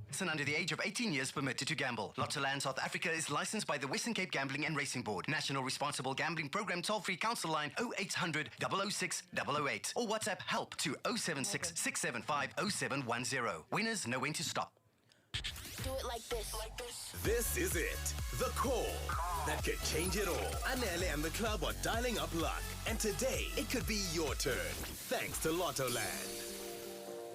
Speaker 2: Person under the age of 18 years permitted to gamble. Lottoland South Africa is licensed by the Western Cape Gambling and Racing Board. National Responsible Gambling Program toll-free council line 0800 006 008 or WhatsApp help to 076 675 0710. Winners know when to stop.
Speaker 8: Do it like this.
Speaker 7: This is it. The call that could change it all. Anele and the club are dialing up luck. And today, it could be your turn. Thanks to Lottoland.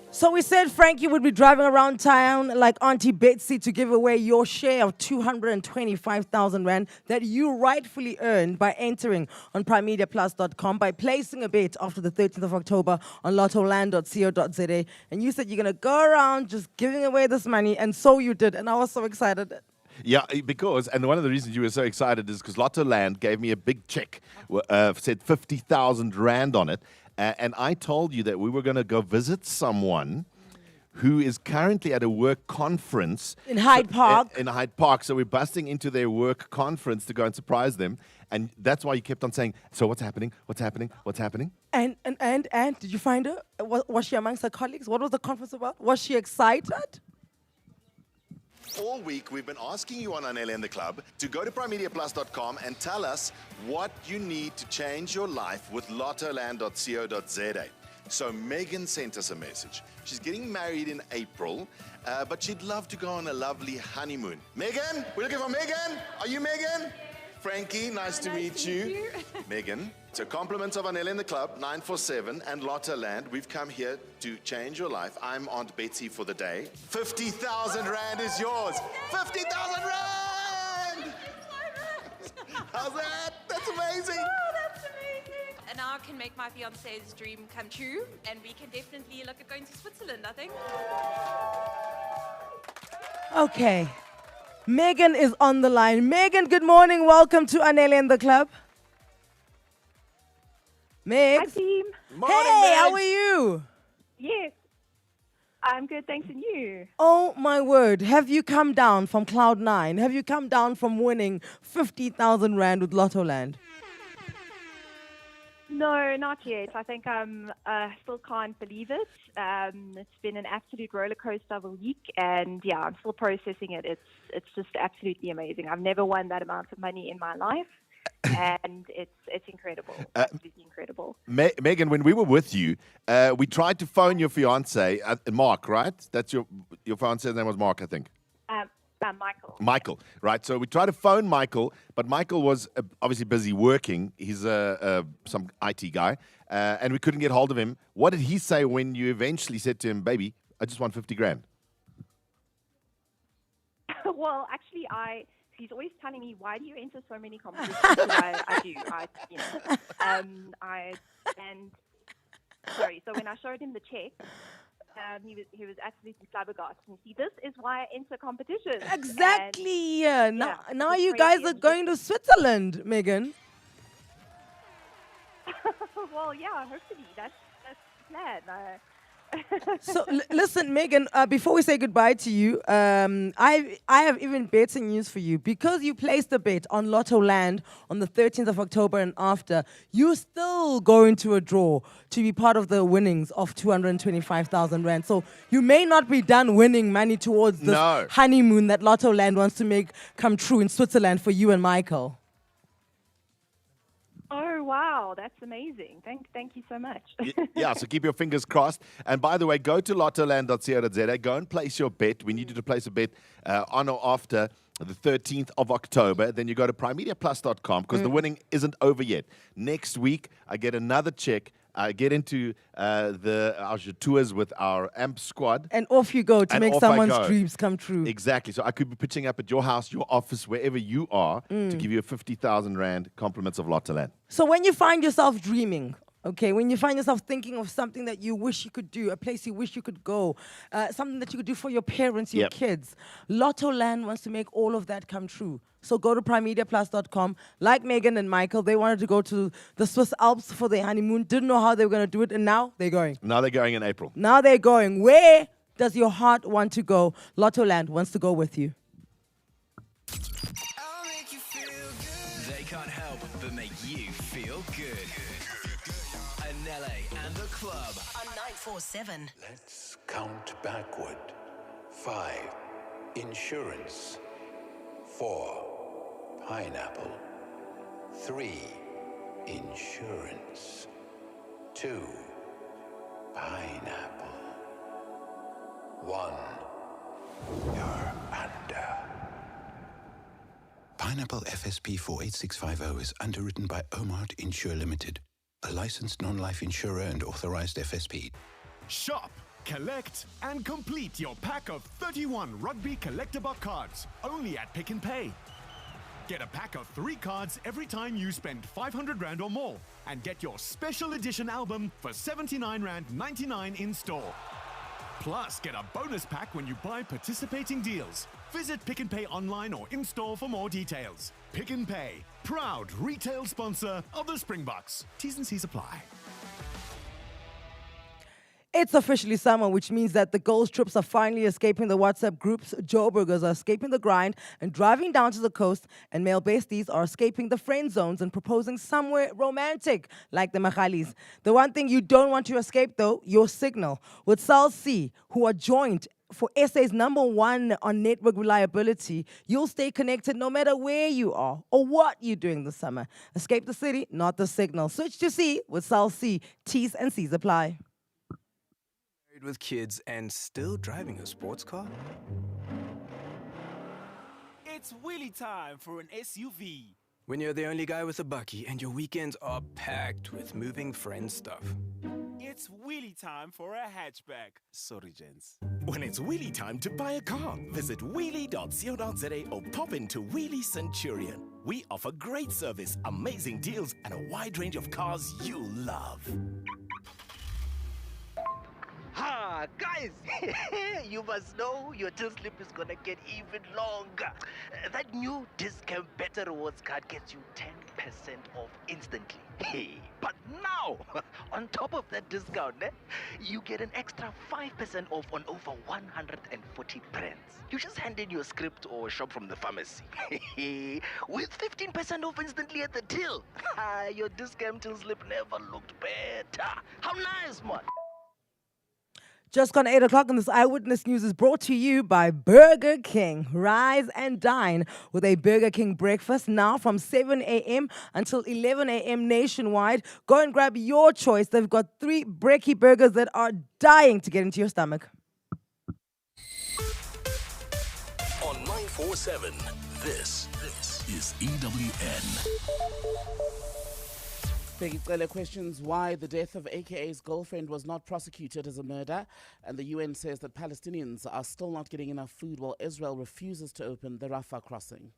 Speaker 14: So we said Frankie would be driving around town like Auntie Betsy to give away your share of 225,000 Rand that you rightfully earned by entering on primediaplus.com by placing a bet after the 13th of October on lottoland.co.za. And you said you're going to go around just giving away this money, and so you did. And I was so excited.
Speaker 6: Yeah, because, and one of the reasons you were so excited is because Lottoland gave me a big check, said 50,000 Rand on it. And I told you that we were going to go visit someone who is currently at a work conference.
Speaker 14: In Hyde Park.
Speaker 6: In Hyde Park. So we're busting into their work conference to go and surprise them. And that's why you kept on saying, so what's happening? What's happening? What's happening?
Speaker 14: And did you find her? Was she amongst her colleagues? What was the conference about? Was she excited?
Speaker 6: All week, we've been asking you on Anele and the Club to go to primediaplus.com and tell us what you need to change your life with lottoland.co.za. So Megan sent us a message. She's getting married in April, but she'd love to go on a lovely honeymoon. Megan, we're looking for Megan. Are you Megan? Frankie, nice to meet you. Megan, so compliments of Anele and the Club, 947 and Lottoland. We've come here to change your life. I'm Aunt Betsy for the day. 50,000 Rand is yours. 50,000 Rand! How's that? That's amazing.
Speaker 17: Oh, that's amazing. And now I can make my fiance's dream come true, and we can definitely look at going to Switzerland, I think.
Speaker 14: Okay. Megan is on the line. Megan, good morning. Welcome to Anele and the Club. Meg.
Speaker 23: Hi, team.
Speaker 6: Morning,
Speaker 14: hey,
Speaker 6: Meg.
Speaker 14: how are you?
Speaker 23: Yes. I'm good, thanks, and you?
Speaker 14: Oh, my word. Have you come down from Cloud 9? Have you come down from winning 50,000 Rand with Lottoland?
Speaker 23: No, not yet. I think I still can't believe it. It's been an absolute roller coaster of a week, and yeah, I'm still processing it. It's just absolutely amazing. I've never won that amount of money in my life, and it's incredible. Absolutely incredible.
Speaker 6: Megan, when we were with you, we tried to phone your fiance, Mark, right? That's your fiance's name was Mark, I think.
Speaker 23: Michael.
Speaker 6: Michael, right? So we tried to phone Michael, but Michael was obviously busy working. He's some IT guy, and we couldn't get hold of him. What did he say when you eventually said to him, "Baby, I just want 50 grand"?
Speaker 23: Well, actually, he's always telling me, "Why do you enter so many competitions?" I do. So when I showed him the check. He was absolutely flabbergasted. You see, this is why I enter competitions.
Speaker 14: Exactly. Now
Speaker 23: it's
Speaker 14: you
Speaker 23: crazy.
Speaker 14: guys are going to Switzerland, Megan.
Speaker 23: Well, yeah, hopefully that's the plan.
Speaker 14: So listen, Megan, before we say goodbye to you, I have even better news for you. Because you placed a bet on Lottoland on the 13th of October and after, you're still going to a draw to be part of the winnings of 225,000 Rand. So you may not be done winning money towards this honeymoon that Lottoland wants to make come true in Switzerland for you and Michael.
Speaker 23: Oh, wow. That's amazing. Thank you so much.
Speaker 6: Yeah, so keep your fingers crossed. And by the way, go to lottoland.co.za. Go and place your bet. We need you to place a bet on or after the 13th of October. Then you go to primediaplus.com because the winning isn't over yet. Next week, I get another check get into our tours with our AMP squad.
Speaker 14: And off you go to
Speaker 6: And
Speaker 14: make
Speaker 6: off I
Speaker 14: someone's
Speaker 6: go.
Speaker 14: dreams come true.
Speaker 6: Exactly. So I could be pitching up at your house, your office, wherever you are, to give you a 50,000 Rand compliments of Lottoland.
Speaker 14: So when you find yourself dreaming, okay, when you find yourself thinking of something that you wish you could do, a place you wish you could go, something that you could do for your parents, your kids, Lottoland wants to make all of that come true. So go to primediaplus.com. Like Megan and Michael, they wanted to go to the Swiss Alps for their honeymoon, didn't know how they were going to do it, and now they're going.
Speaker 6: Now they're going in April.
Speaker 14: Now they're going. Where does your heart want to go? Lottoland wants to go with you.
Speaker 7: They can't help but make you feel good. Anele and the club
Speaker 8: on 947.
Speaker 12: Let's count backward. 5. Insurance. 4. Pineapple. 3. Insurance. 2. Pineapple. 1. You're under. Pineapple FSP 48650 is underwritten by Omart Insure Limited, a licensed non-life insurer and authorized FSP.
Speaker 18: Shop, collect, and complete your pack of 31 rugby collector-box cards only at Pick n Pay. Get a pack of 3 cards every time you spend 500 Rand or more, and get your special edition album for 79.99 Rand in store. Plus, get a bonus pack when you buy participating deals. Visit Pick n Pay online or in-store for more details. Pick n Pay, proud retail sponsor of the Springboks. T's and C's apply.
Speaker 14: It's officially summer, which means that the girls' trips are finally escaping the WhatsApp groups. Joburgers are escaping the grind and driving down to the coast, and male besties are escaping the friend zones and proposing somewhere romantic, like the Machalis. The one thing you don't want to escape, though, your signal. With Cell C, who are joined for SA's #1 on network reliability, you'll stay connected no matter where you are or what you're doing this summer. Escape the city, not the signal. Switch to C with Cell C. T's and C's apply.
Speaker 19: With kids and still driving a sports car?
Speaker 20: It's wheelie time for an SUV.
Speaker 19: When you're the only guy with a bucky and your weekends are packed with moving friend stuff.
Speaker 20: It's wheelie time for a hatchback. Sorry, gents.
Speaker 24: When it's wheelie time to buy a car, visit wheelie.co.za or pop into Wheelie Centurion. We offer great service, amazing deals, and a wide range of cars you love.
Speaker 25: Ha, guys, you must know your till slip is gonna get even longer. That new Discount Better Rewards card gets you 10% off instantly. Hey, but now, on top of that discount, you get an extra 5% off on over 140 brands. You just hand in your script or shop from the pharmacy. With 15% off instantly at the till. Your discount till slip never looked better. How nice, man.
Speaker 14: Just gone 8 o'clock, and this Eyewitness News is brought to you by Burger King. Rise and dine with a Burger King breakfast now from 7 a.m. until 11 a.m. nationwide. Go and grab your choice. They've got 3 brekkie burgers that are dying to get into your stomach.
Speaker 7: on 947. This is EWN.
Speaker 26: Peggy Cele questions why the death of AKA's girlfriend was not prosecuted as a murder, and the UN says that Palestinians are still not getting enough food while Israel refuses to open the Rafah crossing.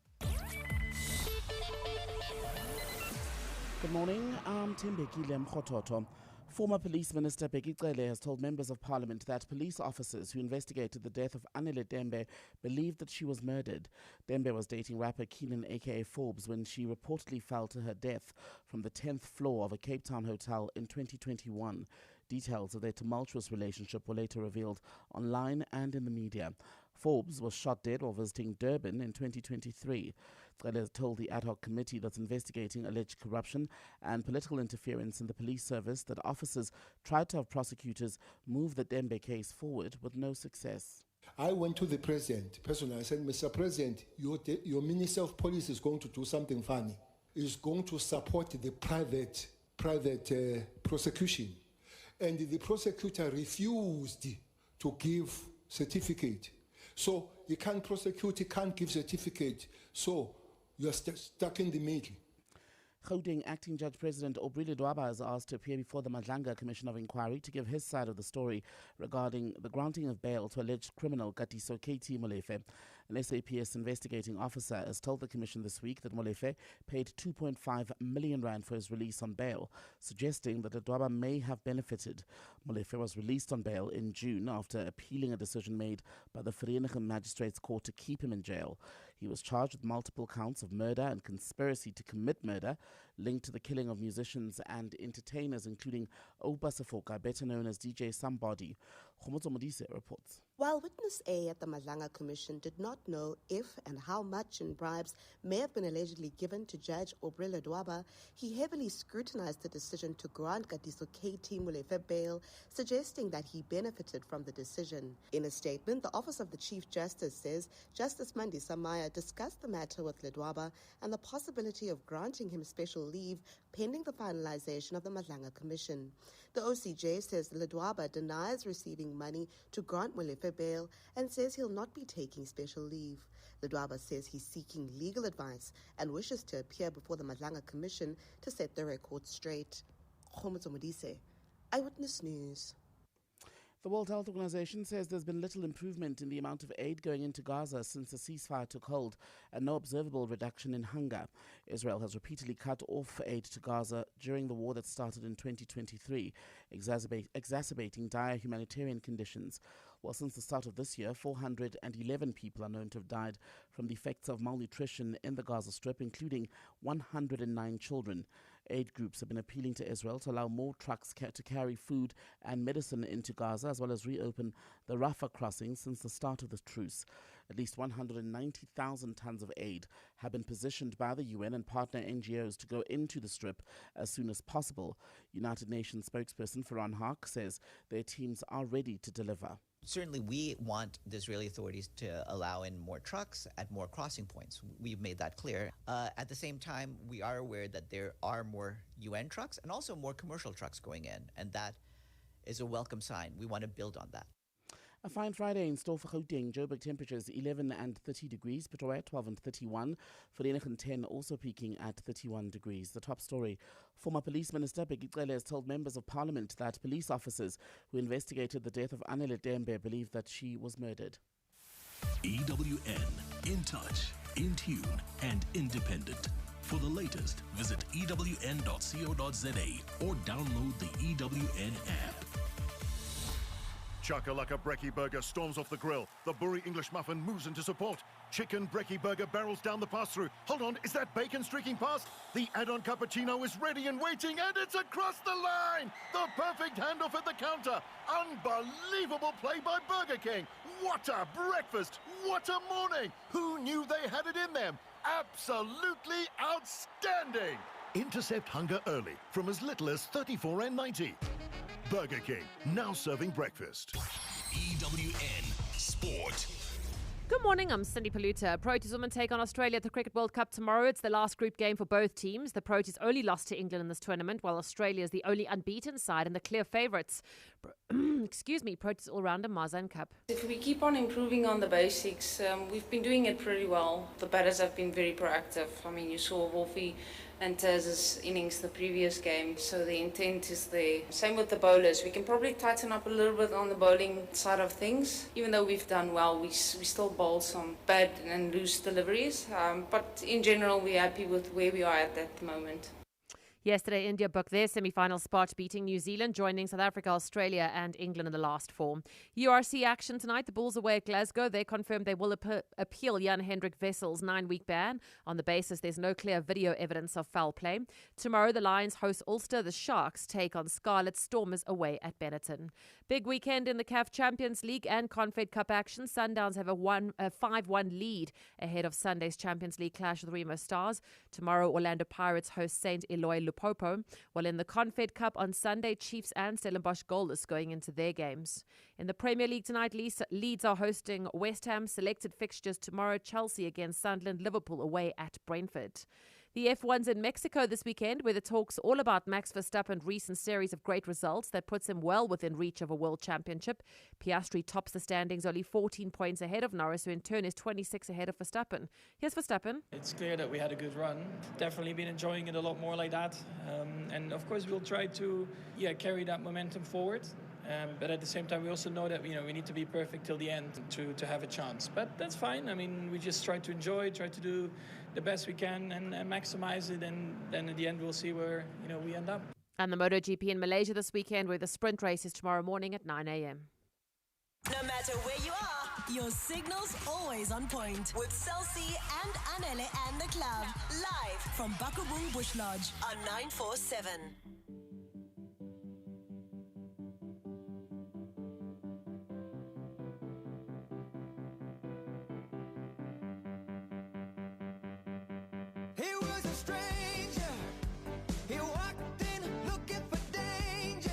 Speaker 26: Good morning, I'm Tembekile Mkhototo. Former Police Minister Peggy Cele has told members of Parliament that police officers who investigated the death of Anele Dembe believed that she was murdered. Dembe was dating rapper Keenan aka Forbes when she reportedly fell to her death from the 10th floor of a Cape Town hotel in 2021. Details of their tumultuous relationship were later revealed online and in the media. Forbes was shot dead while visiting Durban in 2023. Cele told the ad hoc committee that's investigating alleged corruption and political interference in the police service that officers tried to have prosecutors move the Dembe case forward with no success.
Speaker 27: I went to the president personally. I said, Mr. President, your Minister of Police is going to do something funny. Is going to support the private prosecution. And the prosecutor refused to give certificate. So he can't prosecute, he can't give certificate. So you're stuck in the middle.
Speaker 26: Gauteng Acting Judge President Aubrey Ledwaba is asked to appear before the Madlanga Commission of Inquiry to give his side of the story regarding the granting of bail to alleged criminal Katiso KT Molefe. An SAPS investigating officer has told the commission this week that Molefe paid 2.5 million rand for his release on bail, suggesting that Ledwaba may have benefited. Molefe was released on bail in June after appealing a decision made by the Vereeniging Magistrates Court to keep him in jail. He was charged with multiple counts of murder and conspiracy to commit murder linked to the killing of musicians and entertainers, including Oupa Safoka, better known as DJ Somebody. Khomotso Modise reports.
Speaker 4: While Witness A at the Madlanga Commission did not know if and how much in bribes may have been allegedly given to Judge Aubrey Ledwaba, he heavily scrutinized the decision to grant Katiso KT Molefe bail, suggesting that he benefited from the decision. In a statement, the Office of the Chief Justice says Justice Mandi Samaya discussed the matter with Ledwaba and the possibility of granting him special leave pending the finalization of the Madlanga Commission. The OCJ says Ledwaba denies receiving money to grant Molefe bail and says he'll not be taking special leave. Ledwaba says he's seeking legal advice and wishes to appear before the Madlanga Commission to set the record straight. Khomotso Modise, Eyewitness News.
Speaker 26: The World Health Organization says there's been little improvement in the amount of aid going into Gaza since the ceasefire took hold and no observable reduction in hunger. Israel has repeatedly cut off aid to Gaza during the war that started in 2023, exacerbating dire humanitarian conditions. Well, since the start of this year, 411 people are known to have died from the effects of malnutrition in the Gaza Strip, including 109 children. Aid groups have been appealing to Israel to allow more trucks to carry food and medicine into Gaza, as well as reopen the Rafah crossing since the start of the truce. At least 190,000 tons of aid have been positioned by the UN and partner NGOs to go into the Strip as soon as possible. United Nations spokesperson Farhan Haq says their teams are ready to deliver.
Speaker 9: Certainly, we want the Israeli authorities to allow in more trucks at more crossing points. We've made that clear. At the same time, we are aware that there are more UN trucks and also more commercial trucks going in, and that is a welcome sign. We want to build on that.
Speaker 26: A fine Friday in store for Gauteng. Joburg temperatures 11 and 30 degrees. Pretoria 12 and 31. Vereeniging 10 also peaking at 31 degrees. The top story. Former Police Minister Bheki Cele has told members of Parliament that police officers who investigated the death of Anele Dembe believe that she was murdered.
Speaker 1: EWN, in touch, in tune, and independent. For the latest, visit ewn.co.za or download the EWN app.
Speaker 10: Chakalaka Brekkie Burger storms off the grill. The Boerie English Muffin moves into support. Chicken Brekkie Burger barrels down the pass-through. Hold on, is that bacon streaking past? The add-on cappuccino is ready and waiting, and it's across the line! The perfect handoff at the counter. Unbelievable play by Burger King. What a breakfast! What a morning! Who knew they had it in them? Absolutely outstanding! Intercept hunger early from as little as $34.90. Burger King, now serving breakfast.
Speaker 1: EWN Sport.
Speaker 13: Good morning, I'm Cindy Paluta. Proteas women take on Australia at the Cricket World Cup tomorrow. It's the last group game for both teams. The Proteas only lost to England in this tournament, while Australia is the only unbeaten side and the clear favourites. Proteas all-rounder Marzan Cup.
Speaker 15: If we keep on improving on the basics, we've been doing it pretty well. The batters have been very proactive. I mean, you saw Wolfie and Taz's innings the previous game, so the intent is there. Same with the bowlers. We can probably tighten up a little bit on the bowling side of things. Even though we've done well, we still bowl some bad and loose deliveries. But in general, we're happy with where we are at the moment.
Speaker 13: Yesterday, India booked their semi-final spot, beating New Zealand, joining South Africa, Australia and England in the last four. URC action tonight. The Bulls away at Glasgow. They confirmed they will appeal Jan-Hendrik Wessel's 9-week ban on the basis there's no clear video evidence of foul play. Tomorrow, the Lions host Ulster. The Sharks take on Scarlet Stormers away at Benetton. Big weekend in the CAF Champions League and Confed Cup action. Sundowns have a 5-1 lead ahead of Sunday's Champions League clash with Remo Stars. Tomorrow, Orlando Pirates host St. Eloi Lupopo, while in the Confed Cup on Sunday, Chiefs and Stellenbosch Golders going into their games. In the Premier League tonight, Leeds are hosting West Ham. Selected fixtures tomorrow, Chelsea against Sunderland, Liverpool away at Brentford. The F1's in Mexico this weekend, where the talk's all about Max Verstappen's recent series of great results that puts him well within reach of a world championship. Piastri tops the standings, only 14 points ahead of Norris, who in turn is 26 ahead of Verstappen. Here's Verstappen.
Speaker 2: It's clear that we had a good run. Definitely been enjoying it a lot more like that. And of course, we'll try to carry that momentum forward. But at the same time, we also know that we need to be perfect till the end to have a chance. But that's fine. I mean, we just try to enjoy, try to do the best we can and maximize it. And then at the end, we'll see where we end up.
Speaker 13: And the MotoGP in Malaysia this weekend, where the sprint race is tomorrow morning at 9 a.m.
Speaker 8: No matter where you are, your signal's always on point with Celsi and Anele and the club. Live from Bakubung Bush Lodge on 947.
Speaker 3: He was a stranger. He walked in looking for danger.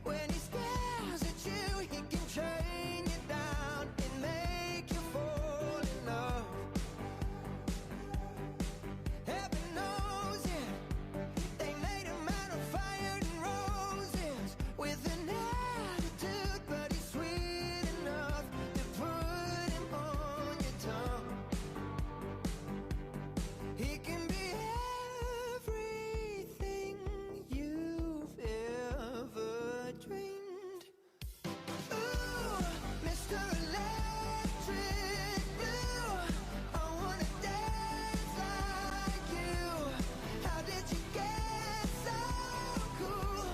Speaker 3: When he stares at you, he can train you down and make you fall in love. Heaven knows it. They made him out of fire and roses with an attitude, but he's sweet enough to put him on your tongue. He can be everything you've ever dreamed. Ooh, Mr. Electric Blue, I wanna dance like you. How did you get so cool?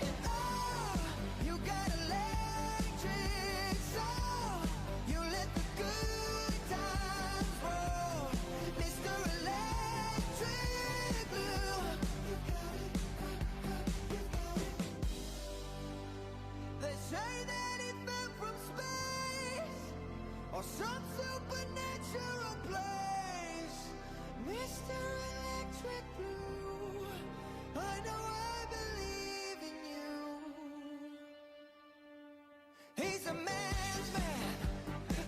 Speaker 3: And oh, you got electric soul. You let the good times roll, Mr. Electric Blue. They say that he fell from space or some supernatural place, Mr. Electric Blue. I know I believe in you. He's a man's man,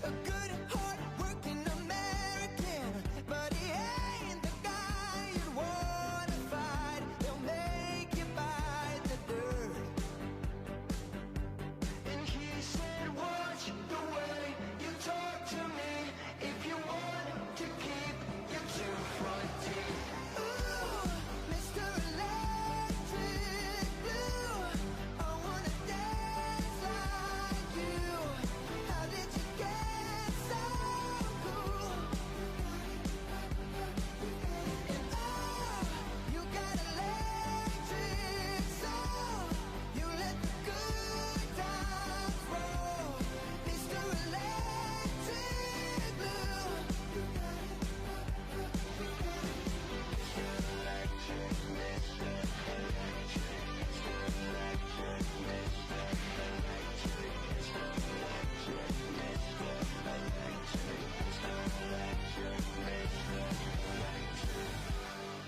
Speaker 3: a good, hard-working American, but he ain't the guy you'd wanna fight. He'll make you bite the dirt. And he said, watch the way you talk to me if you want to keep your two front teeth. Ooh, Mr. Electric Blue, I wanna dance like you. How did you get so cool? And oh, you got electric soul. You let the good times roll, Mr. Electric Blue.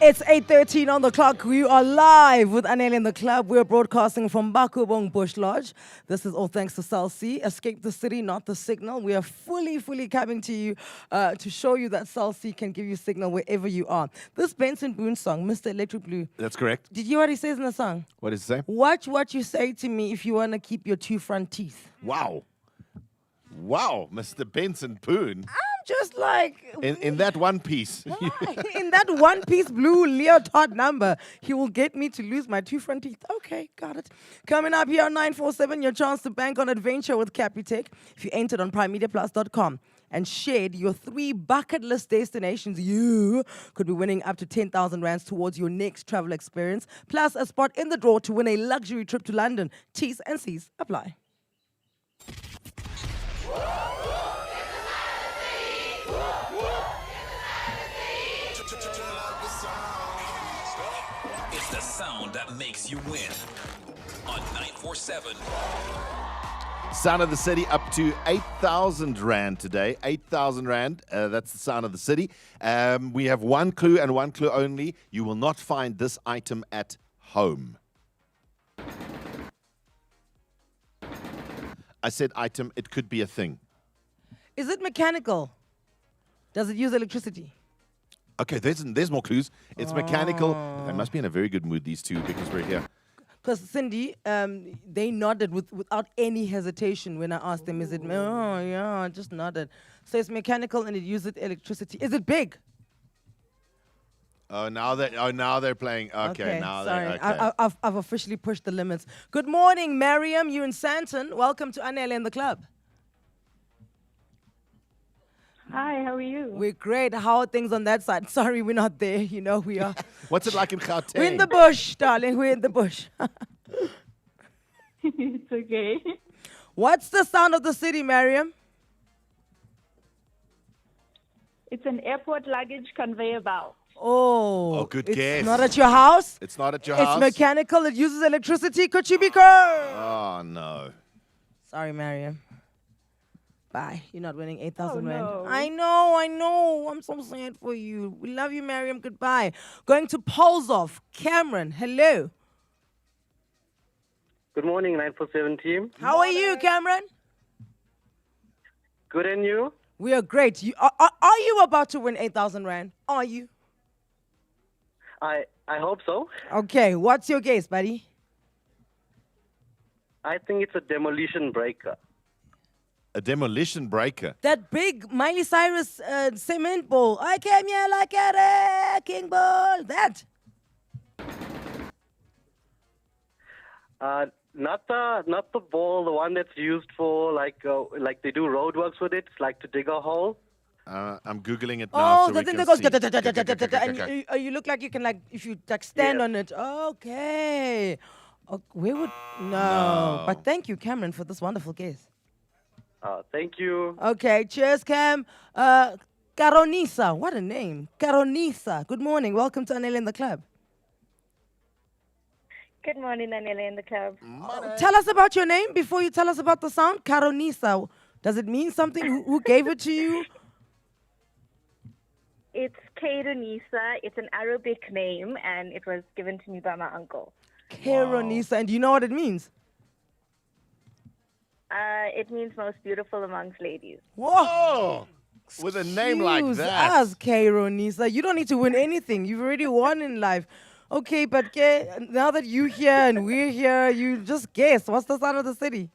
Speaker 14: It's 8:13 on the clock. We are live with Anele in the club. We're broadcasting from Bakubong Bush Lodge. This is all thanks to Celsi. Escape the city, not the signal. We are fully coming to you to show you that Celsi can give you signal wherever you are. This Benson Boone song, Mr. Electric Blue.
Speaker 6: That's correct.
Speaker 14: Did you hear what he says in the song?
Speaker 6: What does it say?
Speaker 14: Watch what you say to me if you want to keep your two front teeth.
Speaker 6: Wow. Wow, Mr. Benson Poon.
Speaker 14: I'm just like...
Speaker 6: In that one piece.
Speaker 14: In that one-piece blue leotard number, he will get me to lose my two front teeth. Okay, got it. Coming up here on 947, your chance to bank on adventure with Capitec. If you entered on primemediaplus.com and shared your 3 bucket list destinations, you could be winning up to 10,000 rands towards your next travel experience, plus a spot in the draw to win a luxury trip to London. T's and C's apply.
Speaker 5: It's the sound that makes you win on 947.
Speaker 6: Sound of the City up to 8,000 Rand today. 8,000 Rand, that's the Sound of the City. We have one clue and one clue only. You will not find this item at home. I said item, it could be a thing.
Speaker 14: Is it mechanical? Does it use electricity?
Speaker 6: Okay, there's more clues. It's mechanical. They must be in a very good mood, these two, because we're here.
Speaker 14: Because Cindy, they nodded without any hesitation when I asked them, is it, oh yeah, just nodded. So it's mechanical and it uses electricity. Is it big?
Speaker 6: Now they're playing. Okay, now
Speaker 14: sorry.
Speaker 6: they're okay.
Speaker 14: I've officially pushed the limits. Good morning, Mariam. You in Santon. Welcome to Anele and the club.
Speaker 11: Hi, how are you?
Speaker 14: We're great. How are things on that side? Sorry, we're not there. You know, we are.
Speaker 6: What's it like in Gauteng?
Speaker 14: We're in the bush, darling. We're in the bush.
Speaker 11: It's okay.
Speaker 14: What's the sound of the city, Mariam?
Speaker 11: It's an airport luggage conveyor belt.
Speaker 14: Oh,
Speaker 6: good
Speaker 14: it's
Speaker 6: guess.
Speaker 14: not at your house?
Speaker 6: It's not at your house?
Speaker 14: It's mechanical. It uses electricity. Kuchibika.
Speaker 6: Oh, no.
Speaker 14: Sorry, Mariam. Bye. You're not winning 8,000 rand.
Speaker 11: no.
Speaker 14: I know. I'm so sad for you. We love you, Mariam. Goodbye. Going to Polzov. Cameron, hello.
Speaker 12: Good morning, 947 team.
Speaker 14: How are you, Cameron?
Speaker 12: Good, and you?
Speaker 14: We are great. Are you about to win 8,000 rand? Are you?
Speaker 12: I hope so.
Speaker 14: Okay. What's your guess, buddy?
Speaker 12: I think it's a demolition breaker.
Speaker 6: A demolition breaker.
Speaker 14: That big Miley Cyrus cement ball. I came here like a wrecking ball. That.
Speaker 12: Not the ball, the one that's used for like they do roadworks with it, like to dig a hole.
Speaker 6: I'm googling it now.
Speaker 14: Oh,
Speaker 6: so
Speaker 14: the
Speaker 6: we
Speaker 14: thing
Speaker 6: can
Speaker 14: that goes
Speaker 6: see.
Speaker 14: and you look like you can if you stand on it. Okay. Where would no? But thank you, Cameron, for this wonderful guess.
Speaker 12: Thank you.
Speaker 14: Okay, cheers, Cam. Caronisa, what a name. Caronisa. Good morning. Welcome to Anele in the club.
Speaker 11: Good morning, Anele in the club.
Speaker 14: Tell us about your name before you tell us about the sound. Caronisa. Does it mean something? Who gave it to you?
Speaker 11: It's Kaironisa. It's an Arabic name, and it was given to me by my uncle.
Speaker 14: Caronisa. And do you know what it means?
Speaker 11: It means most beautiful amongst ladies.
Speaker 14: Whoa!
Speaker 6: With a name like
Speaker 14: Excuse
Speaker 6: that.
Speaker 14: us, Kaironisa. You don't need to win anything. You've already won in life. Okay, but now that you're here and we're here, you just guess. What's the sound of the city?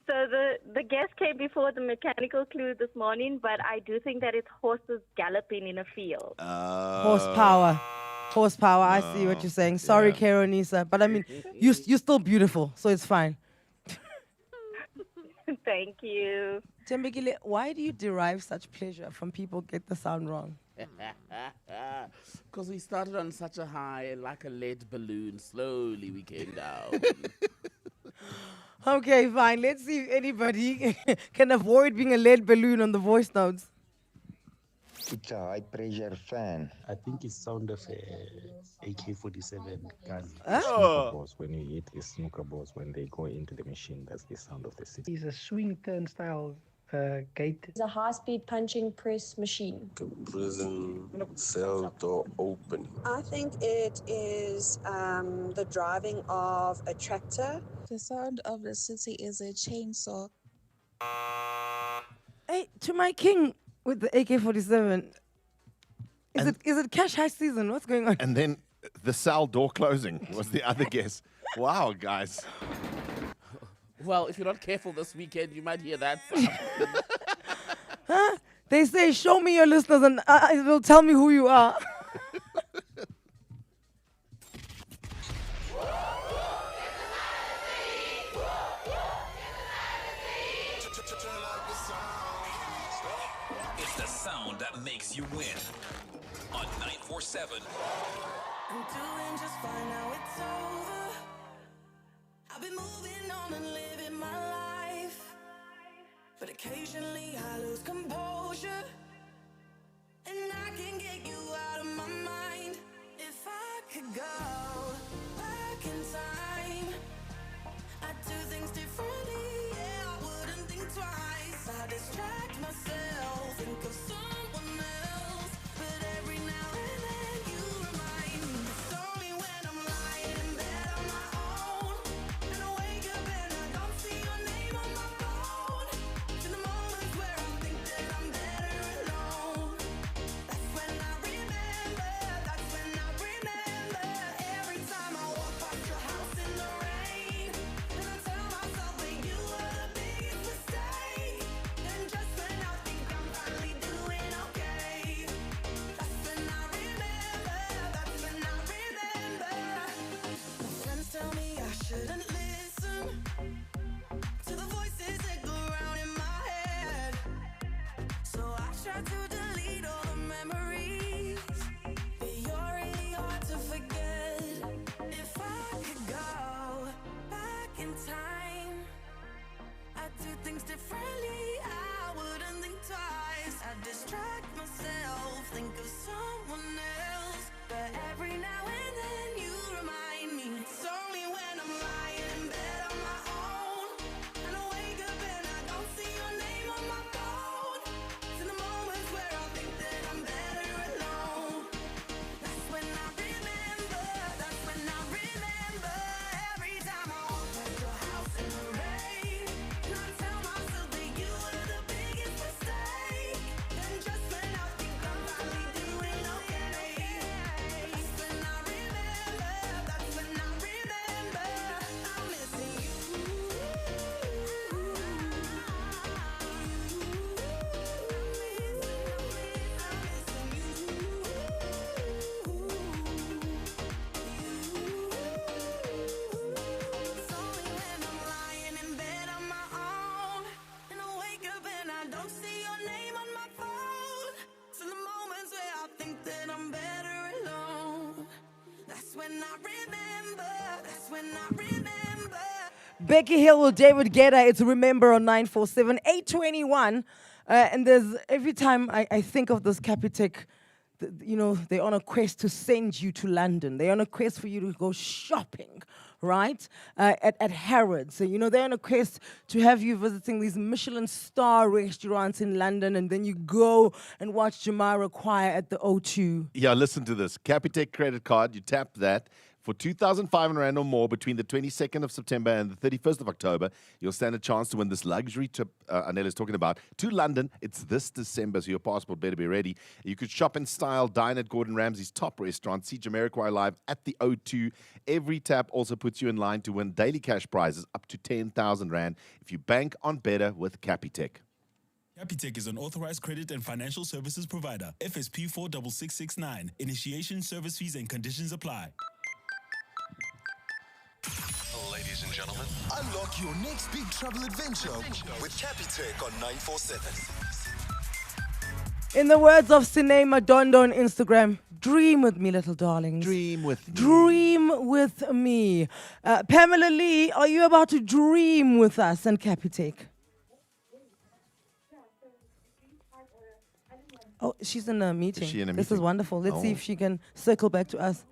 Speaker 11: So the guess came before the mechanical clue this morning, but I do think that it's horses galloping in a field.
Speaker 14: Horsepower. I see what you're saying. Sorry, Kaironisa. But I mean, you're still beautiful, so it's fine.
Speaker 11: Thank you.
Speaker 14: Tembekile, why do you derive such pleasure from people get the sound wrong?
Speaker 26: Because we started on such a high and like a lead balloon. Slowly we came down.
Speaker 14: Okay, fine. Let's see if anybody can avoid being a lead balloon on the voice notes.
Speaker 16: It's a high pressure fan.
Speaker 17: I think it's sound of a AK-47 gun.
Speaker 14: Oh.
Speaker 17: Balls. When you hit the snooker balls, when they go into the machine, that's the sound of the city.
Speaker 21: It's a swing turnstile gate.
Speaker 22: It's a high-speed punching press machine.
Speaker 23: Prison cell door open.
Speaker 22: I think it is the driving of a tractor.
Speaker 28: The sound of the city is a chainsaw.
Speaker 14: Hey, to my king with the AK-47. Is it cash high season? What's going on?
Speaker 6: And then the cell door closing was the other guess. Wow, guys.
Speaker 26: Well, if you're not careful this weekend, you might hear that sound.
Speaker 14: Huh? They say, show me your listeners and it will tell me who you are.
Speaker 5: It's the sound that makes you win. On 947.
Speaker 3: I'm doing just fine now, it's over. I've been moving on and living my life, but occasionally I lose composure, and I can get you out of my mind. If I could go back in time, I'd do things differently, yeah, I wouldn't think twice. I distract myself, think of someone else, but every now and then you remind me. It's only when I'm lying in bed on my own, and I wake up and I don't see your name on my phone. In the moments where I think that I'm better
Speaker 14: Becky Hill with David Guetta. It's Remember on 947, 821. And there's every time I think of this Capitec, they're on a quest to send you to London. They're on a quest for you to go shopping, right? At Harrods. So, they're on a quest to have you visiting these Michelin star restaurants in London, and then you go and watch Jamiroquai at the O2.
Speaker 6: Yeah, listen to this. Capitec credit card, you tap that. For 2,500 Rand or more between the 22nd of September and the 31st of October, you'll stand a chance to win this luxury trip Anele is talking about to London. It's this December, so your passport better be ready. You could shop in style, dine at Gordon Ramsay's top restaurant, see Jamiroquai live at the O2. Every tap also puts you in line to win daily cash prizes up to 10,000 Rand if you bank on better with Capitec.
Speaker 4: Capitec is an authorized credit and financial services provider. FSP 46669. Initiation, service fees and conditions apply.
Speaker 7: Ladies and gentlemen, unlock your next big travel adventure with Capitec on 947.
Speaker 14: In the words of Sine Madondo on Instagram, dream with me, little darlings.
Speaker 6: Dream with me.
Speaker 14: Dream with me. Pamela Lee, are you about to dream with us and Capitec? Oh, she's in a meeting.
Speaker 6: Is she in a
Speaker 14: This
Speaker 6: meeting?
Speaker 14: is wonderful. Let's see
Speaker 6: Oh.
Speaker 14: if she can circle back to us.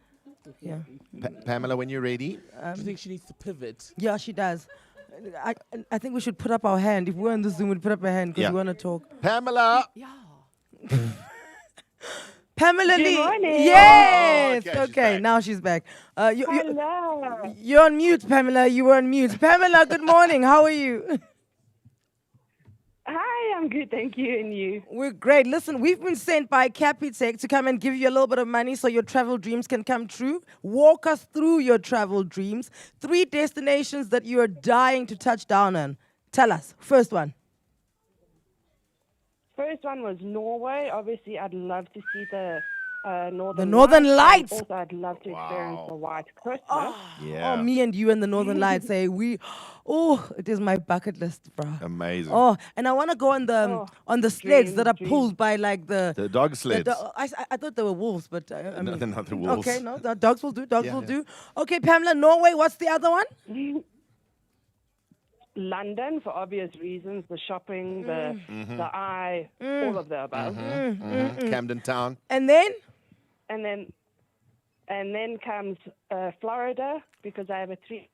Speaker 14: Yeah.
Speaker 6: Pamela, when you're ready.
Speaker 26: Do you think she needs to pivot?
Speaker 14: Yeah, she does. I think we should put up our hand. If we're on the Zoom, we'd put up our hand because
Speaker 6: Yeah.
Speaker 14: we want to talk.
Speaker 6: Pamela!
Speaker 14: Pamela
Speaker 18: Good
Speaker 14: Lee.
Speaker 18: morning.
Speaker 14: Yes.
Speaker 6: Oh, okay, she's
Speaker 14: Okay,
Speaker 6: back.
Speaker 14: now she's back.
Speaker 18: Hello.
Speaker 14: You're on mute, Pamela. You were on mute. Pamela, good morning. How are you?
Speaker 18: Hi, I'm good, thank you, and you?
Speaker 14: We're great. Listen, we've been sent by Capitec to come and give you a little bit of money so your travel dreams can come true. Walk us through your travel dreams. 3 destinations that you are dying to touch down on. Tell us. First one.
Speaker 18: First one was Norway. Obviously, I'd love to see the Northern
Speaker 14: Northern Lights.
Speaker 18: And also, I'd love to experience the White Christmas.
Speaker 6: Yeah.
Speaker 14: Oh, me and you and the Northern Lights say it is my bucket list, bro.
Speaker 6: Amazing.
Speaker 14: Oh, and I want to go on the sleds that are pulled by like the
Speaker 6: dog sleds.
Speaker 14: I thought they were wolves, but I
Speaker 6: No,
Speaker 14: mean,
Speaker 6: they're not the wolves.
Speaker 14: Okay, no, the dogs will do. Dogs
Speaker 6: Yeah,
Speaker 14: will
Speaker 6: yeah.
Speaker 14: do. Okay, Pamela, Norway. What's the other one?
Speaker 18: London, for obvious reasons, the shopping, the
Speaker 6: Mhm.
Speaker 18: the eye, all of the above.
Speaker 6: Camden Town.
Speaker 14: And then?
Speaker 18: And then comes Florida, because I have a 3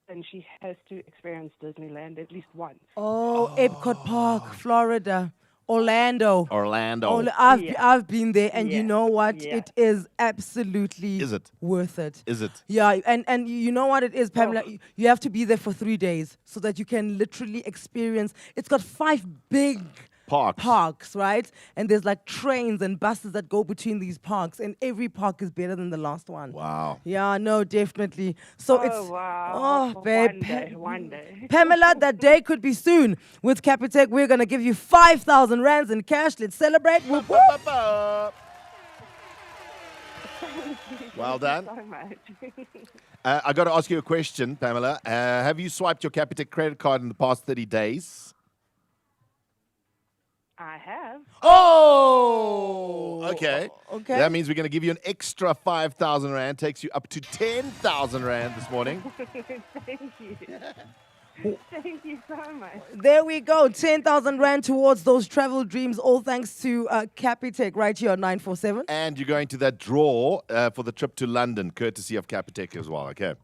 Speaker 18: and she has to experience Disneyland at least once.
Speaker 14: Oh, Epcot Park, Florida. Orlando. I've been there, and you know what?
Speaker 18: Yeah.
Speaker 14: It is absolutely worth it.
Speaker 6: Is it?
Speaker 14: Yeah, and you know what it is, Pamela? You have to be there for 3 days so that you can literally experience. It's got 5 big parks, right? And there's like trains and buses that go between these parks, and every park is better than the last one.
Speaker 6: Wow.
Speaker 14: Yeah, no, definitely. So it's
Speaker 18: wow.
Speaker 14: babe.
Speaker 18: One day.
Speaker 14: Pamela, that day could be soon. With Capitec, we're going to give you 5,000 rands in cash. Let's celebrate. Whoop, whoop.
Speaker 6: Well done.
Speaker 18: So much.
Speaker 6: I got to ask you a question, Pamela. Have you swiped your Capitec credit card in the past 30 days?
Speaker 18: I have.
Speaker 6: Oh! Okay.
Speaker 18: Okay.
Speaker 6: That means we're going to give you an extra 5,000 Rand. Takes you up to 10,000 Rand this morning.
Speaker 18: Thank you. Thank you so much.
Speaker 14: There we go. 10,000 Rand towards those travel dreams, all thanks to Capitec right here on 947.
Speaker 6: And you're going to that draw for the trip to London, courtesy of Capitec as well, okay?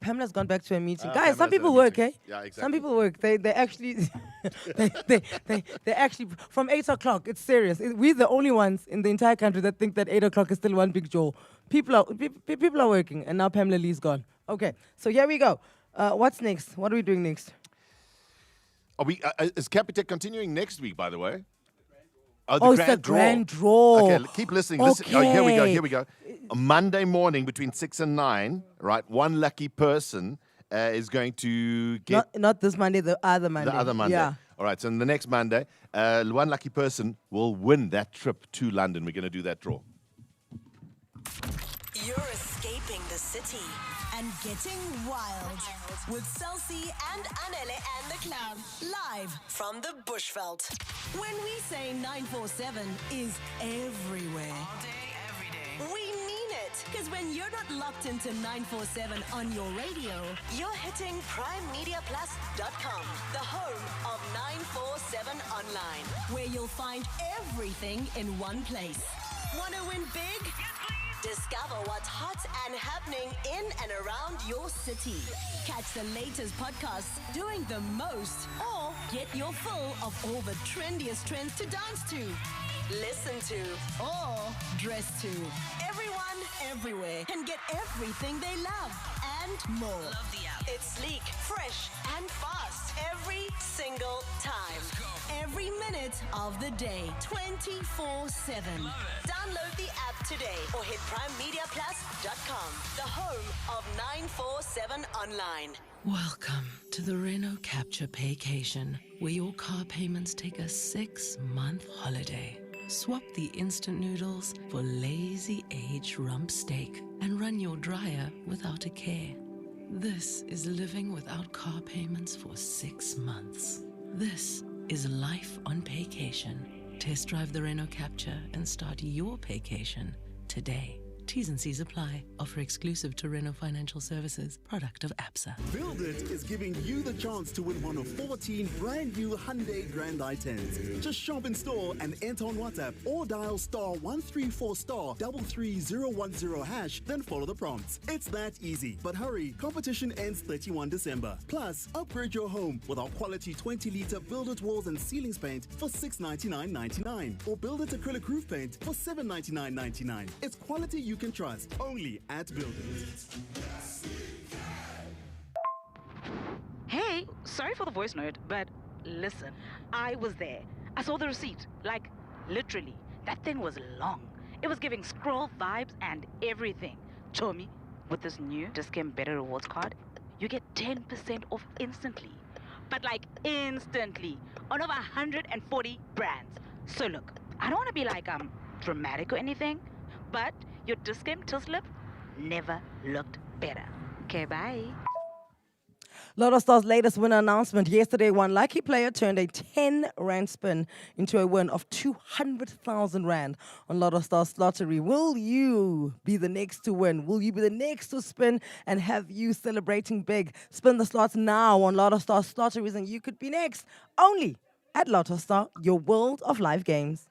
Speaker 14: Pamela's gone back to a meeting. Guys,
Speaker 6: Pamela's
Speaker 14: some
Speaker 6: at
Speaker 14: people
Speaker 6: a
Speaker 14: work,
Speaker 6: meeting.
Speaker 14: eh?
Speaker 6: Yeah, exactly.
Speaker 14: Some people work. They actually, they actually, from 8 o'clock, it's serious. We're the only ones in the entire country that think that 8 o'clock is still one big jaw. People are working, and now Pamela Lee's gone. Okay, so here we go. What's next? What are we doing next?
Speaker 6: Are we? Is Capitec continuing next week, by the way?
Speaker 14: It's the grand draw.
Speaker 6: Okay, keep listening. Listen. Oh, here we go.
Speaker 14: Okay.
Speaker 6: Here we go. On Monday morning between 6 and 9, right? One lucky person is going to get
Speaker 14: Not this Monday, the other Monday.
Speaker 6: the other Monday.
Speaker 14: Yeah.
Speaker 6: All right. So on the next Monday, one lucky person will win that trip to London. We're going to do that draw.
Speaker 8: You're escaping the city and getting wild with Celsi and Anele and the club live from the Bushveld. When we say 947 is everywhere, all day, every day, we mean it. Because when you're not locked into 947 on your radio, you're hitting PrimeMediaPlus.com, the home of 947 online, where you'll find everything in one place. Want to win big? Discover what's hot and happening in and around your city. Catch the latest podcasts doing the most, or get your fill of all the trendiest trends to dance to, listen to, or dress to. Everyone, everywhere can get everything they love and more. Love the app. It's sleek, fresh, and fast every single time. Every minute of the day, 24/7. Download the app today or hit PrimeMediaPlus.com, the home of 947 online.
Speaker 1: Welcome to the Reno Capture Paycation, where your car payments take a 6-month holiday. Swap the instant noodles for lazy aged rump steak and run your dryer without a care. This is living without car payments for 6 months. This is life on paycation. Test drive the Renault Capture and start your paycation today. T's and C's apply. Offer exclusive to Renault Financial Services, product of APSA.
Speaker 9: Build It is giving you the chance to win one of 14 brand new Hyundai Grand i10s. Just shop in store and enter on WhatsApp or dial *134*33010#, then follow the prompts. It's that easy. But hurry, competition ends 31 December. Plus, upgrade your home with our quality 20-litre Build It walls and ceilings paint for $699.99 or Build It acrylic roof paint for $799.99. It's quality you can trust, only at Build It.
Speaker 10: Hey, sorry for the voice note, but listen, I was there. I saw the receipt, like literally. That thing was long. It was giving scroll vibes and everything. Chomi, with this new Discount Better Rewards card, you get 10% off instantly. But like instantly, on over 140 brands. So look, I don't want to be like dramatic or anything, but your discount till slip never looked better. Okay, bye.
Speaker 14: Lotto Star's latest winner announcement. Yesterday, one lucky player turned a 10 Rand spin into a win of 200,000 Rand on Lotto Star's lottery. Will you be the next to win? Will you be the next to spin and have you celebrating big? Spin the slots now on Lotto Star's lotteries and you could be next. Only at Lotto Star, your world of live games.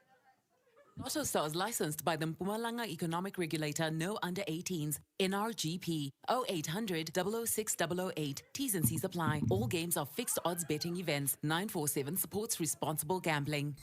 Speaker 19: Lotto Stars licensed by the Mpumalanga Economic Regulator, no under 18s, NRGP 0800 006 008. T's and C's apply. All games are fixed odds betting events. 947 supports responsible gambling.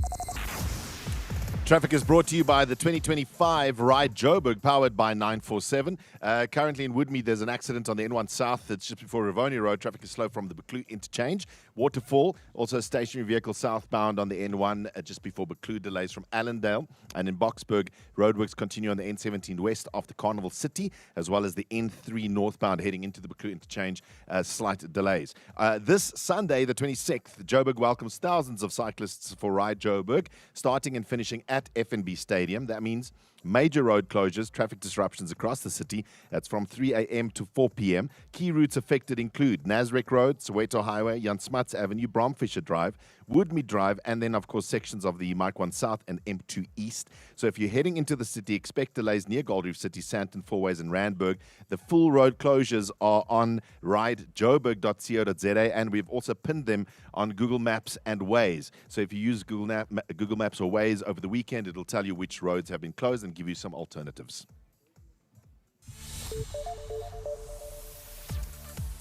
Speaker 6: Traffic is brought to you by the 2025 Ride Joburg, powered by 947. Currently in Woodmead, there's an accident on the N1 South. It's just before Rivonia Road. Traffic is slow from the Buccleuch interchange. Waterfall, also a stationary vehicle southbound on the N1 just before Buccleuch. Delays from Allendale. And in Boksburg, roadworks continue on the N17 west after Carnival City, as well as the N3 northbound heading into the Buccleuch interchange. Slight delays. This Sunday, the 26th, Joburg welcomes thousands of cyclists for Ride Joburg, starting and finishing at FNB Stadium. That means major road closures, traffic disruptions across the city. That's from 3 a.m. to 4 p.m. Key routes affected include Nasrec Road, Soweto Highway, Jan Smuts Avenue, Bromfisher Drive, Woodmead Drive, and then, of course, sections of the Mike 1 South and M2 East. So if you're heading into the city, expect delays near Gold Reef City, Sandton, Fourways, and Randburg. The full road closures are on ridejoburg.co.za, and we've also pinned them on Google Maps and Waze. So if you use Google Maps or Waze over the weekend, it'll tell you which roads have been closed and give you some alternatives.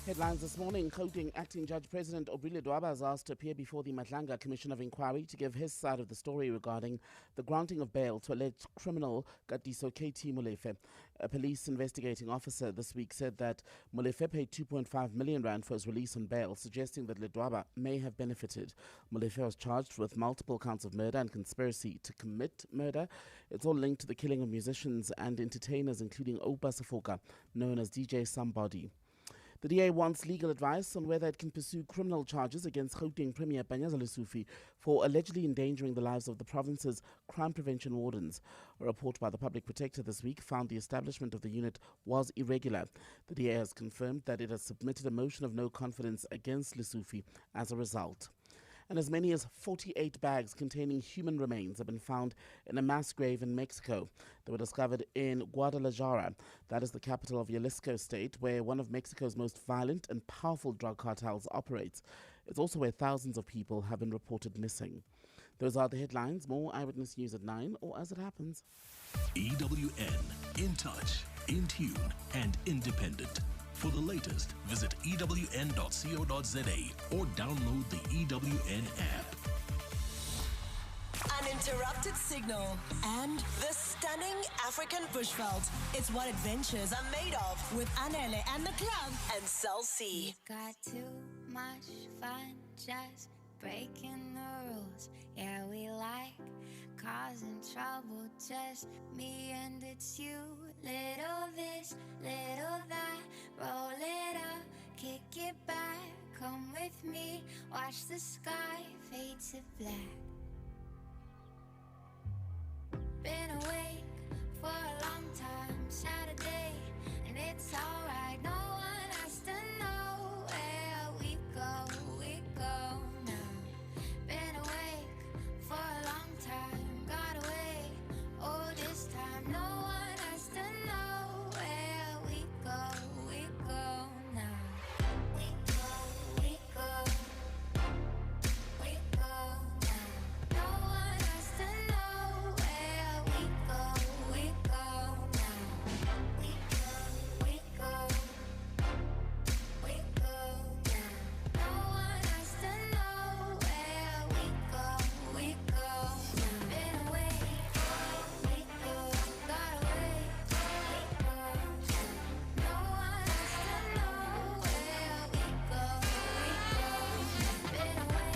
Speaker 26: Headlines this morning. Gauteng Acting Judge President Aubrey Ledwaba is asked to appear before the Matlanga Commission of Inquiry to give his side of the story regarding the granting of bail to alleged criminal Katiso KT Molefe. A police investigating officer this week said that Molefe paid 2.5 million rand for his release on bail, suggesting that Ledwaba may have benefited. Molefe was charged with multiple counts of murder and conspiracy to commit murder. It's all linked to the killing of musicians and entertainers, including Oupa Safoka, known as DJ Somebody. The DA wants legal advice on whether it can pursue criminal charges against Gauteng Premier Panyaza Lesufi for allegedly endangering the lives of the province's crime prevention wardens. A report by the Public Protector this week found the establishment of the unit was irregular. The DA has confirmed that it has submitted a motion of no confidence against Lesufi as a result. And as many as 48 bags containing human remains have been found in a mass grave in Mexico. They were discovered in Guadalajara. That is the capital of Jalisco state, where one of Mexico's most violent and powerful drug cartels operates. It's also where thousands of people have been reported missing. Those are the headlines. More Eyewitness News at 9, or as it happens.
Speaker 2: EWN, in touch, in tune, and independent. For the latest, visit ewn.co.za or download the EWN app.
Speaker 8: Uninterrupted signal and the stunning African bushveld. It's what adventures are made of with Anele and the club and Cell C.
Speaker 12: We got too much fun just breaking the rules. Yeah, we like causing trouble, just me and it's you. Little this, little that, roll it up, kick it back. Come with me, watch the sky fade to black. Been awake for a long time, Saturday, and it's alright. No one has to know where we go now. Been awake for a long time, got away, oh this time. No one has to know where we go now. We go, we go. We go now. No one has to know where we go now. We go, we go. We go now. No one has to know where we go now. Been away, we go, got away, we go now. No one has to know where we go. Been away.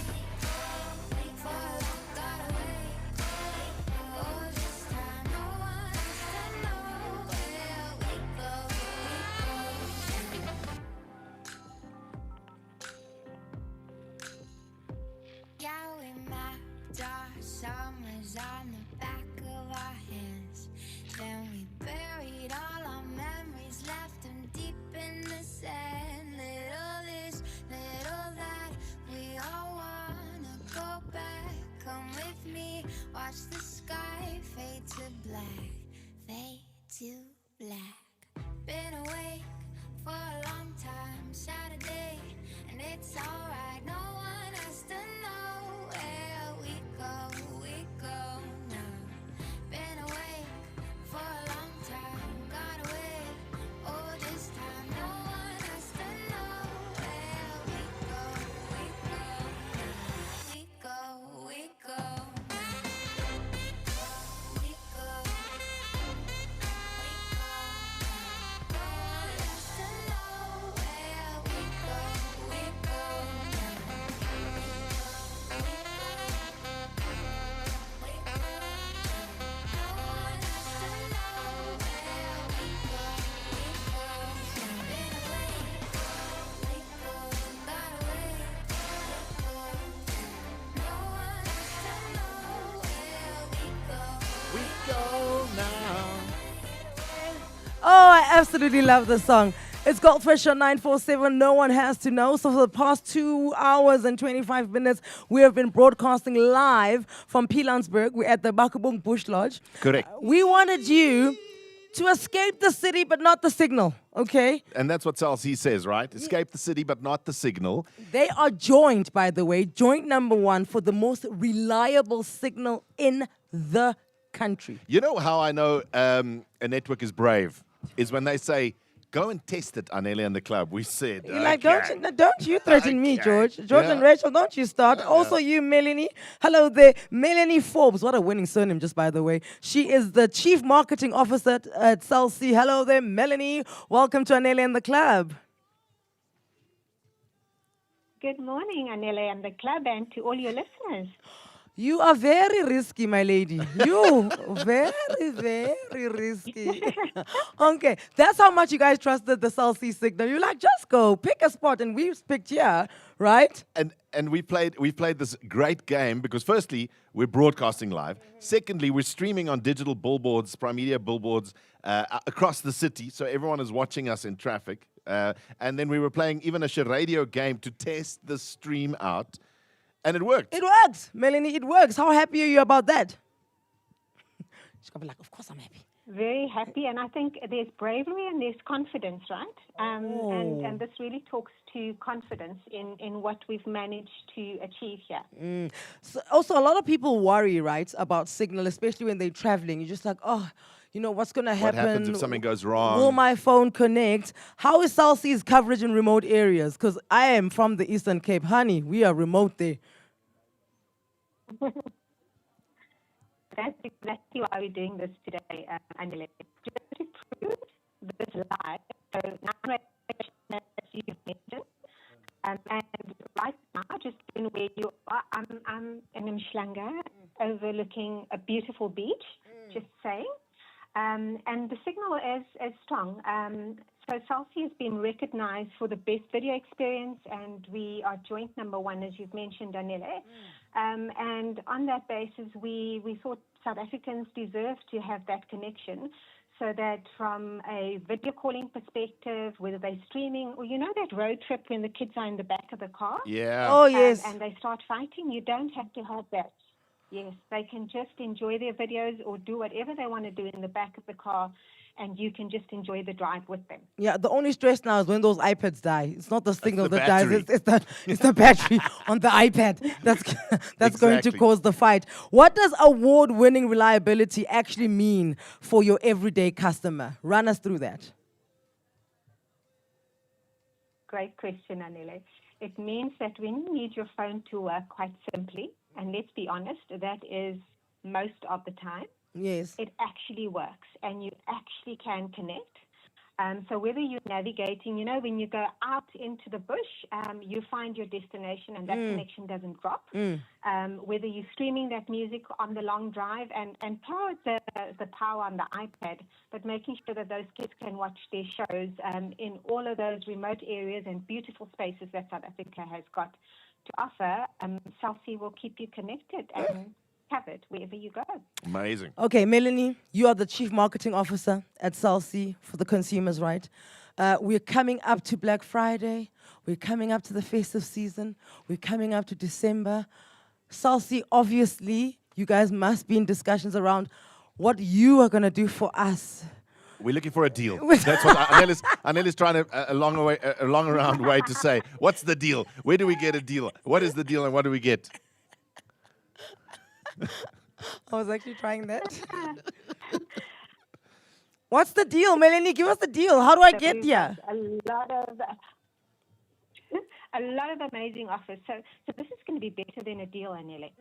Speaker 12: Yeah, we mapped our summers on the back of our hands. Then we buried all our memories, left them deep in the sand. Little this, little that, we all wanna go back. Come with me, watch the sky fade to black, fade to black. Been awake for a long time, Saturday, and it's alright. No one has to know where we go now. Been awake for a long time, got away, oh this time. No one has to know where we go now. We go now. We go. No one has to know where we go
Speaker 6: We go now.
Speaker 14: Oh, I absolutely love this song. It's Goldfish on 947. No one has to know. So for the past 2 hours and 25 minutes, we have been broadcasting live from Pilansberg. We're at the Bakubung Bush Lodge.
Speaker 6: Correct.
Speaker 14: We wanted you to escape the city, but not the signal, okay?
Speaker 6: And that's what Salsi says, right? Escape the city, but not the signal.
Speaker 14: They are joined, by the way, joint number 1 for the most reliable signal in the country.
Speaker 6: You know how I know a network is brave? Is when they say, go and test it, Anele and the club. We said,
Speaker 14: You're like, don't you threaten me, George. George and Rachel, don't you start. Also you, Melanie. Hello there. Melanie Forbes. What a winning surname, just by the way. She is the Chief Marketing Officer at Cell C. Hello there, Melanie. Welcome to Anele and the club.
Speaker 13: Good morning, Anele and the club, and to all your listeners.
Speaker 14: You are very risky, my lady. You very, very risky. Okay, that's how much you guys trusted the Cell C signal. You're like, just go, pick a spot, and we've picked here, right?
Speaker 6: And we played this great game because firstly, we're broadcasting live. Secondly, we're streaming on digital billboards, Primedia billboards across the city, so everyone is watching us in traffic. And then we were playing even a radio game to test the stream out. And it worked.
Speaker 14: It works, Melanie. It works. How happy are you about that? She's gonna be like, of course I'm happy.
Speaker 13: Very happy, and I think there's bravery and there's confidence, right? And this really talks to confidence in what we've managed to achieve here.
Speaker 14: So also, a lot of people worry, right, about signal, especially when they're traveling. You're just like, oh, you know, what's going to happen?
Speaker 6: What happens if something goes wrong?
Speaker 14: Will my phone connect? How is Cell C's coverage in remote areas? Because I am from the Eastern Cape. Honey, we are remote there.
Speaker 13: That's exactly why we're doing this today, Anele. Just to prove this live. So now, as you mentioned, and right now, just in where you are, I'm in Mshlanga, overlooking a beautiful beach. Just saying, and the signal is strong. So Celsi has been recognized for the best video experience, and we are joint number 1, as you've mentioned, Anele. And on that basis, we thought South Africans deserve to have that connection, so that from a video calling perspective, whether they're streaming, or you know that road trip when the kids are in the back of the car?
Speaker 6: Yeah.
Speaker 14: Oh, yes.
Speaker 13: And they start fighting, you don't have to have that. Yes, they can just enjoy their videos or do whatever they want to do in the back of the car, and you can just enjoy the drive with them.
Speaker 14: Yeah, the only stress now is when those iPads die. It's not the signal
Speaker 6: the
Speaker 14: that dies,
Speaker 6: battery.
Speaker 14: it's the battery on the iPad that's going to
Speaker 6: Exactly.
Speaker 14: cause the fight. What does award-winning reliability actually mean for your everyday customer? Run us through that.
Speaker 13: Great question, Anele. It means that when you need your phone to work, quite simply, and let's be honest, that is most of the time,
Speaker 14: Yes.
Speaker 13: it actually works and you actually can connect. So whether you're navigating, you know, when you go out into the bush, you find your destination and that connection doesn't drop. Whether you're streaming that music on the long drive and power the power on the iPad, but making sure that those kids can watch their shows in all of those remote areas and beautiful spaces that South Africa has got to offer, Celsi will keep you connected and covered wherever you go.
Speaker 6: Amazing.
Speaker 14: Okay, Melanie, you are the Chief Marketing Officer at Celsi for the consumers, right? We're coming up to Black Friday. We're coming up to the festive season. We're coming up to December. Celsi, obviously, you guys must be in discussions around what you are going to do for us.
Speaker 6: We're looking for a deal. That's what Anele's trying to a long around way to say. What's the deal? Where do we get a deal? What is the deal and what do we get?
Speaker 14: I was actually trying that. What's the deal, Melanie? Give us the deal. How do I get here?
Speaker 13: A lot of amazing offers. So this is going to be better than a deal, Anele.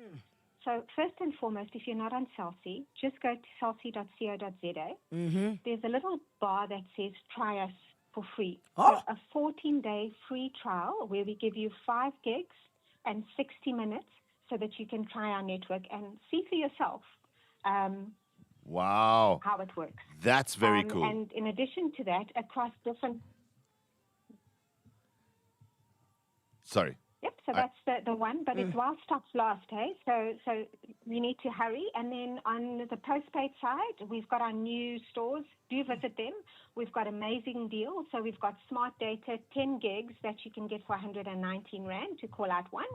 Speaker 13: So first and foremost, if you're not on Celsi, just go to celsi.co.za. There's a little bar that says try us for free. So a 14-day free trial where we give you 5 gigs and 60 minutes so that you can try our network and see for yourself
Speaker 6: Wow.
Speaker 13: how it works.
Speaker 6: That's very cool.
Speaker 13: And in addition to that, across different...
Speaker 6: Sorry.
Speaker 13: Yep, so that's the one, but it's while stops last, hey? So you need to hurry. And then on the postpaid side, we've got our new stores. Do visit them. We've got amazing deals. So we've got smart data, 10 gigs that you can get for 119 Rand to call out one.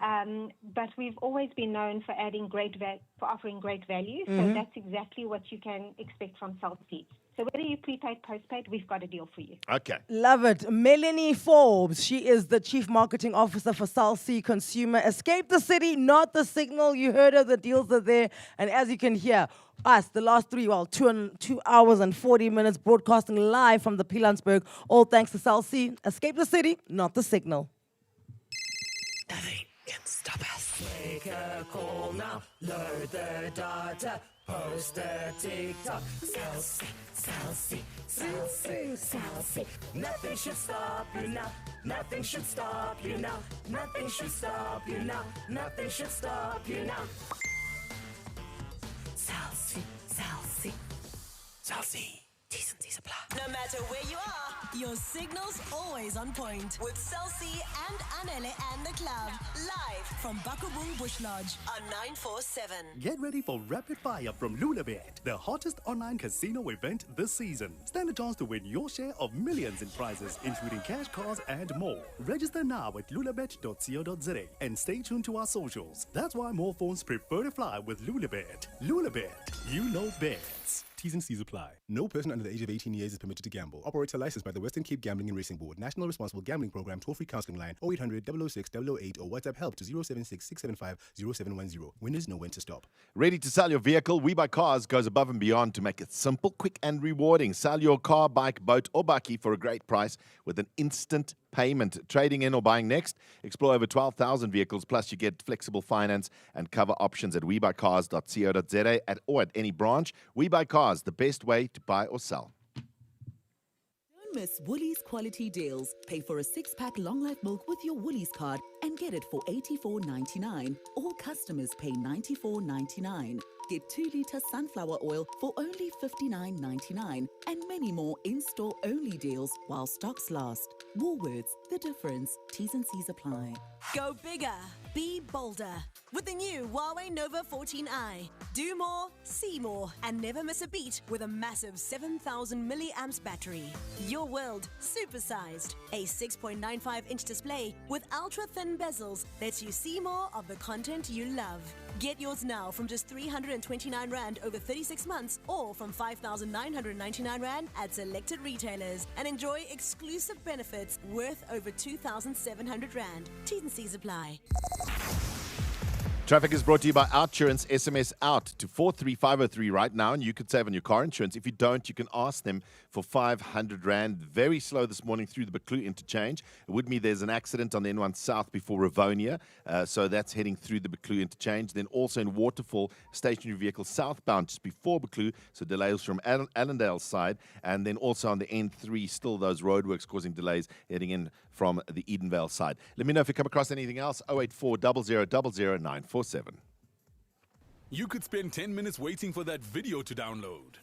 Speaker 13: But we've always been known for for offering great value. So that's exactly what you can expect from Celsi. So whether you prepaid, postpaid, we've got a deal for you.
Speaker 6: Okay.
Speaker 14: Love it. Melanie Forbes, she is the Chief Marketing Officer for Celsi Consumer. Escape the city, not the signal. You heard of the deals are there. And as you can hear, us, the last 2 hours and 40 minutes broadcasting live from the Pilansberg, all thanks to Celsi. Escape the city, not the signal.
Speaker 3: Nothing can stop us. Make a call now. Load the data. Post a TikTok. Celsi, Celsi, Celsi, Celsi. Nothing should stop you now. Nothing should stop you now. Nothing should stop you now. Nothing should stop you now. Celsi, Celsi, Celsi. T's and C's apply.
Speaker 8: No matter where you are, Your signal's always on point with Cell C and Anele and the club. Live from Bakubung Bush Lodge on 947.
Speaker 11: Get ready for Rapid Fire from Lulabet, the hottest online casino event this season. Stand a chance to win your share of millions in prizes, including cash, cars, and more. Register now at lulabet.co.za and stay tuned to our socials. That's why more phones prefer to fly with Lulabet. Lulabet, you know bets.
Speaker 15: T's and C's apply. No person under the age of 18 years is permitted to gamble. Operator licensed by the Western Cape Gambling and Racing Board. National Responsible Gambling Program. Toll-free counseling line 0800 006 008 or WhatsApp help to 076 675 0710. Winners know when to stop.
Speaker 6: Ready to sell your vehicle? We Buy Cars goes above and beyond to make it simple, quick, and rewarding. Sell your car, bike, boat, or bakkie for a great price with an instant payment. Trading in or buying next? Explore over 12,000 vehicles, plus you get flexible finance and cover options at webuycars.co.za or at any branch. We Buy Cars, the best way to buy or sell.
Speaker 16: Don't miss Woolies quality deals. Pay for a 6-pack long life milk with your Woolies card and get it for $84.99. All customers pay $94.99. Get 2-litre sunflower oil for only $59.99 and many more in-store only deals while stocks last. Woolworths, the difference. T's and C's apply.
Speaker 8: Go bigger, be bolder with the new Huawei Nova 14i. Do more, see more, and never miss a beat with a massive 7,000 milliamps battery. Your world supersized. A 6.95-inch display with ultra-thin bezels lets you see more of the content you love. Get yours now from just 329 Rand over 36 months or from 5,999 Rand at selected retailers and enjoy exclusive benefits worth over 2,700 Rand. T's and C's apply.
Speaker 6: Traffic is brought to you by Outsurance. SMS out to 43503 right now, and you could save on your car insurance. If you don't, you can ask them for 500 Rand. Very slow this morning through the Baklu interchange. With me, there's an accident on the N1 South before Rivonia, so that's heading through the Baklu interchange. Then also in Waterfall, stationary vehicle southbound just before Baklu, so delays from Allendale side. And then also on the N3, still those roadworks causing delays heading in from the Edenvale side. Let me know if you come across anything else. 084 0000 947.
Speaker 2: You could spend 10 minutes waiting for that video to download.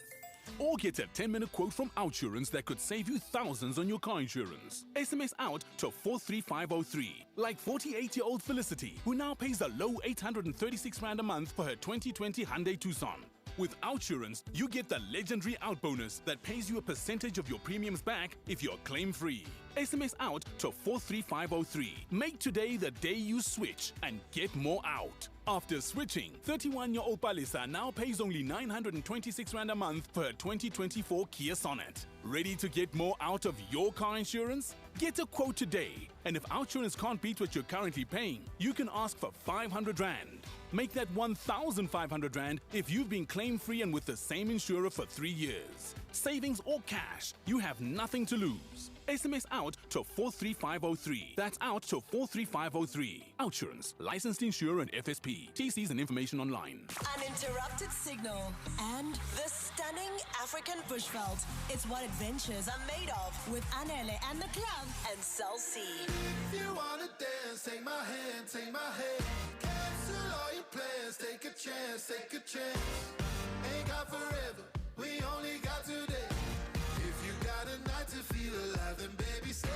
Speaker 2: Or get a 10-minute quote from Outsurance that could save you thousands on your car insurance. SMS out to 43503. Like 48-year-old Felicity, who now pays a low 836 Rand a month for her 2020 Hyundai Tucson. With Outsurance, you get the legendary Out bonus that pays you a percentage of your premiums back if you're claim-free. SMS out to 43503. Make today the day you switch and get more out. After switching, 31-year-old Palisa now pays only 926 Rand a month for her 2024 Kia Sonet. Ready to get more out of your car insurance? Get a quote today. And if Outsurance can't beat what you're currently paying, you can ask for 500 Rand. Make that 1,500 Rand if you've been claim-free and with the same insurer for 3 years. Savings or cash, you have nothing to lose. SMS out to 43503. That's out to 43503. Outsurance, licensed insurer and FSP. TCs and information online.
Speaker 8: Uninterrupted signal and the stunning African bushveld. It's what adventures are made of with Anele and the club and Cell C.
Speaker 3: If you wanna dance, take my hand, take my hand. Cancel all your plans, take a chance, take a chance. Ain't got forever, we only got today. If you got a night to feel alive, then baby stay.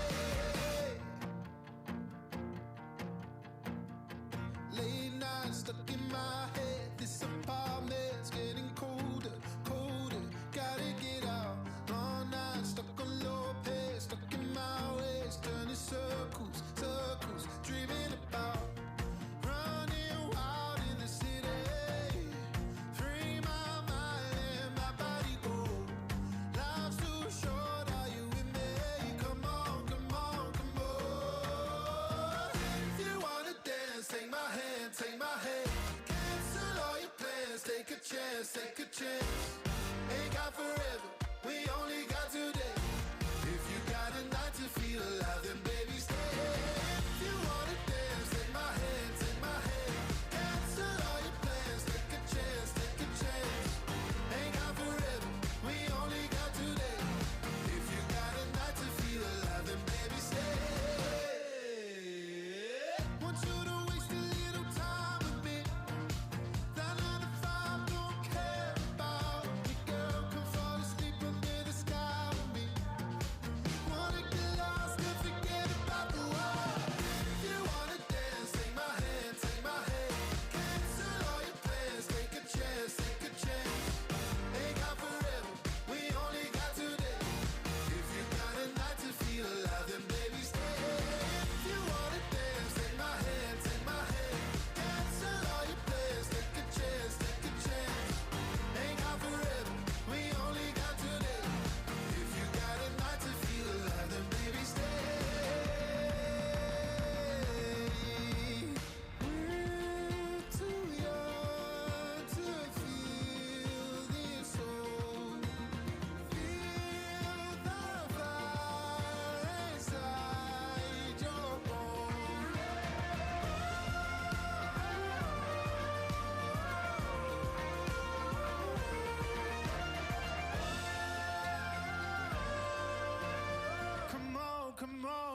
Speaker 3: Late night stuck in my head, this apartment's getting colder, colder. Gotta get out, long night stuck on low pace, stuck in my ways, turning circles, circles, dreaming about running wild in the city. Free my mind and my body go.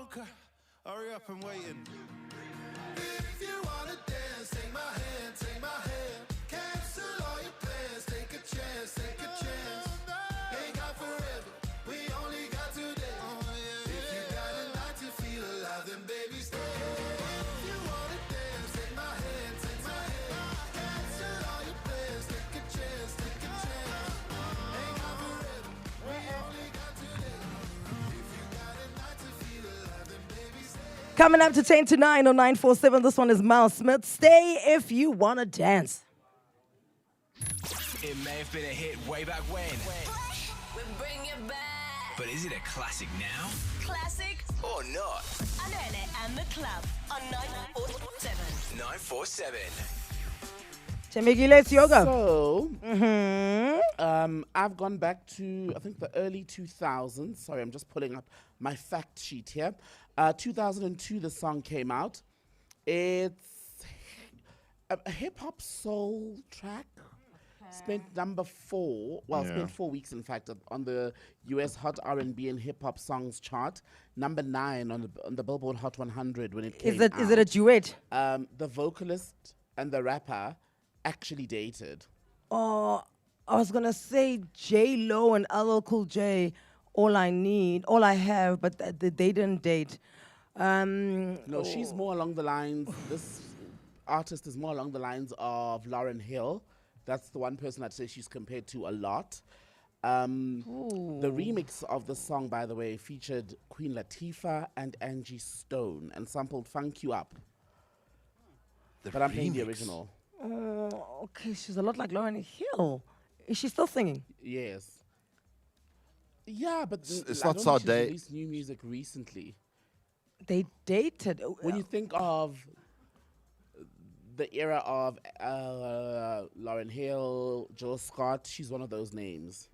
Speaker 3: don't cry. Hurry up, I'm waiting. If you wanna dance, take my hand, take my hand. Cancel all your plans, take a chance, take a chance. Ain't got forever, we only got today. If you got a night to feel alive, then baby stay. If you wanna dance, take my hand, take my hand. Cancel all your plans, take a chance, take a chance. Ain't got forever, we only got today. If you got a night to feel alive, then baby stay.
Speaker 14: Coming up to 10 to 9 on 947. This one is Miles Smith. Stay if you want to dance.
Speaker 5: It may have been a hit way back when,
Speaker 8: We bring it back.
Speaker 5: but is it a classic now?
Speaker 8: Classic
Speaker 5: Or not?
Speaker 8: Anele and the club on 947.
Speaker 5: 947.
Speaker 14: Temegile, it's yoga.
Speaker 26: So, I've gone back to, I think, the early 2000s. Sorry, I'm just pulling up my fact sheet here. 2002, the song came out. It's a hip-hop soul track. Spent number 4, spent 4 weeks, in fact, on the US Hot R&B and Hip-Hop Songs chart. Number 9 on the Billboard Hot 100 when it came out.
Speaker 14: Is it a duet?
Speaker 26: The vocalist and the rapper actually dated.
Speaker 14: Oh, I was gonna say J Lo and LL Cool J. All I have, but they didn't date.
Speaker 26: No, she's more along the lines. This artist is more along the lines of Lauryn Hill. That's the one person I'd say she's compared to a lot. The remix of the song, by the way, featured Queen Latifah and Angie Stone and sampled "Funk You Up." But I'm playing the original.
Speaker 14: Oh, okay. She's a lot like Lauryn Hill. Is she still singing?
Speaker 26: Yes. Yeah, but
Speaker 6: It's
Speaker 26: I
Speaker 6: not
Speaker 26: don't
Speaker 6: so
Speaker 26: think she's
Speaker 6: day.
Speaker 26: released new music recently.
Speaker 14: They dated.
Speaker 26: When you think of the era of Lauryn Hill, Jill Scott, she's one of those names.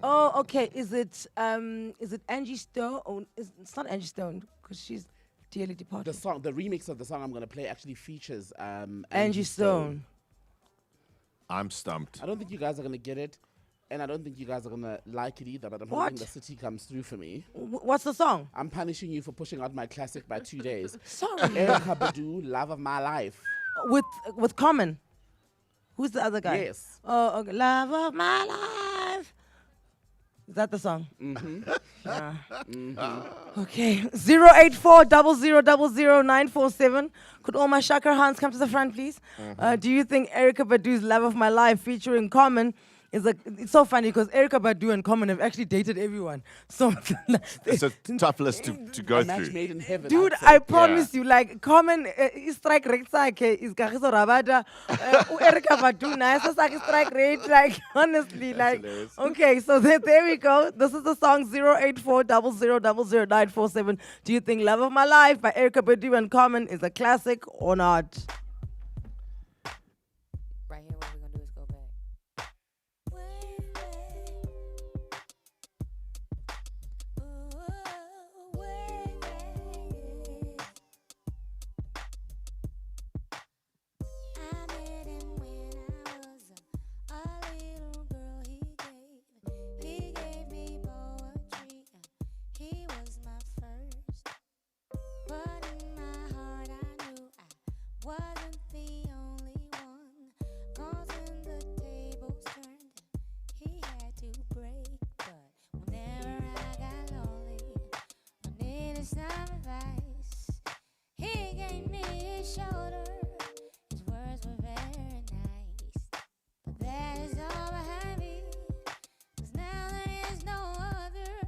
Speaker 14: Oh, okay. Is it Angie Stone? Oh, it's not Angie Stone because she's dearly departed.
Speaker 26: The remix of the song I'm going to play actually features
Speaker 14: Angie Stone.
Speaker 6: I'm stumped.
Speaker 26: I don't think you guys are going to get it, and I don't think you guys are going to like it either, but I'm
Speaker 14: What?
Speaker 26: hoping the city comes through for me.
Speaker 14: What's the song?
Speaker 26: I'm punishing you for pushing out my classic by 2 days.
Speaker 14: Sorry.
Speaker 26: Erykah Badu, Love of My Life.
Speaker 14: With Common. Who's the other guy?
Speaker 26: Yes.
Speaker 14: Oh, okay. Love of my life. Is that the song?
Speaker 26: Mm-hmm.
Speaker 14: Okay. 084 947. Could all my Shaka hands come to the front, please? Do you think Erykah Badu's Love of My Life featuring Common is it's so funny because Erykah Badu and Common have actually dated everyone. So
Speaker 6: It's a tough list to go
Speaker 26: A match
Speaker 6: through.
Speaker 26: made in heaven.
Speaker 14: dude,
Speaker 26: I'd say.
Speaker 14: I promise you, like Common strike rate sakhe is Kagiso Rabada, Erykah Badu na strike rate, like honestly, like
Speaker 6: hilarious.
Speaker 14: okay, so there we go. This is the song 084 947. Do you think Love of My Life by Erykah Badu and Common is a classic or not?
Speaker 17: Right here, what we're gonna do is go back.
Speaker 12: He gave me poetry. He was my first. But in my heart I knew I wasn't the only one. 'Cause when the tables turned, he had to break. But whenever I got lonely, I needed some advice. He gave me his shoulder. His words were very nice. But that is all behind me. 'Cause now there is no other.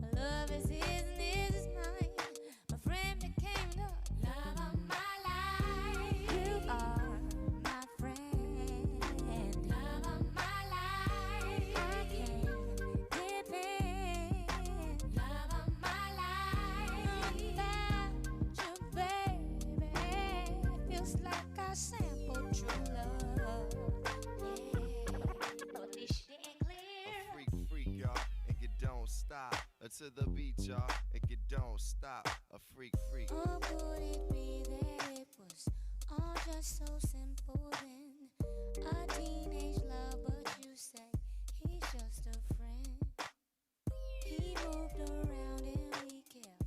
Speaker 12: My love is his and his is mine. My friend became the love of my life. You are my friend, love of my life. I can depend, love of my life. Without you, baby, it feels like I sampled true love. Yeah, but this shit clear.
Speaker 3: Freak, y'all, and you don't stop. To the beat, y'all, and you don't stop. A freak.
Speaker 12: Or could it be that it was all just so simple then? A teenage love, but you say he's just a friend. He moved around and we kept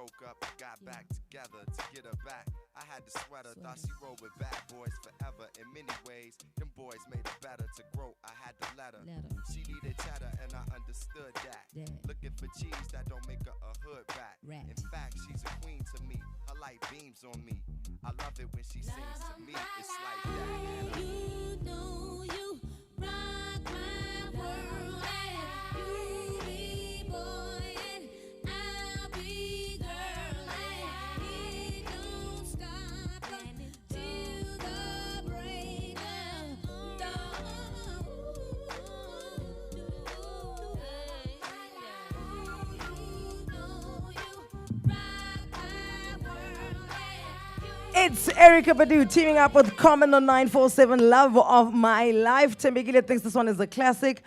Speaker 20: broke up, got back together to get her back. I had to sweat her, thought she rolled with bad boys forever. In many ways, them boys made her better. To grow, I had to let her. She needed cheddar, and I understood that. Looking for cheese that don't make her a hood rat. In fact, she's a queen to me. Her light beams on me. I love it when she sings to me. It's like that.
Speaker 12: You know you rock my world, and you be boy, and I'll be girl, and it don't stop till the break of dawn. You know you rock my world, and
Speaker 14: It's Erica Badu teaming up with Common on 947, Love of My Life. Tembekile thinks this one is a classic.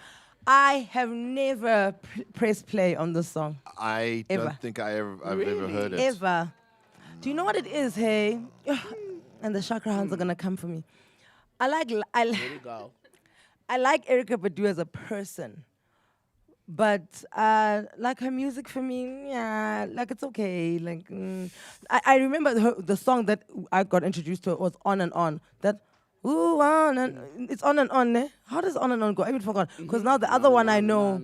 Speaker 14: I have never pressed play on this song.
Speaker 6: I
Speaker 14: Ever.
Speaker 6: don't think I've ever heard it.
Speaker 14: Ever. Do you know what it is, hey? And the chakra hands are gonna come for me.
Speaker 26: There you go.
Speaker 14: I like Erica Badu as a person. But like her music for me, yeah, like it's okay. Like I remember the song that I got introduced to was On and On. That ooh on and it's On and On. Eh? How does On and On go? I even forgot. Because now the other one I know.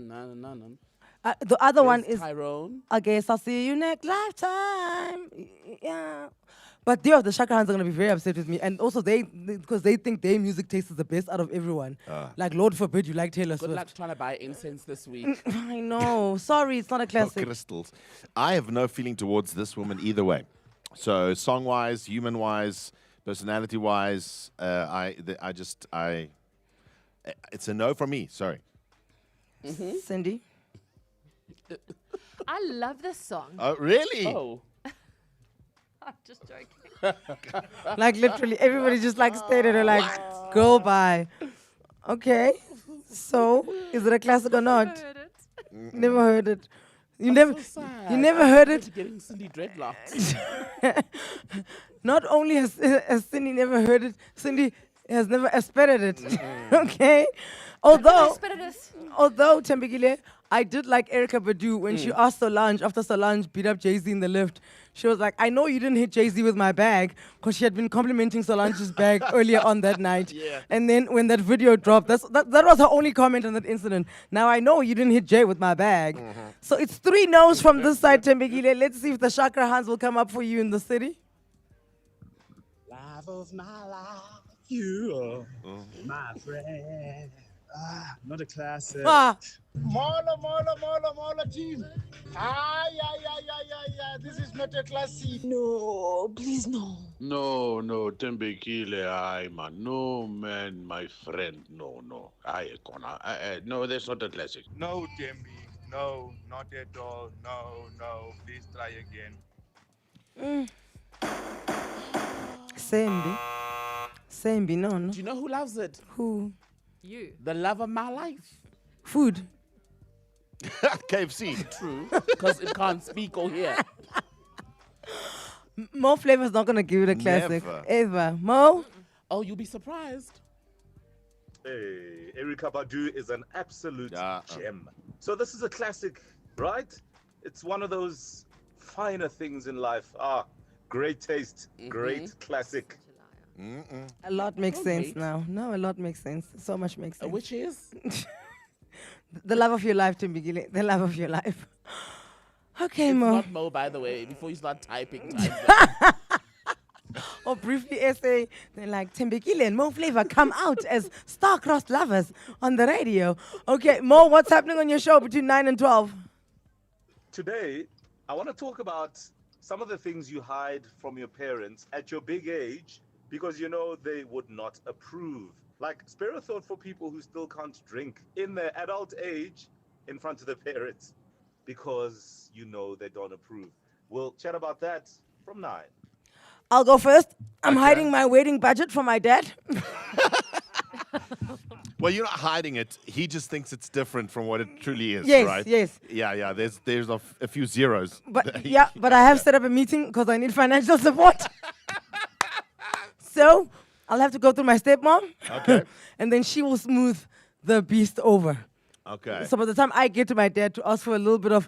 Speaker 14: The other one is
Speaker 26: Tyrone.
Speaker 14: I guess I'll see you next lifetime. Yeah. But the Chakra Hands are gonna be very upset with me, and also because they think their music taste is the best out of everyone. Like Lord forbid you like Taylor
Speaker 26: Good
Speaker 14: Swift.
Speaker 26: luck trying to buy incense this week.
Speaker 14: I know. Sorry, it's not a
Speaker 6: Oh,
Speaker 14: classic.
Speaker 6: crystals. I have no feeling towards this woman either way. So song-wise, human-wise, personality-wise, it's a no from me. Sorry.
Speaker 14: Cindy.
Speaker 21: I love this song.
Speaker 6: Oh, really?
Speaker 26: Oh.
Speaker 21: I'm just joking.
Speaker 14: Like literally, everybody just like stayed at her like, girl, bye. Okay. So, is it a classic or not? Never heard it. You never, you never heard it.
Speaker 26: Getting Cindy dreadlocks.
Speaker 14: Not only has Cindy never heard it, Cindy has never aspirated it. Okay. Although Tembekile, I did like Erica Badu when she asked Solange, after Solange beat up Jay-Z in the lift, she was like, I know you didn't hit Jay-Z with my bag, because she had been complimenting Solange's bag earlier on that night.
Speaker 6: Yeah.
Speaker 14: And then when that video dropped, that was her only comment on that incident. Now I know you didn't hit Jay with my bag. So it's 3 no's from this side, Tembekile. Let's see if the Chakra Hands will come up for you in the city.
Speaker 22: Love of my life, you are my friend. Not a classic. Mola team. This is not a classic. No, please no.
Speaker 23: No, Tembekile, man. No, man, my friend. No. No, that's not a classic.
Speaker 22: No, Tembi. No, not at all. No. Please try again.
Speaker 14: Sembi, no.
Speaker 26: Do you know who loves it?
Speaker 14: Who?
Speaker 21: You.
Speaker 26: The love of my life.
Speaker 14: Food.
Speaker 6: KFC.
Speaker 26: True, because it can't speak or hear.
Speaker 14: Mo Flavor's not going to give it a classic.
Speaker 6: Never.
Speaker 14: Ever. Mo?
Speaker 26: Oh, you'll be surprised.
Speaker 24: Hey, Erica Badu is an absolute gem. So this is a classic, right? It's one of those finer things in life. Great taste, great classic.
Speaker 14: A lot makes sense now. No, a lot makes sense. So much makes sense.
Speaker 26: Which is?
Speaker 14: The love of your life, Tembekile. The love of your life. Okay,
Speaker 26: It's
Speaker 14: Mo.
Speaker 26: not Mo, by the way, before you start typing.
Speaker 14: Or briefly essay, they're like, Tembekile and Mo Flavor come out as star-crossed lovers on the radio. Okay, Mo, what's happening on your show between 9 and 12?
Speaker 24: Today, I want to talk about some of the things you hide from your parents at your big age because you know they would not approve. Like spare a thought for people who still can't drink in their adult age in front of their parents because you know they don't approve. We'll chat about that from 9.
Speaker 14: I'll go first. I'm hiding my wedding budget from my dad.
Speaker 6: Well, you're not hiding it. He just thinks it's different from what it truly is,
Speaker 14: Yes,
Speaker 6: right?
Speaker 14: yes.
Speaker 6: Yeah. There's a few zeros.
Speaker 14: But yeah, but I have set up a meeting because I need financial support. So I'll have to go through my stepmom.
Speaker 6: Okay.
Speaker 14: And then she will smooth the beast over.
Speaker 6: Okay.
Speaker 14: So by the time I get to my dad to ask for a little bit of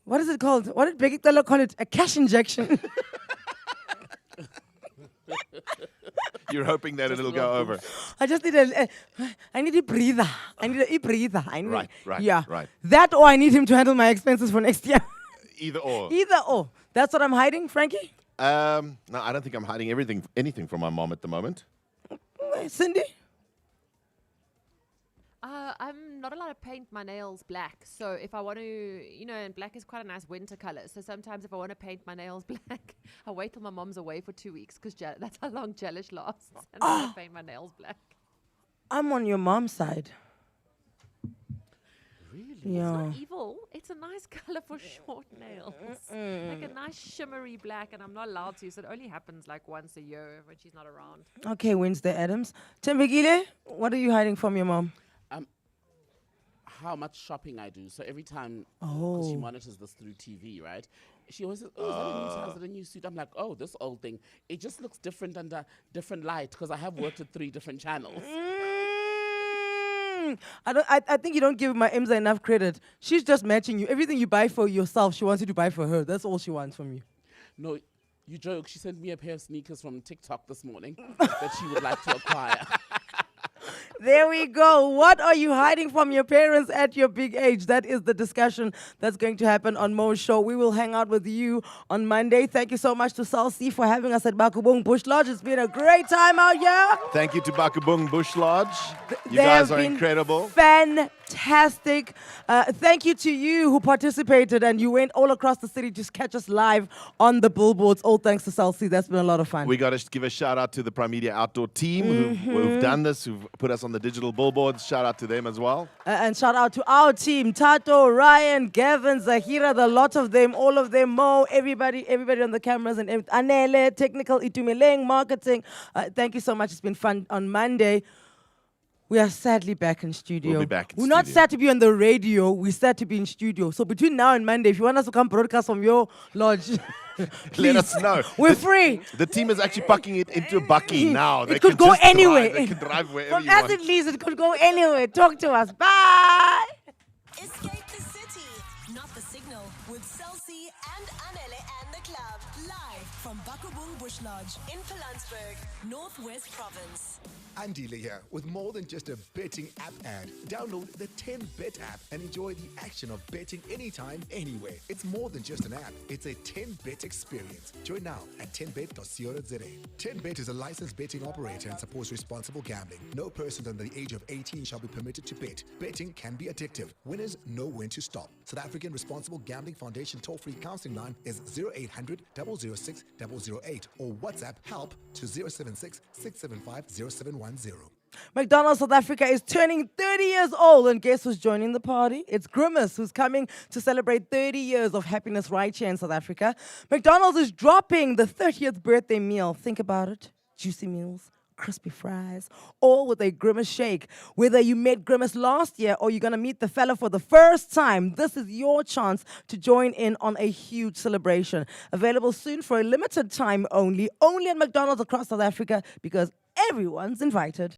Speaker 14: What is it called? What did Becky Telo call it? A cash injection.
Speaker 6: You're hoping that it'll go over.
Speaker 14: I just need I need a breather. I need a breather. I need
Speaker 6: Right,
Speaker 14: yeah.
Speaker 6: right.
Speaker 14: That or I need him to handle my expenses for next year.
Speaker 6: Either or.
Speaker 14: Either or. That's what I'm hiding, Frankie?
Speaker 6: No, I don't think I'm hiding anything from my mom at the moment.
Speaker 14: Cindy?
Speaker 21: I'm not allowed to paint my nails black. So if I want to, and black is quite a nice winter color. So sometimes if I want to paint my nails black, I wait till my mom's away for 2 weeks because that's how long gelish lasts. And then I paint my nails black.
Speaker 14: I'm on your mom's side.
Speaker 21: Really?
Speaker 14: Yeah.
Speaker 21: It's not evil. It's a nice color for short nails. Like a nice shimmery black, and I'm not allowed to. So it only happens like once a year when she's not around.
Speaker 14: Okay, Wednesday Adams. Tembekile, what are you hiding from your mom?
Speaker 26: How much shopping I do. So every time, because she monitors this through TV, right? She always says, oh, is that a new tie? Is that a new suit? I'm like, oh, this old thing. It just looks different under different light because I have worked at 3 different channels.
Speaker 14: I think you don't give my Imza enough credit. She's just matching you. Everything you buy for yourself, she wants you to buy for her. That's all she wants from you.
Speaker 26: No, you joke. She sent me a pair of sneakers from TikTok this morning that she would like to acquire.
Speaker 14: There we go. What are you hiding from your parents at your big age? That is the discussion that's going to happen on Mo's show. We will hang out with you on Monday. Thank you so much to Salsi for having us at Bakubung Bush Lodge. It's been a great time out here.
Speaker 6: Thank you to Bakubung Bush Lodge. You guys are incredible.
Speaker 14: Fantastic. Thank you to you who participated and you went all across the city to catch us live on the billboards. All thanks to Salsi. That's been a lot of fun.
Speaker 6: We got to give a shout out to the Primedia outdoor team who've done this, who've put us on the digital billboards. Shout out to them as well.
Speaker 14: And shout out to our team, Tato, Ryan, Gavin, Zahira, the lot of them, all of them, Mo, everybody on the cameras, and Anele, technical, Itumeleng, marketing. Thank you so much. It's been fun on Monday. We are sadly back in studio.
Speaker 6: We'll be back in
Speaker 14: We're not sad to be on the radio. We're sad to be in studio. So between now and Monday, if you want us to come broadcast from your lodge,
Speaker 6: let us know.
Speaker 14: We're free.
Speaker 6: The team is actually packing it into a bucky now.
Speaker 14: It could go anywhere.
Speaker 6: They can drive wherever
Speaker 14: From
Speaker 6: you want.
Speaker 14: as it leaves, it could go anywhere. Talk to us. Bye.
Speaker 8: Escape the city, not the signal, with Celsi and Anele and the club. Live from Bakubung Bush Lodge in Pilansberg, Northwest Province.
Speaker 15: Anele here with more than just a betting app ad. Download the 10Bet app and enjoy the action of betting anytime, anywhere. It's more than just an app. It's a 10Bet experience. Join now at 10bet.co.za. 10Bet is a licensed betting operator and supports responsible gambling. No person under the age of 18 shall be permitted to bet. Betting can be addictive. Winners know when to stop. South African Responsible Gambling Foundation toll-free counseling line is 0800 006 008 or WhatsApp help to 076 675 0710.
Speaker 14: McDonald's South Africa is turning 30 years old, and guess who's joining the party? It's Grimace, who's coming to celebrate 30 years of happiness right here in South Africa. McDonald's is dropping the 30th birthday meal. Think about it. Juicy meals, crispy fries, all with a Grimace shake. Whether you met Grimace last year or you're going to meet the fella for the first time, this is your chance to join in on a huge celebration. Available soon for a limited time only at McDonald's across South Africa, because everyone's invited.